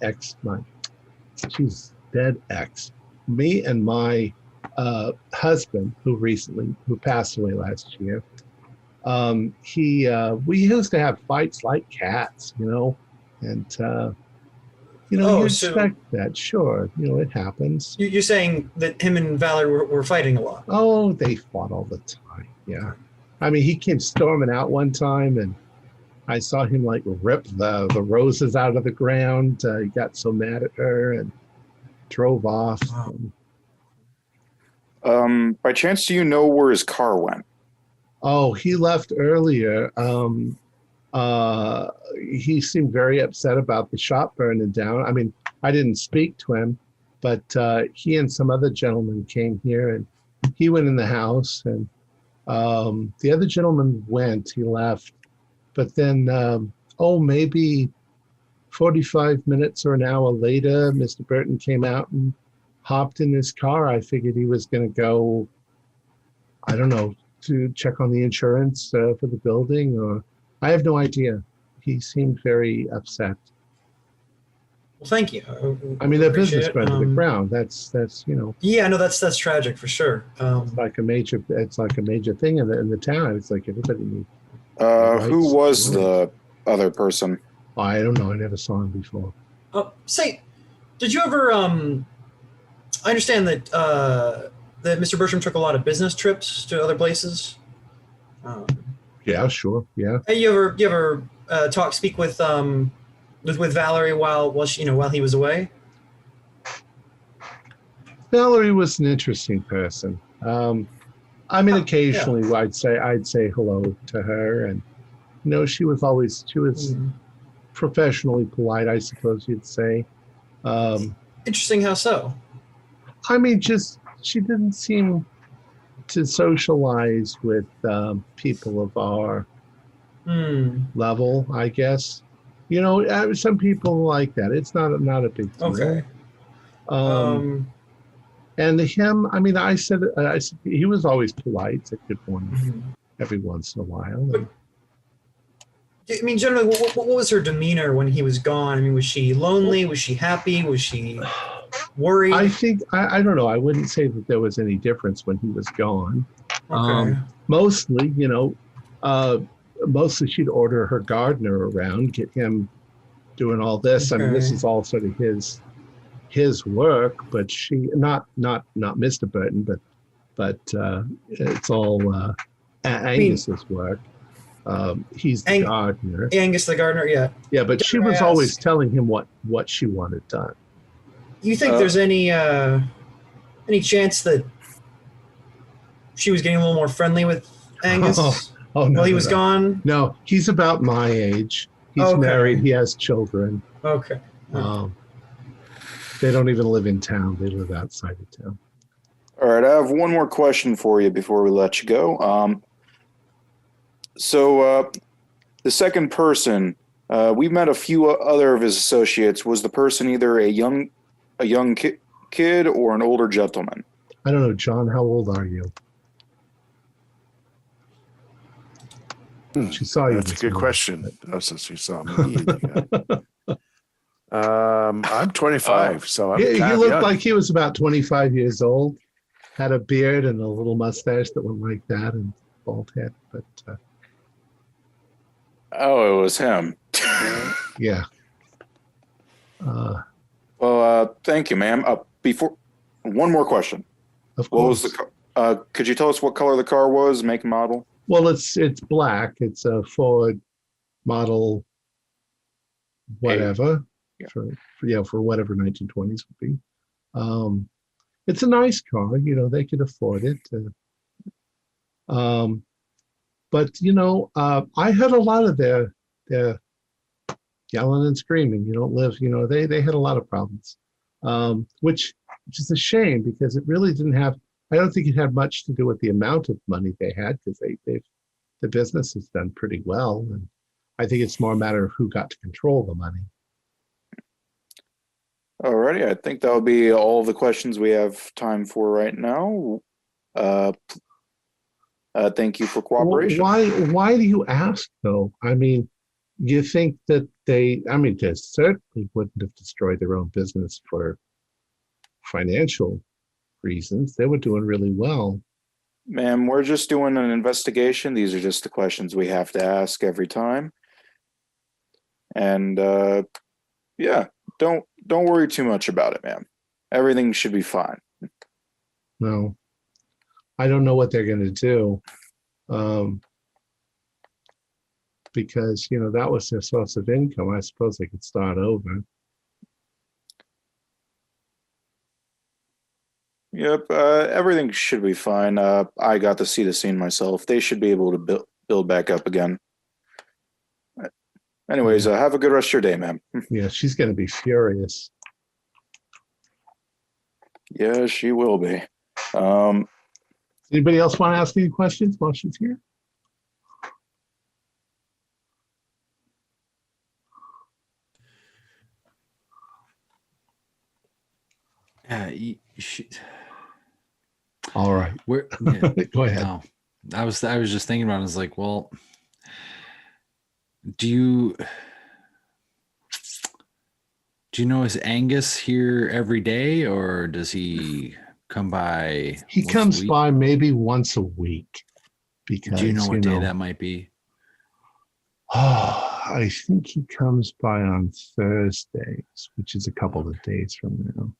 ex, she's dead ex. Me and my husband, who passed away last year. We used to have fights like cats, and you expect that. Sure, it happens. You're saying that him and Valerie were fighting a lot? Oh, they fought all the time. Yeah, I mean, he came storming out one time, and I saw him rip the roses out of the ground. He got so mad at her and drove off. Wow. By chance, do you know where his car went? Oh, he left earlier. He seemed very upset about the shop burning down. I mean, I didn't speak to him, but he and some other gentlemen came here, and he went in the house, and the other gentleman he left. But then, maybe 45 minutes or an hour later, Mr. Burton came out and hopped in his car. I figured he was going to go, I don't know, to check on the insurance for the building, or I have no idea. He seemed very upset. Well, thank you. I mean, their business went to the ground. That's Yeah, no, that's tragic for sure. It's like a major thing in the town. It's like everybody needs. Who was the other person? I don't know. I never saw him before. Say, did you ever? I understand that that Mr. Bertram took a lot of business trips to other places. Yeah, sure. Yeah. Hey, you ever speak with Valerie while he was away? Valerie was an interesting person. I mean, occasionally I'd say hello to her, and she was professionally polite, I suppose you'd say. Interesting. How so? I mean, just she didn't seem to socialize with people of our level, I guess. Some people like that. It's not a big deal. Okay. And him, I mean, I said he was always polite, said good morning every once in a while. But, I mean, generally, what was her demeanor when he was gone? I mean, was she lonely? Was she happy? Was she worried? I think, I don't know. I wouldn't say that there was any difference when he was gone. Okay. Mostly, mostly she'd order her gardener around, get him doing all this. Okay. I mean, this is all sort of his work, but she not Mr. Burton, but it's all Angus's work. He's the gardener. Angus the gardener, yeah. Yeah, but she was always telling him what she wanted done. You think there's any chance that she was getting a little more friendly with Angus Oh no, while he was gone? No, he's about my age. He's married. He has children. Okay. They don't even live in town. They live outside of town. All right, I have one more question for you before we let you go. So the second person, we met a few other of his associates. Was the person either a young kid or an older gentleman? I don't know, John. How old are you? She saw you. That's a good question. Since she saw me. I'm 25, so I'm he looked young. like he was about 25 years old. Had a beard and a little mustache that went like that, and bald head. But oh, it was him. yeah. Well, thank you, ma'am. Before one more question. Of course. What was the? Could you tell us what color the car was, make and model? Well, it's black. It's a Ford model, whatever. Yeah. For whatever 1920s would be. It's a nice car. They could afford it. But I heard a lot of their yelling and screaming. You don't live. They had a lot of problems, which is a shame because it really didn't have. I don't think it had much to do with the amount of money they had because the business has done pretty well, and I think it's more a matter of who got to control the money. Alrighty, I think that will be all the questions we have time for right now. Thank you for cooperation. Why do you ask though? I mean, you think that they certainly wouldn't have destroyed their own business for financial reasons. They were doing really well. Ma'am, we're just doing an investigation. These are just the questions we have to ask every time. And yeah, don't worry too much about it, ma'am. Everything should be fine. No, I don't know what they're going to do, because that was their source of income. I suppose they could start over. Yep, everything should be fine. I got to see the scene myself. They should be able to build back up again. Anyways, have a good rest of your day, ma'am. Yeah, she's going to be furious. Yeah, she will be. Anybody else want to ask any questions while she's here? All right. Go ahead. No, I was just thinking about it. I was like, well, do you know, is Angus here every day, or does he come by? He comes by maybe once a week. Because do you know what day that might be? Oh, I think he comes by on Thursdays, which is a couple of days from now.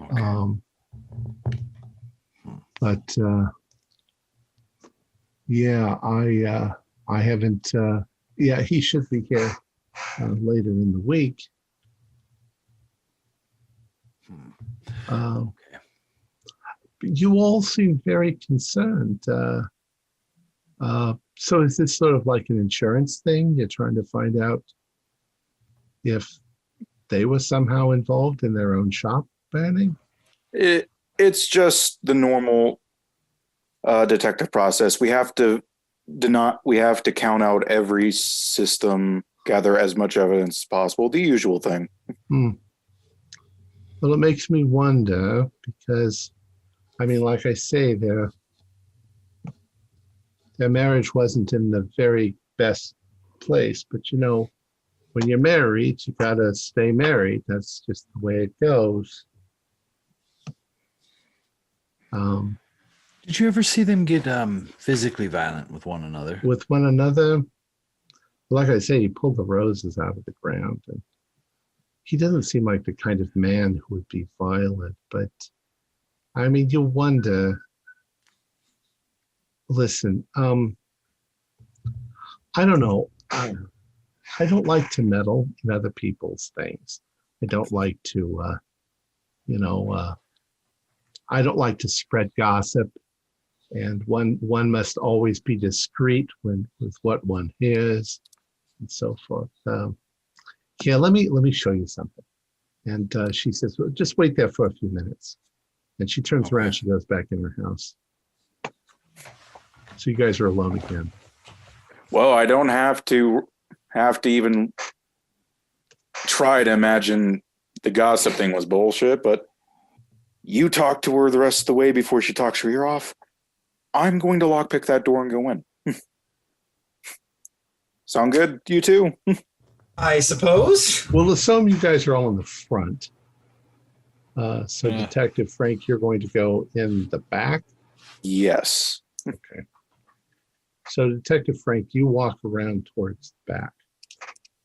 Okay. But yeah, I haven't. Yeah, he should be here later in the week. Okay. You all seem very concerned. So is this sort of like an insurance thing? You're trying to find out if they were somehow involved in their own shop banning? It's just the normal detective process. We have to count out every system, gather as much evidence as possible, the usual thing. Well, it makes me wonder because, I mean, like I say, their marriage wasn't in the very best place, but you know, when you're married, you gotta stay married. That's just the way it goes. Did you ever see them get physically violent with one another? With one another, like I say, he pulled the roses out of the ground, and he doesn't seem like the kind of man who would be violent. But I mean, you wonder. Listen, I don't know. I don't like to meddle in other people's things. I don't like to, I don't like to spread gossip. And one must always be discreet with what one hears and so forth. Here, let me show you something. And she says, well, just wait there for a few minutes. And she turns around, she goes back in her house. So you guys are alone again. Well, I don't have to even try to imagine the gossip thing was bullshit, but you talk to her the rest of the way before she talks her ear off. I'm going to lockpick that door and go in. Sound good, you two? I suppose. We'll assume you guys are all in the front. So Detective Frank, you're going to go in the back? Yes. Okay. So Detective Frank, you walk around towards the back.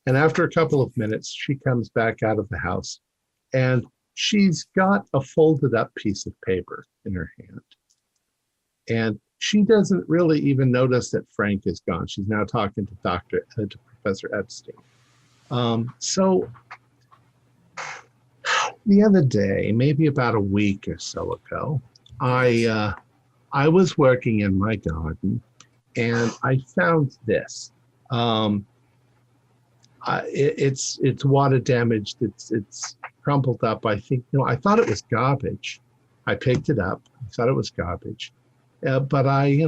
And after a couple of minutes, she comes back out of the house. And she's got a folded up piece of paper in her hand. And she doesn't really even notice that Frank is gone. She's now talking to Professor Epstein. So the other day, maybe about a week or so ago, I was working in my garden and I found this. It's water damaged. It's crumpled up. I think, I thought it was garbage. I picked it up. I thought it was garbage. But I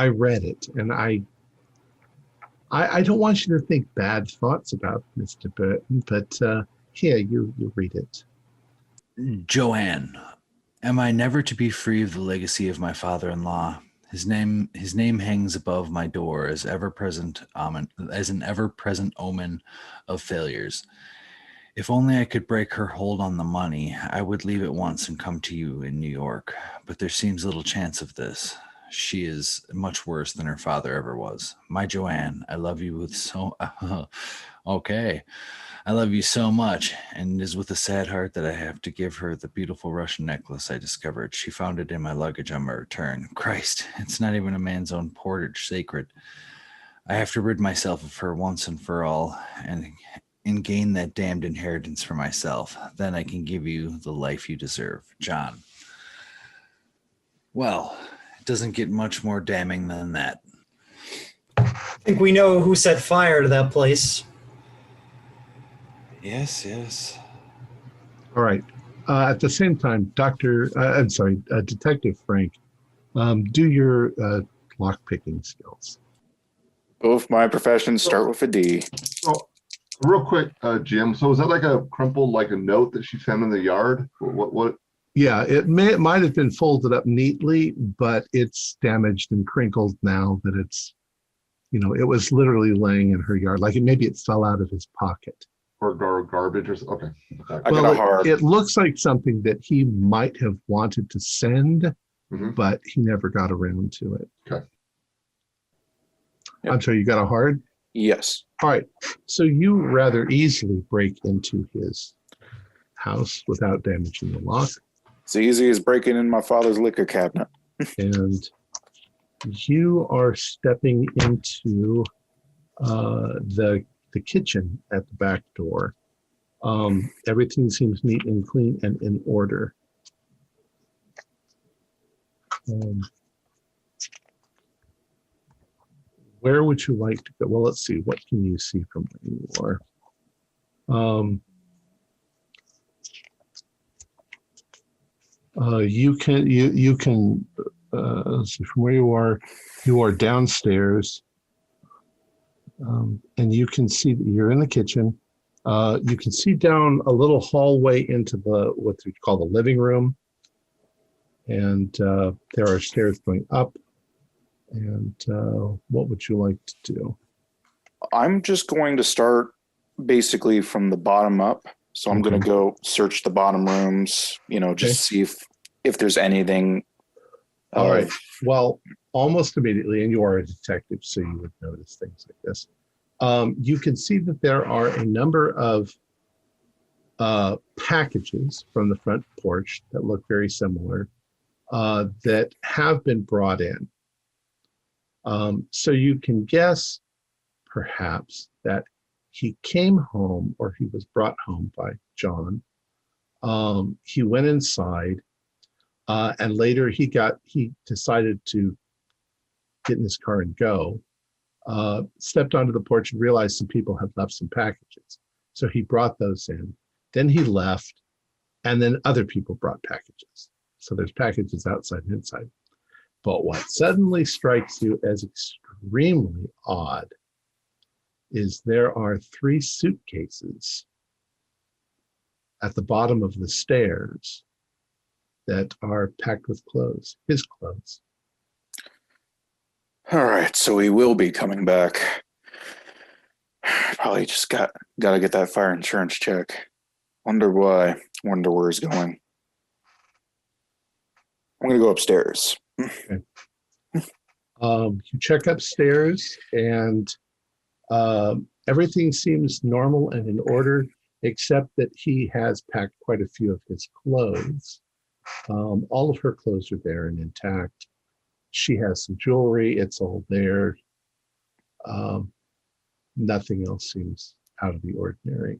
read it, and I don't want you to think bad thoughts about Mr. Burton, but here, you read it. Joanne, am I never to be free of the legacy of my father-in-law? His name hangs above my door as an ever-present omen of failures. If only I could break her hold on the money, I would leave at once and come to you in New York. But there seems little chance of this. She is much worse than her father ever was. My Joanne, I love you with so... okay. I love you so much, and it is with a sad heart that I have to give her the beautiful Russian necklace I discovered. She found it in my luggage on my return. Christ, it's not even a man's own portage sacred. I have to rid myself of her once and for all, and gain that damned inheritance for myself. Then I can give you the life you deserve. John. Well, it doesn't get much more damning than that. I think we know who set fire to that place. Yes. All right. At the same time, Detective Frank, do your lockpicking skills. Both my professions start with a D. So, real quick, Jim. So, is that like a crumpled, like a note that she found in the yard? What? Yeah, it might have been folded up neatly, but it's damaged and crinkled now that it's, it was literally laying in her yard. Like maybe it fell out of his pocket. Or garbage or something. Okay. I got a hard. It looks like something that he might have wanted to send, but he never got around to it. Okay. Yep. I'm sorry, you got a hard? Yes. All right. So you rather easily break into his house without damaging the lock. It's easy as breaking in my father's liquor cabinet. And you are stepping into the kitchen at the back door. Everything seems neat and clean and in order. Where would you like to go? Well, let's see. What can you see from where you are? You can let's see, from where you are downstairs, and you can see that you're in the kitchen. You can see down a little hallway into what we call the living room, and there are stairs going up. And what would you like to do? I'm just going to start basically from the bottom up. So I'm going to go search the bottom rooms, just see if there's anything. All right. Well, almost immediately, and you are a detective, so you would notice things like this. You can see that there are a number of packages from the front porch that look very similar that have been brought in. So you can guess, perhaps, that he came home or he was brought home by John. He went inside, and later he decided to get in his car and go. Stepped onto the porch and realized some people had left some packages. So he brought those in. Then he left, and then other people brought packages. So there's packages outside and inside. But what suddenly strikes you as extremely odd is there are 3 suitcases at the bottom of the stairs that are packed with clothes, his clothes. All right, so he will be coming back. Probably just got to get that fire insurance check. Wonder why. Wonder where he's going. I'm going to go upstairs. Okay. You check upstairs, and everything seems normal and in order, except that he has packed quite a few of his clothes. All of her clothes are there and intact. She has some jewelry. It's all there. Nothing else seems out of the ordinary.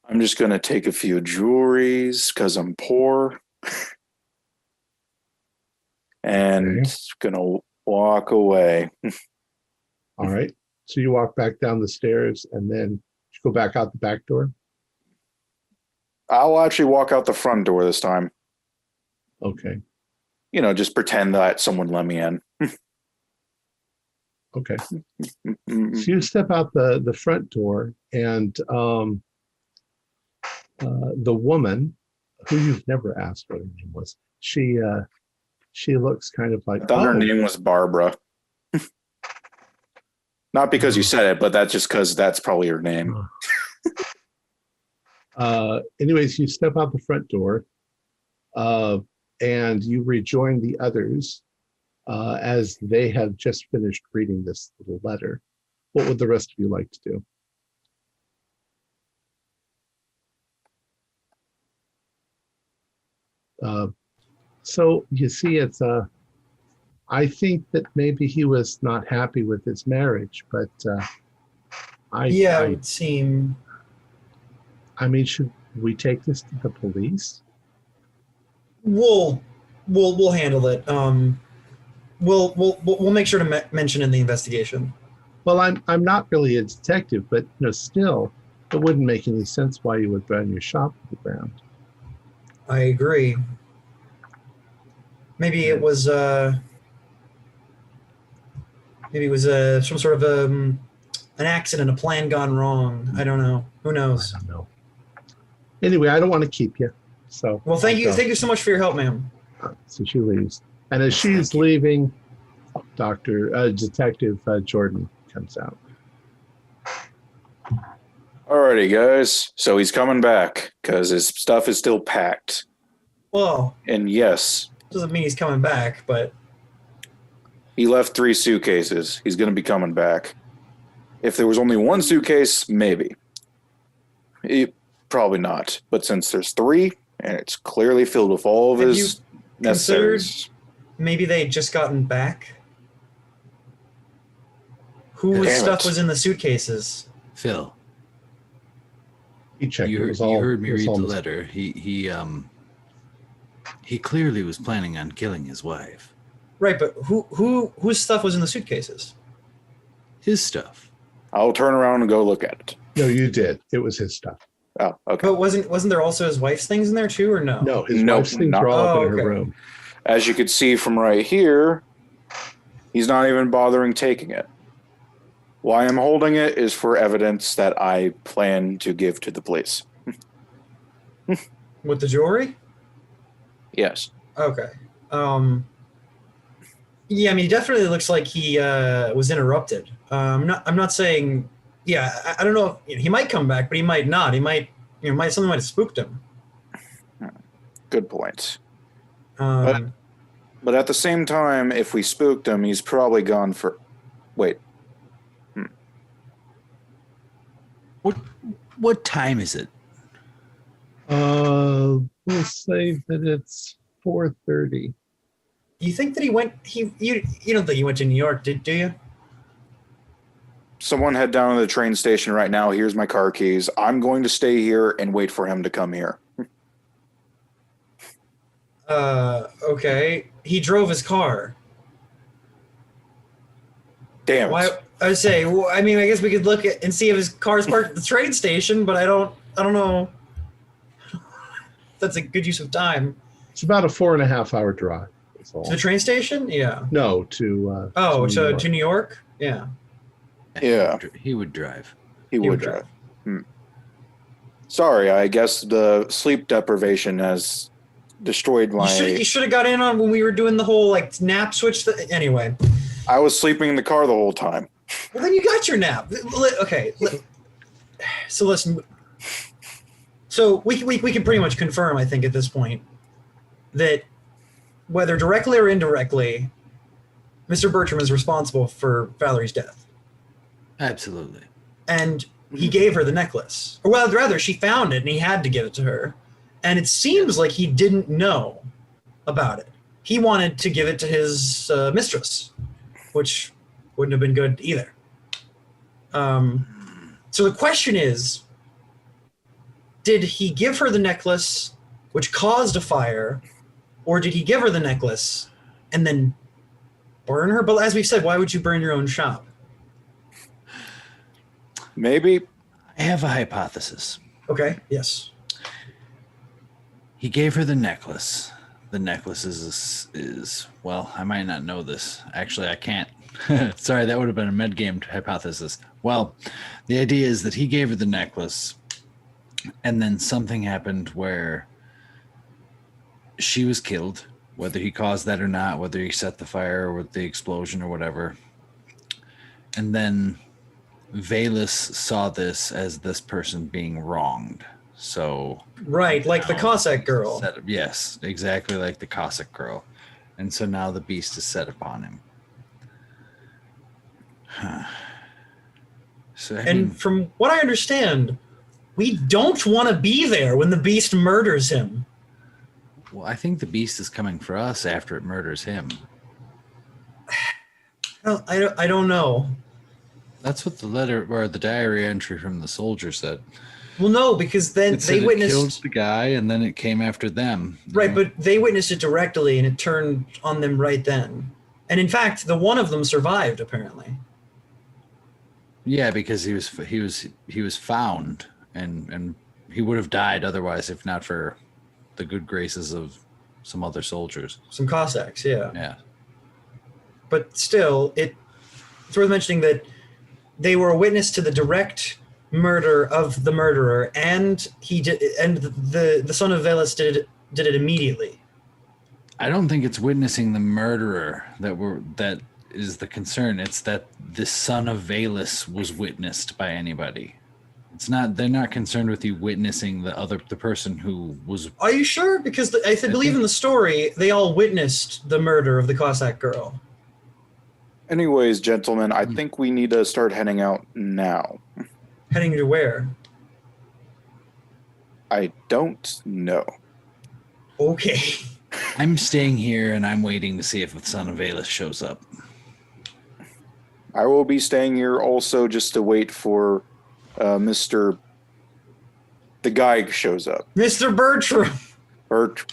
I'm just going to take a few jewelries because I'm poor. And going to walk away. All right. So you walk back down the stairs and then you go back out the back door? I'll actually walk out the front door this time. Okay. Just pretend that someone let me in. Okay. So you step out the front door, and the woman, who you've never asked what her name was, she looks kind of like... I thought her name was Barbara. Not because you said it, but that's just because that's probably her name. Anyways, you step out the front door, and you rejoin the others as they have just finished reading this little letter. What would the rest of you like to do? So you see, I think that maybe he was not happy with his marriage, but it would seem. I mean, should we take this to the police? We'll handle it. We'll make sure to mention in the investigation. Well, I'm not really a detective, but still, it wouldn't make any sense why you would burn your shop to the ground. I agree. Maybe it was some sort of an accident, a plan gone wrong. I don't know. Who knows? I don't know. Anyway, I don't want to keep you. So well, thank you so much for your help, ma'am. So she leaves, and as she's leaving, Detective Jordan comes out. Alrighty, guys. So he's coming back because his stuff is still packed. Well, and yes, doesn't mean he's coming back, but he left 3 suitcases. He's going to be coming back. If there was only 1 suitcase, maybe. Probably not. But since there's 3, and it's clearly filled with all of his necessaries. Maybe they had just gotten back? Whose stuff was in the suitcases? Phil. He checked. You heard me read the letter. He clearly was planning on killing his wife. Right, but whose stuff was in the suitcases? His stuff. I'll turn around and go look at it. No, you did. It was his stuff. Oh, okay. But wasn't there also his wife's things in there too, or no? No, his Nope, wife's things not- are all up Oh, in her okay. room. As you can see from right here, he's not even bothering taking it. Why I'm holding it is for evidence that I plan to give to the police. With the jewelry? Yes. Okay. Yeah, I mean, it definitely looks like he was interrupted. I'm not saying. Yeah, I don't know. If, he might come back, but he might not. He might. Something might have spooked him. Good point. Um, But at the same time, if we spooked him, he's probably gone for... Wait. What time is it? We'll say that it's 4:30. you think that he went? You don't think he went to New York, do you? Someone head down to the train station right now. Here's my car keys. I'm going to stay here and wait for him to come here. Okay. He drove his car. Damn it. Why? I would say. Well, I mean, I guess we could look at and see if his car's parked at the train station, but I don't know. That's a good use of time. It's about a 4.5 hour drive. That's all. To the train station? Yeah. No, to Oh, New York. to New York? Yeah. Yeah. He would drive. He would drive. Sorry, I guess the sleep deprivation has destroyed my... You should have got in on when we were doing the whole like nap switch. Anyway. I was sleeping in the car the whole time. Well, then you got your nap. Okay. So listen. So we can pretty much confirm, I think, at this point, that whether directly or indirectly, Mr. Bertram is responsible for Valerie's death. Absolutely. And he gave her the necklace. Or well, rather, she found it and he had to give it to her. And it seems like he didn't know about it. He wanted to give it to his mistress, which wouldn't have been good either. So the question is, did he give her the necklace, which caused a fire, or did he give her the necklace and then burn her? But as we said, why would you burn your own shop? Maybe. I have a hypothesis. Okay, yes. He gave her the necklace. The necklace is well, I might not know this. Actually, I can't. Sorry, that would have been a mid-game hypothesis. Well, the idea is that he gave her the necklace, and then something happened where she was killed, whether he caused that or not, whether he set the fire or with the explosion or whatever. And then Veles saw this as this person being wronged. So Right, like the now Cossack girl. yes, exactly like the Cossack girl. And so now the beast is set upon him. So I mean, And from what I understand, we don't want to be there when the beast murders him. well, I think the beast is coming for us after it murders him. I don't know. That's what the letter or the diary entry from the soldier said. Well, no, because then It said they it killed witnessed. the guy, and then it came after them. Right, but they witnessed it directly, and it turned on them right then. And in fact, the one of them survived apparently. Yeah, because he was found, and he would have died otherwise if not for the good graces of some other soldiers. Some Cossacks, yeah. Yeah. But still, it's worth mentioning that they were a witness to the direct murder of the murderer, and he did, and the son of Veles did it immediately. I don't think it's witnessing the murderer that is the concern. It's that the son of Veles was witnessed by anybody. It's not. They're not concerned with you witnessing the person who was. Are you sure? Because I believe in the story they all witnessed the murder of the Cossack girl. Anyways, gentlemen, I think we need to start heading out now. Heading to where? I don't know. Okay. I'm staying here and I'm waiting to see if the son of Veles shows up. I will be staying here also just to wait for Mr. The guy shows up. Mr. Bertram, Bert.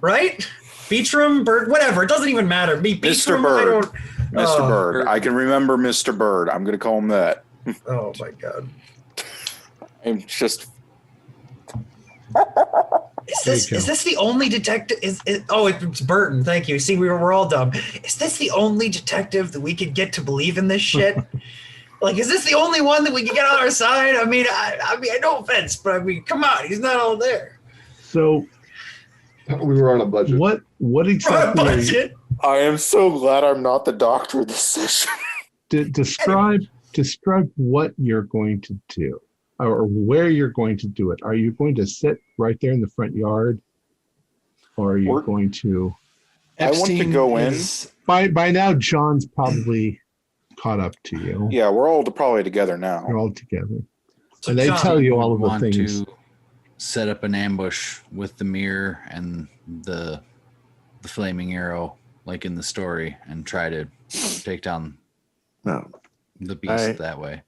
right? Beachram, Bird, whatever. It doesn't even matter. Mr. Beachram, Bird. Mr. Oh. Bird. I can remember Mr. Bird. I'm going to call him that. Oh my god. I'm just. Is this the only detective? It's Burton. Thank you. See, we're all dumb. Is this the only detective that we could get to believe in this shit? Like, is this the only one that we can get on our side? I mean, no offense, but I mean, come on, he's not all there. So We were on a budget. what exactly are you, I am so glad I'm not the doctor of this session. describe what you're going to do or where you're going to do it. Are you going to sit right there in the front yard, or are you going to? I want to go in. By now, John's probably caught up to you. Yeah, we're all probably together now. You're all together, So and they John, tell you all of the Want things. to set up an ambush with the mirror and the flaming arrow, like in the story, and try to take down No. the beast that way.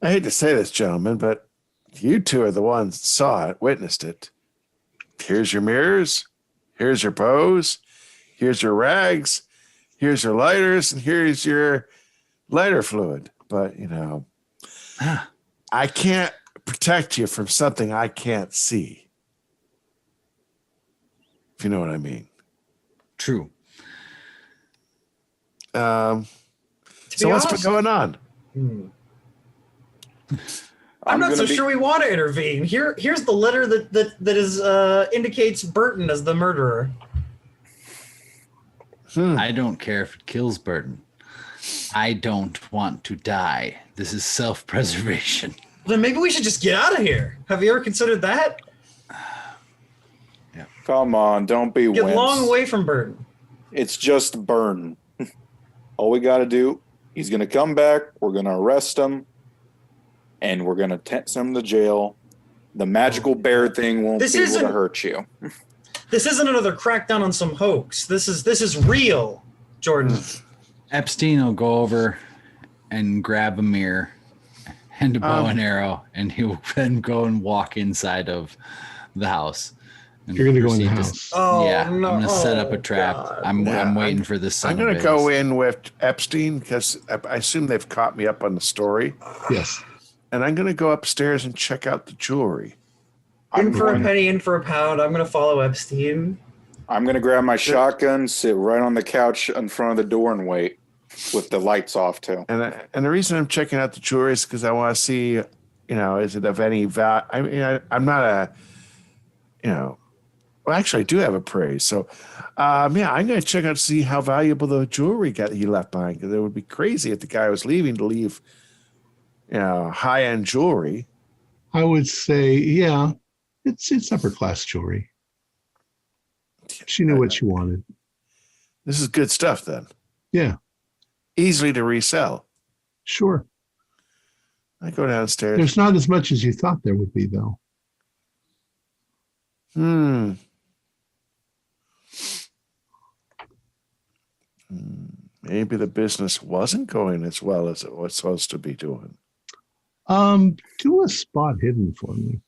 I hate to say this, gentlemen, but you two are the ones that saw it, witnessed it. Here's your mirrors. Here's your bows. Here's your rags. Here's your lighters. And here's your lighter fluid. But, I can't protect you from something I can't see. If you know what I mean. True. to So be what's honest, been going on? I'm not so gonna sure we want to intervene. Here's the letter that indicates Burton as the murderer. I don't care if it kills Burton. I don't want to die. This is self-preservation. Then maybe we should just get out of here. Have you ever considered that? Come on, don't be Get wimps. long away from Burton. It's just Burton. All we got to do, he's going to come back. We're going to arrest him. And we're going to send him to jail. The magical bear thing won't This be able to isn't- hurt you. This isn't another crackdown on some hoax. This is real, Jordan. Epstein will go over and grab a mirror and a bow and arrow, and he'll then go and walk inside of the house. And You're gonna go in the proceed to- house. Oh, yeah, no. I'm gonna set up a trap. God. I'm waiting for this. I'm going to go in with Epstein because I assume they've caught me up on the story. Yes. And I'm going to go upstairs and check out the jewelry. In for a penny, in for a pound. I'm going to follow Epstein. I'm going to grab my shotgun, sit right on the couch in front of the door and wait with the lights off too. And the reason I'm checking out the jewelry is because I want to see, is it of any value? I mean, I'm not a, well, actually, I do have a praise. So, I'm going to check out to see how valuable the jewelry he left behind. Because it would be crazy if the guy was leaving to leave, high-end jewelry. I would say, yeah, it's upper class jewelry. She knew what she wanted. This is good stuff, then. Yeah, Easily to resell. sure. I go downstairs. There's not as much as you thought there would be, though. Maybe the business wasn't going as well as it was supposed to be doing. Do a spot hidden for me.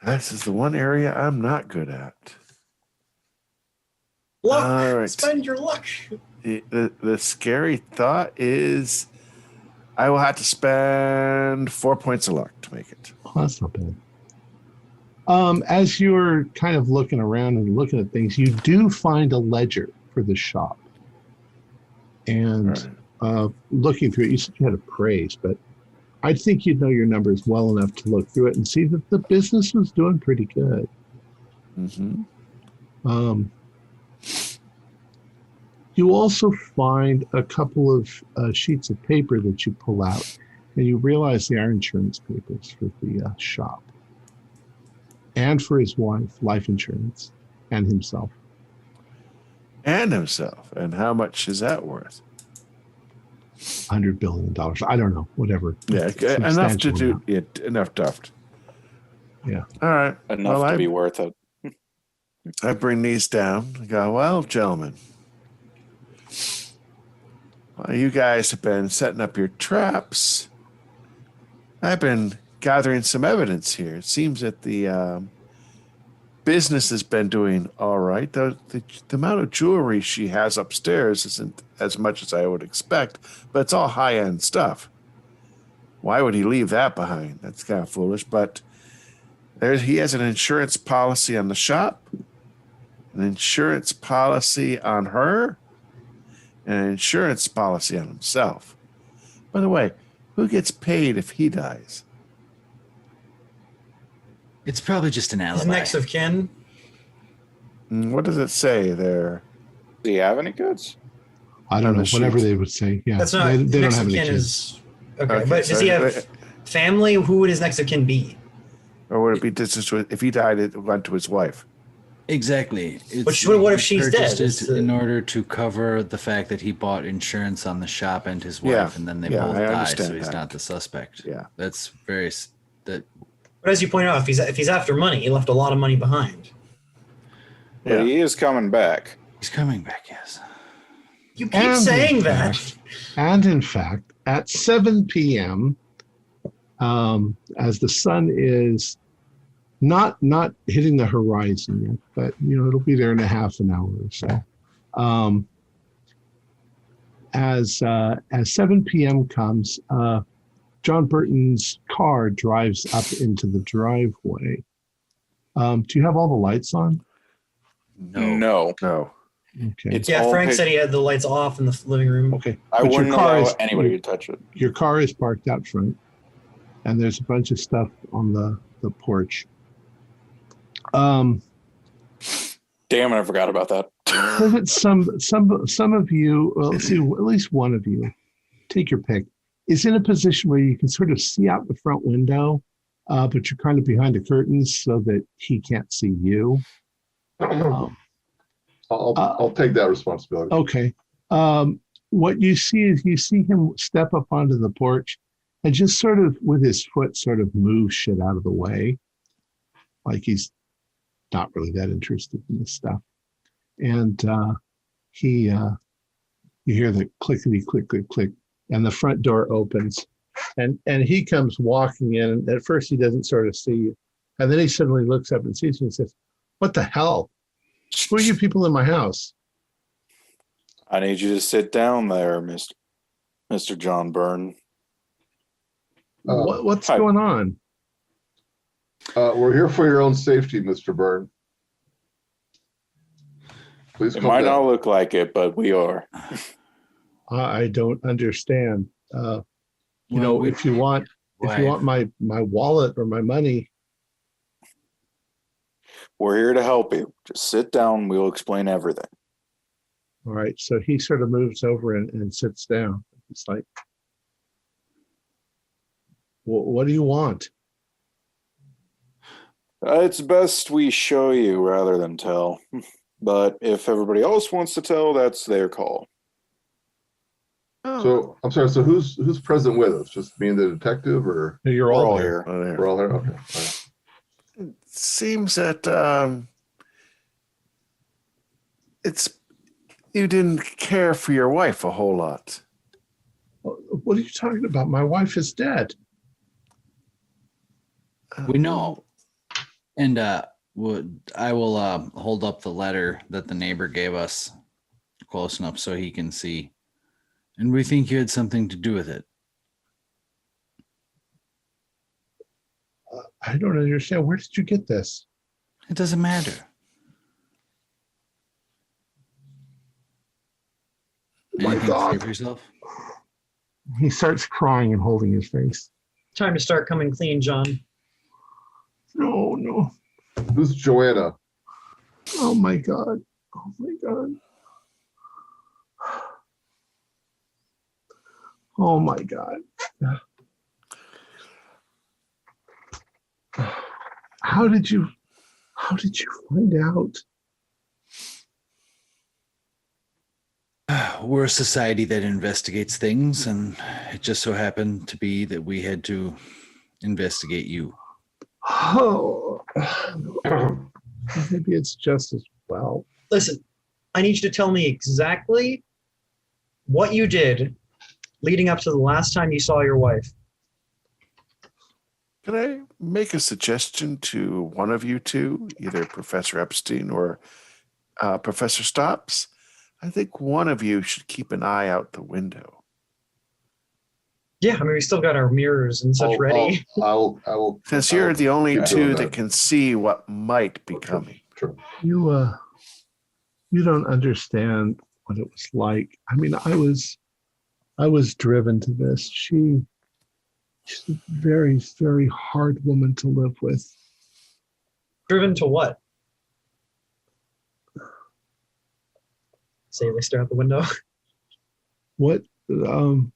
This is the one area I'm not good at. Luck. All right. Spend your luck. The scary thought is I will have to spend 4 points of luck to make it. Oh, that's not bad. As you're kind of looking around and looking at things, you do find a ledger for the shop. And looking through it, you said you had a praise, but I think you'd know your numbers well enough to look through it and see that the business was doing pretty good. Mm-hmm. You also find a couple of sheets of paper that you pull out, and you realize they are insurance papers for the shop and for his wife, life insurance, and himself. And himself. And how much is that worth? $100 billion. I don't know, whatever. Yeah, enough to do it. Enough duffed. Yeah. All right. Enough to be worth it. I bring these down. I go, well, gentlemen, while you guys have been setting up your traps, I've been gathering some evidence here. It seems that the business has been doing all right. The amount of jewelry she has upstairs isn't as much as I would expect, but it's all high-end stuff. Why would he leave that behind? That's kind of foolish. But he has an insurance policy on the shop, an insurance policy on her, and an insurance policy on himself. By the way, who gets paid if he dies? It's probably just an alibi. His next of kin. What does it say there? Do you have any goods? I don't On know. the Whatever sheet. they would say. Yeah, That's not. they don't next have of any kin kids. is okay. Okay, But so does he have family? Who would his next of kin be? Or would it be just if he died, it went to his wife? Exactly. What if he she's purchased dead? it in order to cover the fact that he bought insurance on the shop and his wife, Yeah. and then they Yeah, both I died, understand so he's that. not the suspect. Yeah. That's very that. But as you point out, if he's after money, he left a lot of money behind. But he is coming back. He's coming back. Yes. You keep saying that. And in fact, at 7 p.m., as the sun is not hitting the horizon yet, but it'll be there in a half an hour or so. As 7 p.m. comes, John Burton's car drives up into the driveway. Do you have all the lights on? No. No. Okay. It's Yeah, all Frank pic- said he had the lights off in the living room. Okay. I But your wouldn't car allow is- anybody to touch it. Your car is parked out front, and there's a bunch of stuff on the porch. Damn it, I forgot about that. Some of you, well, let's see, at least one of you, take your pick, is in a position where you can sort of see out the front window, but you're kind of behind the curtains so that he can't see you. I'll take that responsibility. Okay. What you see is you see him step up onto the porch and just sort of with his foot sort of move shit out of the way. Like he's not really that interested in this stuff. And you hear the clickety click, click, click, and the front door opens. And he comes walking in. And at first he doesn't sort of see you. And then he suddenly looks up and sees you and says, "What the hell? Who are you people in my house?" I need you to sit down there, Mr. John Byrne. What's Hi. going on? We're here for your own safety, Mr. Byrne. Please It come might down. not look like it, but we are. I don't understand. Well, if you want my wallet or my money, We're here to help you. Just sit down. We'll explain everything. all right. So he sort of moves over and sits down. It's like, what do you want? It's best we show you rather than tell. But if everybody else wants to tell, that's their call. So I'm sorry. So who's present with us? Just me and the detective, or You're We're all all here. here. we're all here? Okay. All right. Seems that you didn't care for your wife a whole lot. What are you talking about? My wife is dead. We know. And I will hold up the letter that the neighbor gave us close enough so he can see. And we think you had something to do with it. I don't understand. Where did you get this? It doesn't matter. My Anything to God. say for yourself? He starts crying and holding his face. Time to start coming clean, John. No. Who's Joanna? Oh my God. Oh my God. Oh my God. How did you find out? We're a society that investigates things, and it just so happened to be that we had to investigate you. Oh, maybe it's just as well. Listen, I need you to tell me exactly what you did leading up to the last time you saw your wife. Can I make a suggestion to one of you two, either Professor Epstein or Professor Stops? I think one of you should keep an eye out the window. Yeah, I mean, we still got our mirrors and such ready. I will. Since you're the only keep two doing that can see what might be coming. True. You don't understand what it was like. I mean, I was driven to this. She's a very, very hard woman to live with. Driven to what? Say they stare out the window. What? Did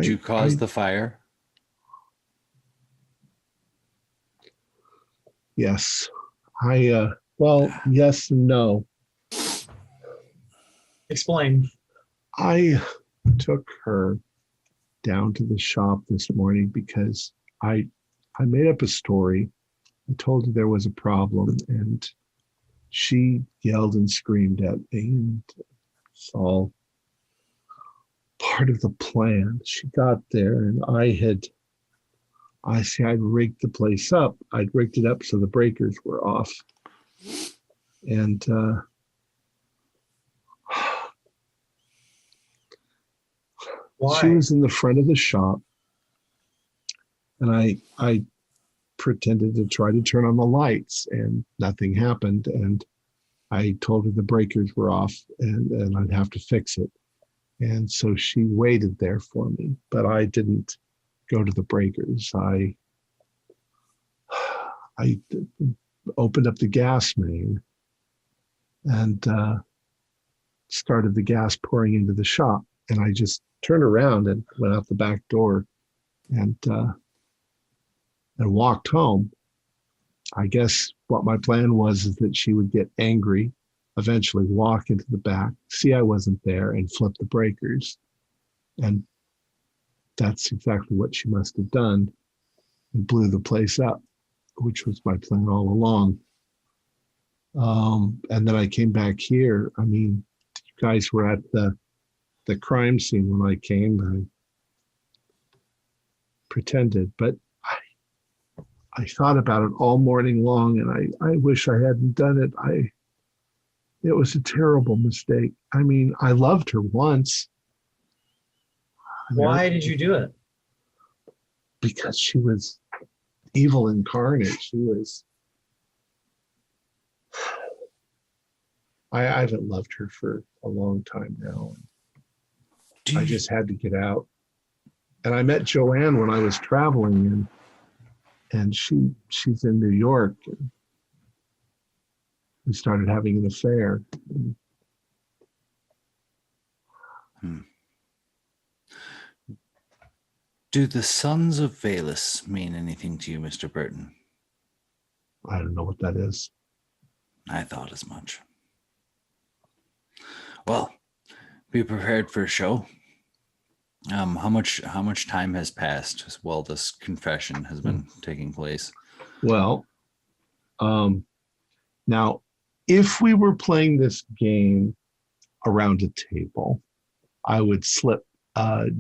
you cause the fire? Yes. Well, yes and no. Explain. I took her down to the shop this morning because I made up a story. I told her there was a problem, and she yelled and screamed at me, and it's all part of the plan. She got there, and I'd rigged the place up. I'd rigged it up so the breakers were off. And Why? she was in the front of the shop, and I pretended to try to turn on the lights, and nothing happened. And I told her the breakers were off, and I'd have to fix it. And so she waited there for me, but I didn't go to the breakers. I opened up the gas main and started the gas pouring into the shop. And I just turned around and went out the back door and walked home. I guess what my plan was is that she would get angry, eventually walk into the back, see I wasn't there, and flip the breakers. And that's exactly what she must have done, and blew the place up, which was my plan all along. And then I came back here. I mean, you guys were at the crime scene when I came. I pretended, but I thought about it all morning long, and I wish I hadn't done it. It was a terrible mistake. I mean, I loved her once. Why did you do it? Because she was evil incarnate. She was. I haven't loved her for a long time now. I just had to get out. And I met Joanne when I was traveling, and she's in New York. And we started having an affair. Do the Sons of Veles mean anything to you, Mr. Burton? I don't know what that is. I thought as much. Well, be prepared for a show. How much time has passed while this confession has been taking place? Well, now, if we were playing this game around a table, I would slip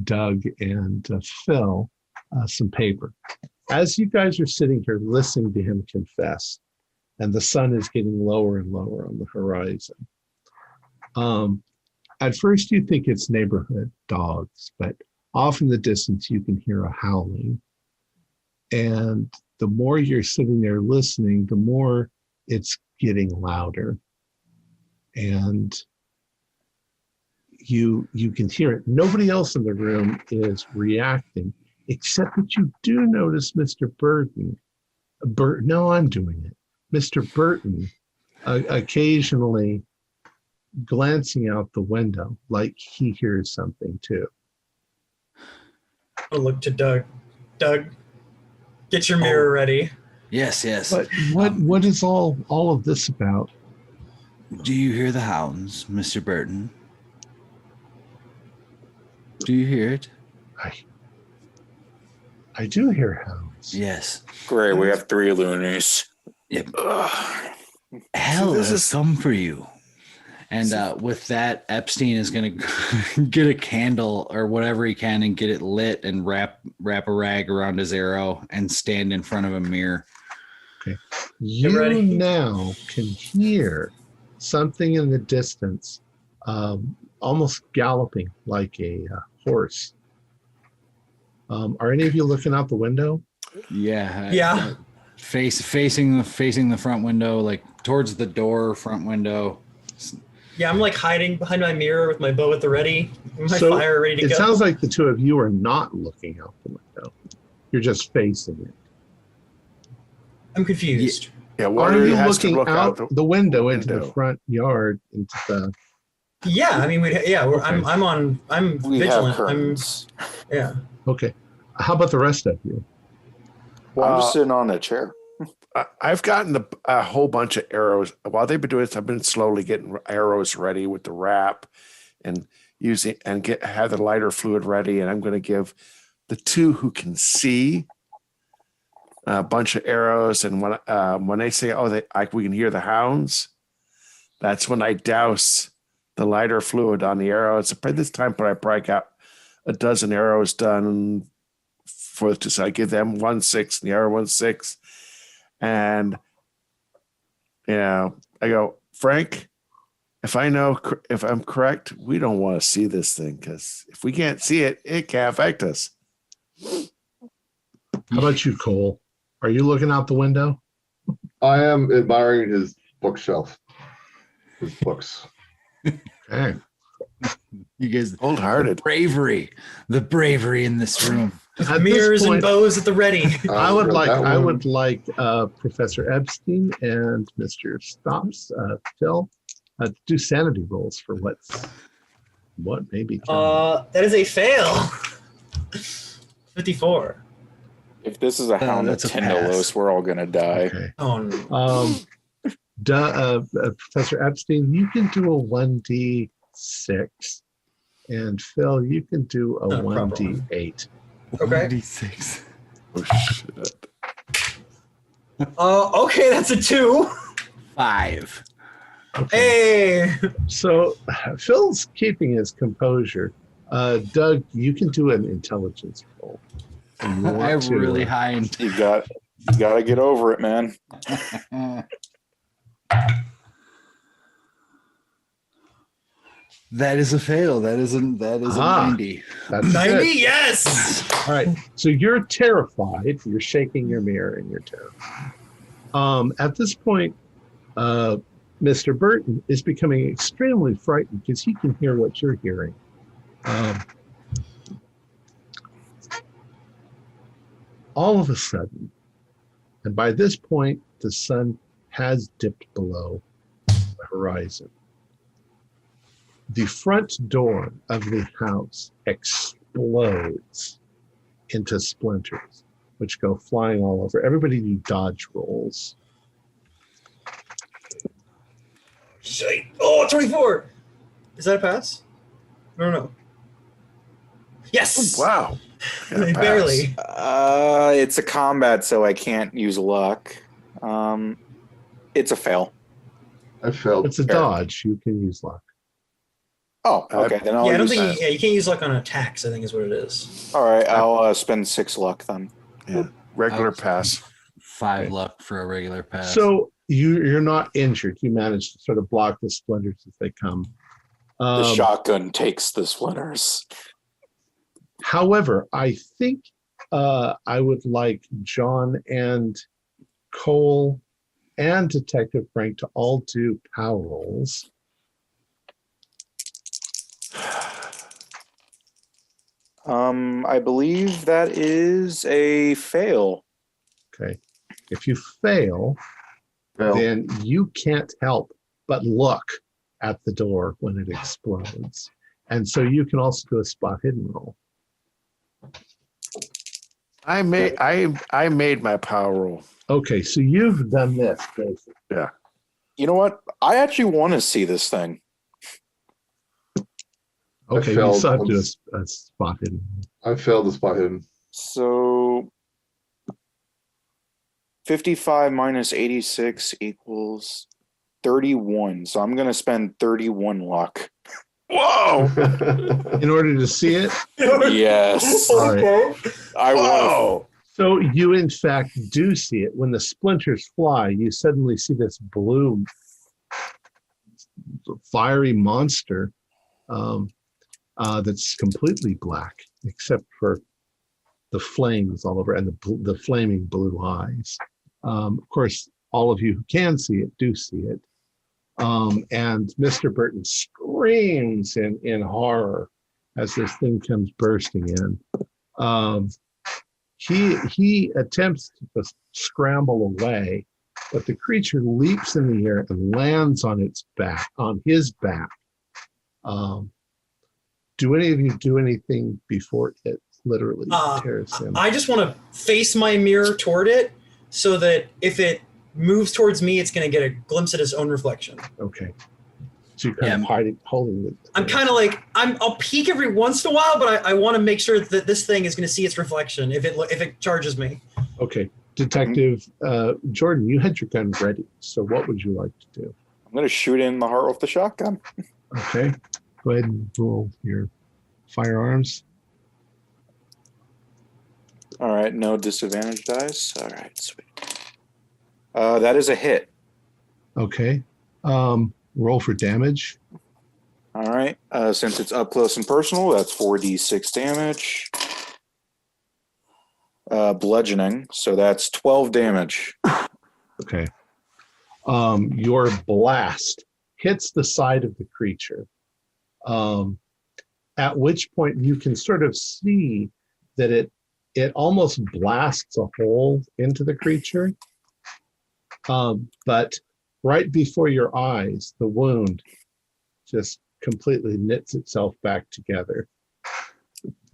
Doug and Phil some paper. As you guys are sitting here listening to him confess, and the sun is getting lower and lower on the horizon, at first you think it's neighborhood dogs, but off in the distance you can hear a howling. And the more you're sitting there listening, the more it's getting louder. And you can hear it. Nobody else in the room is reacting, except that you do notice Mr. Burton. No, I'm doing it. Mr. Burton occasionally glancing out the window like he hears something too. I'll look to Doug. Doug, get your mirror ready. Yes. But what is all of this about? Do you hear the hounds, Mr. Burton? Do you hear it? I do hear hounds. Yes. Great, we have 3 loonies. Yep. Ugh. Hell has come for you. And with that, Epstein is going to get a candle or whatever he can and get it lit and wrap a rag around his arrow and stand in front of a mirror. Okay. You now can hear something in the distance, almost galloping like a horse. Are any of you looking out the window? Yeah. Facing the front window, like towards the door, front window. Yeah, I'm like hiding behind my mirror with my bow at the ready, my fire ready to go. It sounds like the two of you are not looking out the window. You're just facing it. I'm confused. Yeah, are you looking out the window into the front yard into the? Yeah, I mean, Okay. I'm We have vigilant. curtains. Okay. How about the rest of you? Well, I'm just sitting on a chair. I've gotten a whole bunch of arrows. While they've been doing this, I've been slowly getting arrows ready with the wrap and have the lighter fluid ready. And I'm going to give the two who can see a bunch of arrows. And when they say, we can hear the hounds, that's when I douse the lighter fluid on the arrows. By this time, I probably got a dozen arrows done so I give them 1/6 and the other 1/6. And, I go, Frank, if I'm correct, we don't want to see this thing because if we can't see it, it can't affect us. How about you, Cole? Are you looking out the window? I am admiring his bookshelf, his books. Okay. You guys, Cold-hearted. The bravery in this room. At Mirrors this point, and bows at the ready. I would like Professor Epstein and Mr. Stops, Phil, do sanity rolls for what may be coming. That is a fail. 54. If this is a hound of that's a Tindalos, we're all gonna die. Okay. Oh no. Professor Epstein, you can do a 1d6, and Phil, you can do a Not a problem. 1d8. Okay. 1d6. Oh, shit. Okay, that's a 2. 5. Okay. Hey. So Phil's keeping his composure. Doug, you can do an intelligence roll. I'm really high in. You gotta get over it, man. That is a fail. That is a 90. That's 90, good. yes. All right. So you're terrified. You're shaking your mirror and you're terrified. At this point, Mr. Burton is becoming extremely frightened because he can hear what you're hearing. All of a sudden, and by this point, the sun has dipped below the horizon. The front door of the house explodes into splinters, which go flying all over. Everybody do dodge rolls. Shite. Oh, 24. Is that a pass? No. Yes. Oh, wow. Yeah, pass. Barely. It's a combat, so I can't use luck. It's a fail. I failed. It's a dodge. You can use luck. Oh, okay. Then I'll I don't use think you can't use luck on attacks, I think is what it is. All right, I'll spend 6 luck then. Yeah. Regular pass. 5 luck for a regular pass. So you're not injured. You manage to sort of block the splinters as they come. The shotgun takes the splinters. However, I think I would like John and Cole and Detective Frank to all do power rolls. I believe that is a fail. Okay. If you fail, then you can't help but look at the door when it explodes. And so you can also do a spot hidden roll. I made my power roll. Okay, so you've done this, basically. Yeah. You know what? I actually want to see this thing. Okay, you failed still have to do once. a spot hidden. I failed the spot hidden. So 55 minus 86 equals 31, so I'm going to spend 31 luck. Whoa! In order to see it. Yes. All right. I want Whoa! So you, in fact, do see it. When the splinters fly, you suddenly see this blue, fiery monster that's completely black, except for the flames all over and the flaming blue eyes. Of course, all of you who can see it do see it. And Mr. Burton screams in horror as this thing comes bursting in. He attempts to scramble away, but the creature leaps in the air and lands on his back. Do any of you do anything before it literally tears him? I just want to face my mirror toward it so that if it moves towards me, it's going to get a glimpse at its own reflection. Okay. So you're kind of holding it. I'm kind of like, I'll peek every once in a while, but I want to make sure that this thing is going to see its reflection if it charges me. Okay. Detective Jordan, you had your gun ready. So what would you like to do? I'm going to shoot in the heart with the shotgun. Okay. Go ahead and roll your firearms. All right, no disadvantage dice. All right, sweet. That is a hit. Okay. Roll for damage. All right, since it's up close and personal, that's 4d6 damage. Bludgeoning, so that's 12 damage. Okay. Your blast hits the side of the creature, at which point you can sort of see that it almost blasts a hole into the creature. But right before your eyes, the wound just completely knits itself back together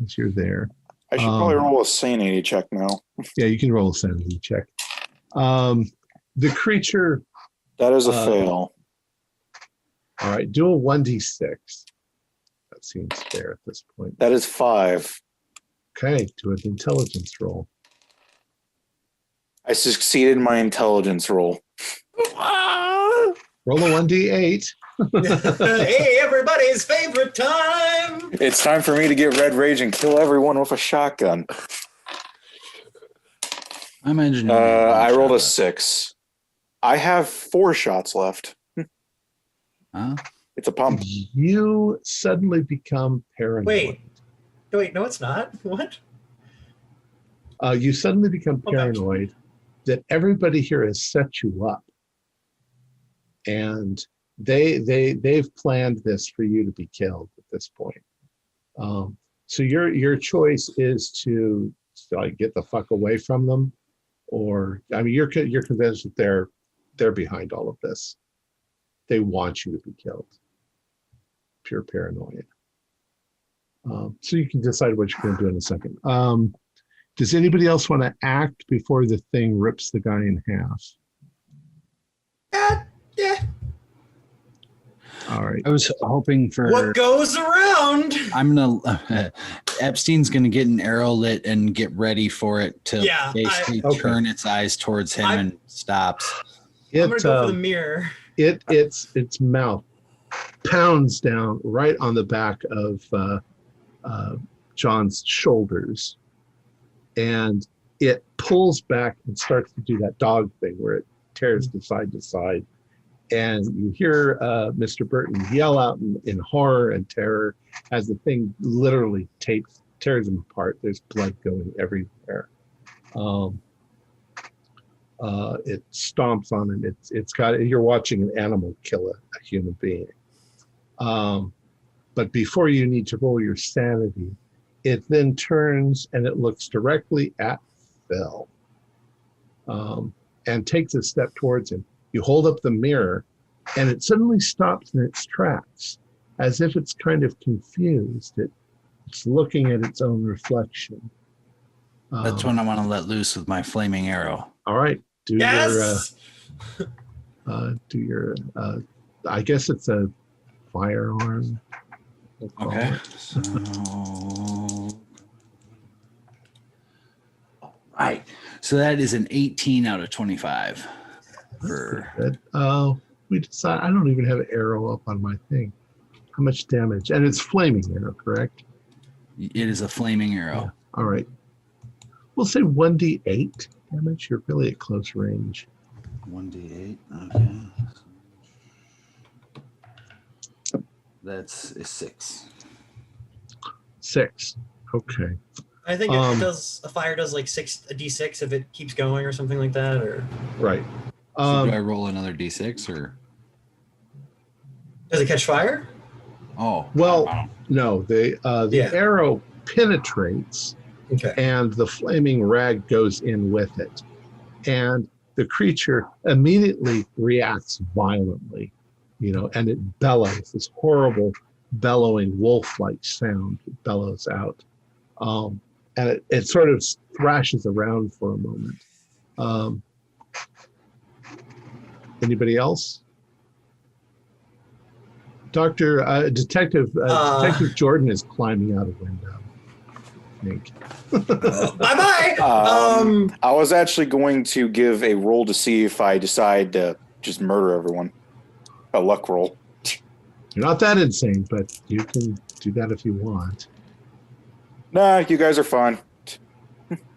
as you're there. I should probably roll a sanity check now. Yeah, you can roll a sanity check. The creature... That is a fail. All right, do a 1d6. That seems fair at this point. That is 5. Okay, do an intelligence roll. I succeeded in my intelligence roll. Roll a 1d8. Hey, everybody's favorite time. It's time for me to get red rage and kill everyone with a shotgun. I imagine. I rolled a 6. I have 4 shots left. Huh? It's a pump. You suddenly become paranoid. Wait, no, it's not. What? You suddenly become paranoid that everybody here has set you up, and they've planned this for you to be killed at this point. So your choice is to like get the fuck away from them, or I mean you're convinced that they're behind all of this. They want you to be killed. Pure paranoia. So you can decide what you're going to do in a second. Does anybody else want to act before the thing rips the guy in half? Yeah. All right. I was hoping for What goes around? I'm gonna Epstein's gonna get an arrow lit and get ready for it to basically turn its eyes towards him and stops. I'm gonna go for the mirror. Its mouth pounds down right on the back of John's shoulders, and it pulls back and starts to do that dog thing where it tears to side, and you hear Mr. Burton yell out in horror and terror as the thing literally tears him apart. There's blood going everywhere. It stomps on him. You're watching an animal kill a human being. But before you need to roll your sanity, it then turns and it looks directly at Phil, and takes a step towards him. You hold up the mirror, and it suddenly stops in its tracks, as if it's kind of confused. It's looking at its own reflection. That's when I want to let loose with my flaming arrow. All right. Do your I guess it's a firearm. Okay. So that is an 18 out of 25. Good. we decide? I don't even have an arrow up on my thing. How much damage? And it's flaming arrow, correct? It is a flaming arrow. Yeah. All right. We'll say 1d8 damage. You're really at close range. 1d8. Okay. That's a 6. 6. Okay. I think it does. A fire does like a d6 if it keeps going or something like that. Or Right. So do I roll another d6 or? does it catch fire? Oh. Well, wow. no. The arrow penetrates, Okay. and the flaming rag goes in with it, and the creature immediately reacts violently, and it bellows, this horrible bellowing wolf-like sound. It bellows out, and it sort of thrashes around for a moment. Anybody else? Detective Jordan is climbing out a window. I think. Bye-bye. I was actually going to give a roll to see if I decide to just murder everyone. A luck roll. You're not that insane, but you can do that if you want. Nah, you guys are fine.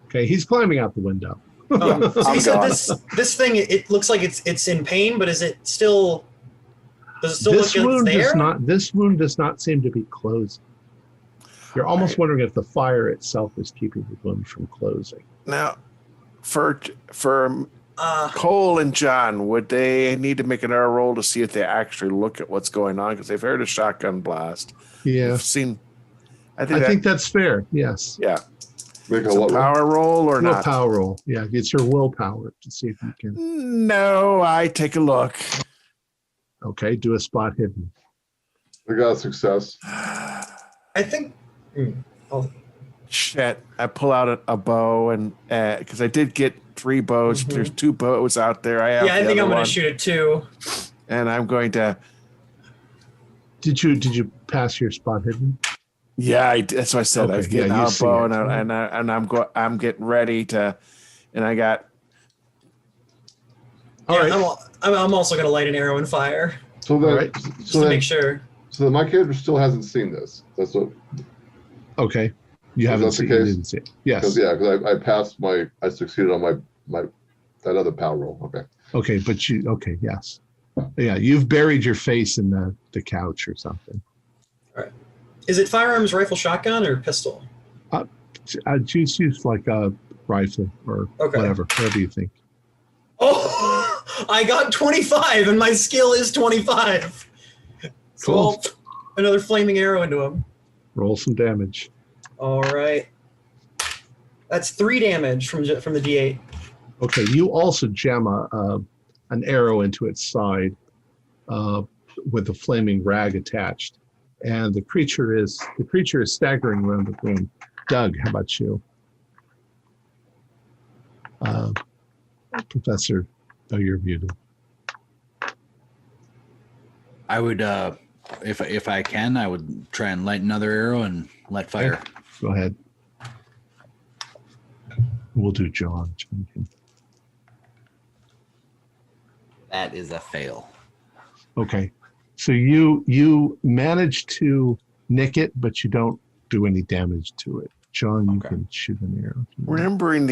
Okay, he's climbing out the window. So you said gone. this thing, it looks like it's in pain, but is it still? Does it still look like it's there? This wound does not seem to be closing. You're almost wondering if the fire itself is keeping the wound from closing. Now, for Cole and John, would they need to make an arrow roll to see if they actually look at what's going on? Because they've heard a shotgun blast. Yeah, They've seen. I think that's fair. Yes. Yeah. Make It's a power roll or not? Willpower roll. Yeah, it's your willpower to see if you can. No, I take a look. Okay, do a spot hidden. We got a success. I think. Shit! I pull out a bow and because I did get 3 bows. Mm-hmm. There's 2 bows out there. I I think I'm going to shoot it too. And I'm going to. Did you pass your spot hidden? Yeah, that's what I said. Okay, I was getting yeah, you out a see bow it. and I'm getting ready to, and I got. All right. I'm also going to light an arrow and fire So then, All right. just to make sure. So then my character still hasn't seen this. That's what. Okay. You Is haven't that seen the it. case? Didn't see it. Yes. Because I succeeded on my that other power roll. Okay. Okay, but yes. Yeah, you've buried your face in the couch or something. Is it firearms, rifle, shotgun, or pistol? Just use like a rifle or whatever you think. Oh, I got 25, and my skill is 25. So Cool. another flaming arrow into him. Roll some damage. All right. That's 3 damage from the D8. Okay, you also jam an arrow into its side with a flaming rag attached, and the creature is staggering around the room. Doug, how about you? Professor, you're muted. I would, if I can, I would try and light another arrow and light fire. Go ahead. We'll do John. John can. That is a fail. Okay, so you manage to nick it, but you don't do any damage to it. John, you can shoot an arrow. Remembering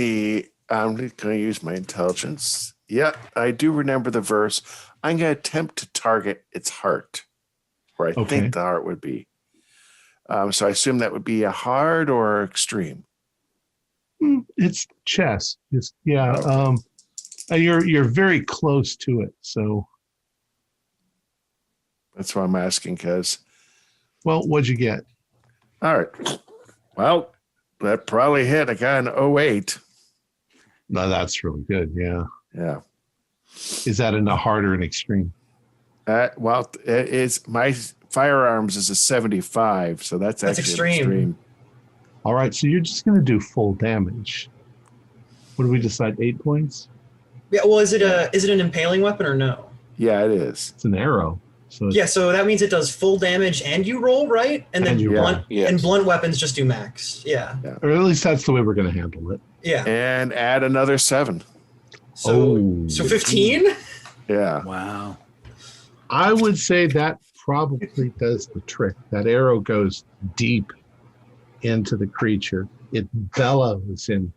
I'm going to use my intelligence. Yeah, I do remember the verse. I'm going to attempt to target its heart, where I think the heart would be. So I assume that would be a hard or extreme. It's chess. You're very close to it. So that's why I'm asking. Because, well, what'd you get? All right. Well, that probably hit. I got an 08. No, that's really good. Yeah. Yeah. Is that in a hard or an extreme? Well, it is my firearms is a 75, so that's actually extreme. All right, so you're just going to do full damage. What do we decide? 8 points? Yeah. Well, is it an impaling weapon or no? Yeah, it is. It's an arrow. So So that means it does full damage and you roll, right? And then blunt weapons just do max. Yeah. Or at least that's the way we're going to handle it. Yeah. And add another 7. So 15? Yeah. Wow. I would say that probably does the trick. That arrow goes deep into the creature. It bellows in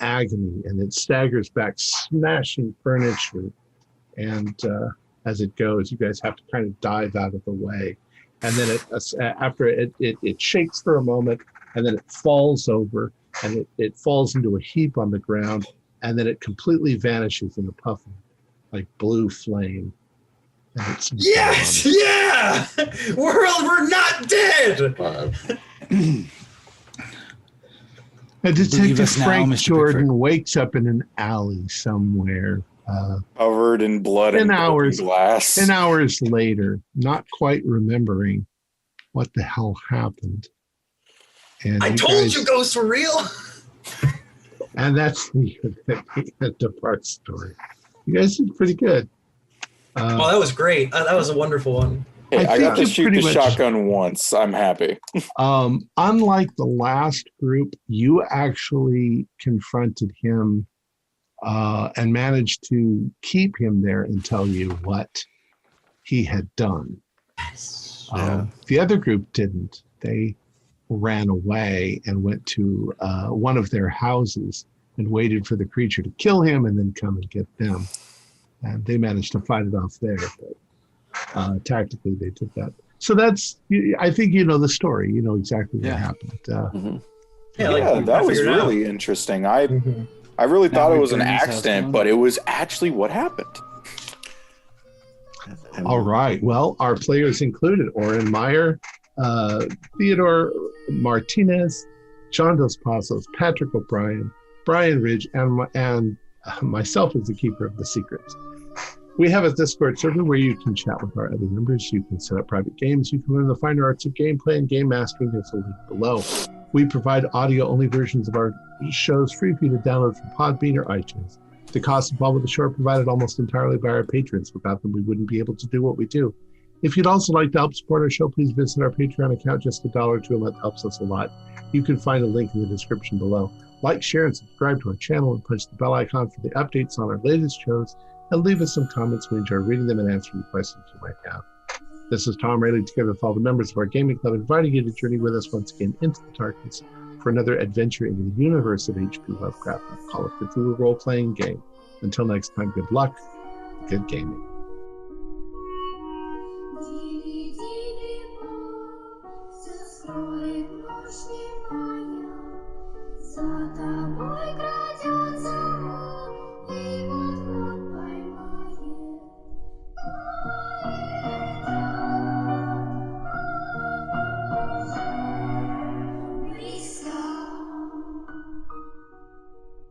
agony, and it staggers back, smashing furniture. And as it goes, you guys have to kind of dive out of the way. And then it shakes for a moment, and then it falls over, and it falls into a heap on the ground, and then it completely vanishes in a puff of like blue flame. And it's Yes, gone. yeah, we're not dead. And Detective us now, Frank Mr. Jordan Pickford. wakes up in an alley somewhere. Covered in blood 10 and broken hours. glass. 10 hours later, not quite remembering what the hell happened. And I told you ghosts were real. And that's the end of our story. You guys did pretty good. Oh, that was great. That was a wonderful one. Hey, I I got to think you shoot pretty the much- shotgun once. I'm happy. Unlike the last group, you actually confronted him and managed to keep him there and tell you what he had done. Yes. The other group didn't. They ran away and went to one of their houses and waited for the creature to kill him and then come and get them. And they managed to fight it off there. But tactically, they took that. So that's, I think you know the story. You know exactly what happened. Yeah, that was really interesting. I really thought it was an accident, but it was actually what happened. All right. Well, our players included Oren Meyer, Theodore Martinez, John Dos Passos, Patrick O'Brien, Brian Ridge, and myself as the keeper of the secrets. We have a Discord server where you can chat with our other members. You can set up private games. You can learn the finer arts of gameplay and game mastering. There's a link below. We provide audio-only versions of our shows free for you to download from Podbean or iTunes. The costs involved with the show are provided almost entirely by our patrons. Without them, we wouldn't be able to do what we do. If you'd also like to help support our show, please visit our Patreon account. Just $1 or $2 a month helps us a lot. You can find a link in the description below. Like, share, and subscribe to our channel, and punch the bell icon for the updates on our latest shows, and leave us some comments. We enjoy reading them and answering questions you might have. This is Tom Rayleigh, together with all the members of our gaming club, inviting you to journey with us once again into the darkness for another adventure into the universe of H.P. Lovecraft and Call of Cthulhu role-playing game. Until next time, good luck, good gaming.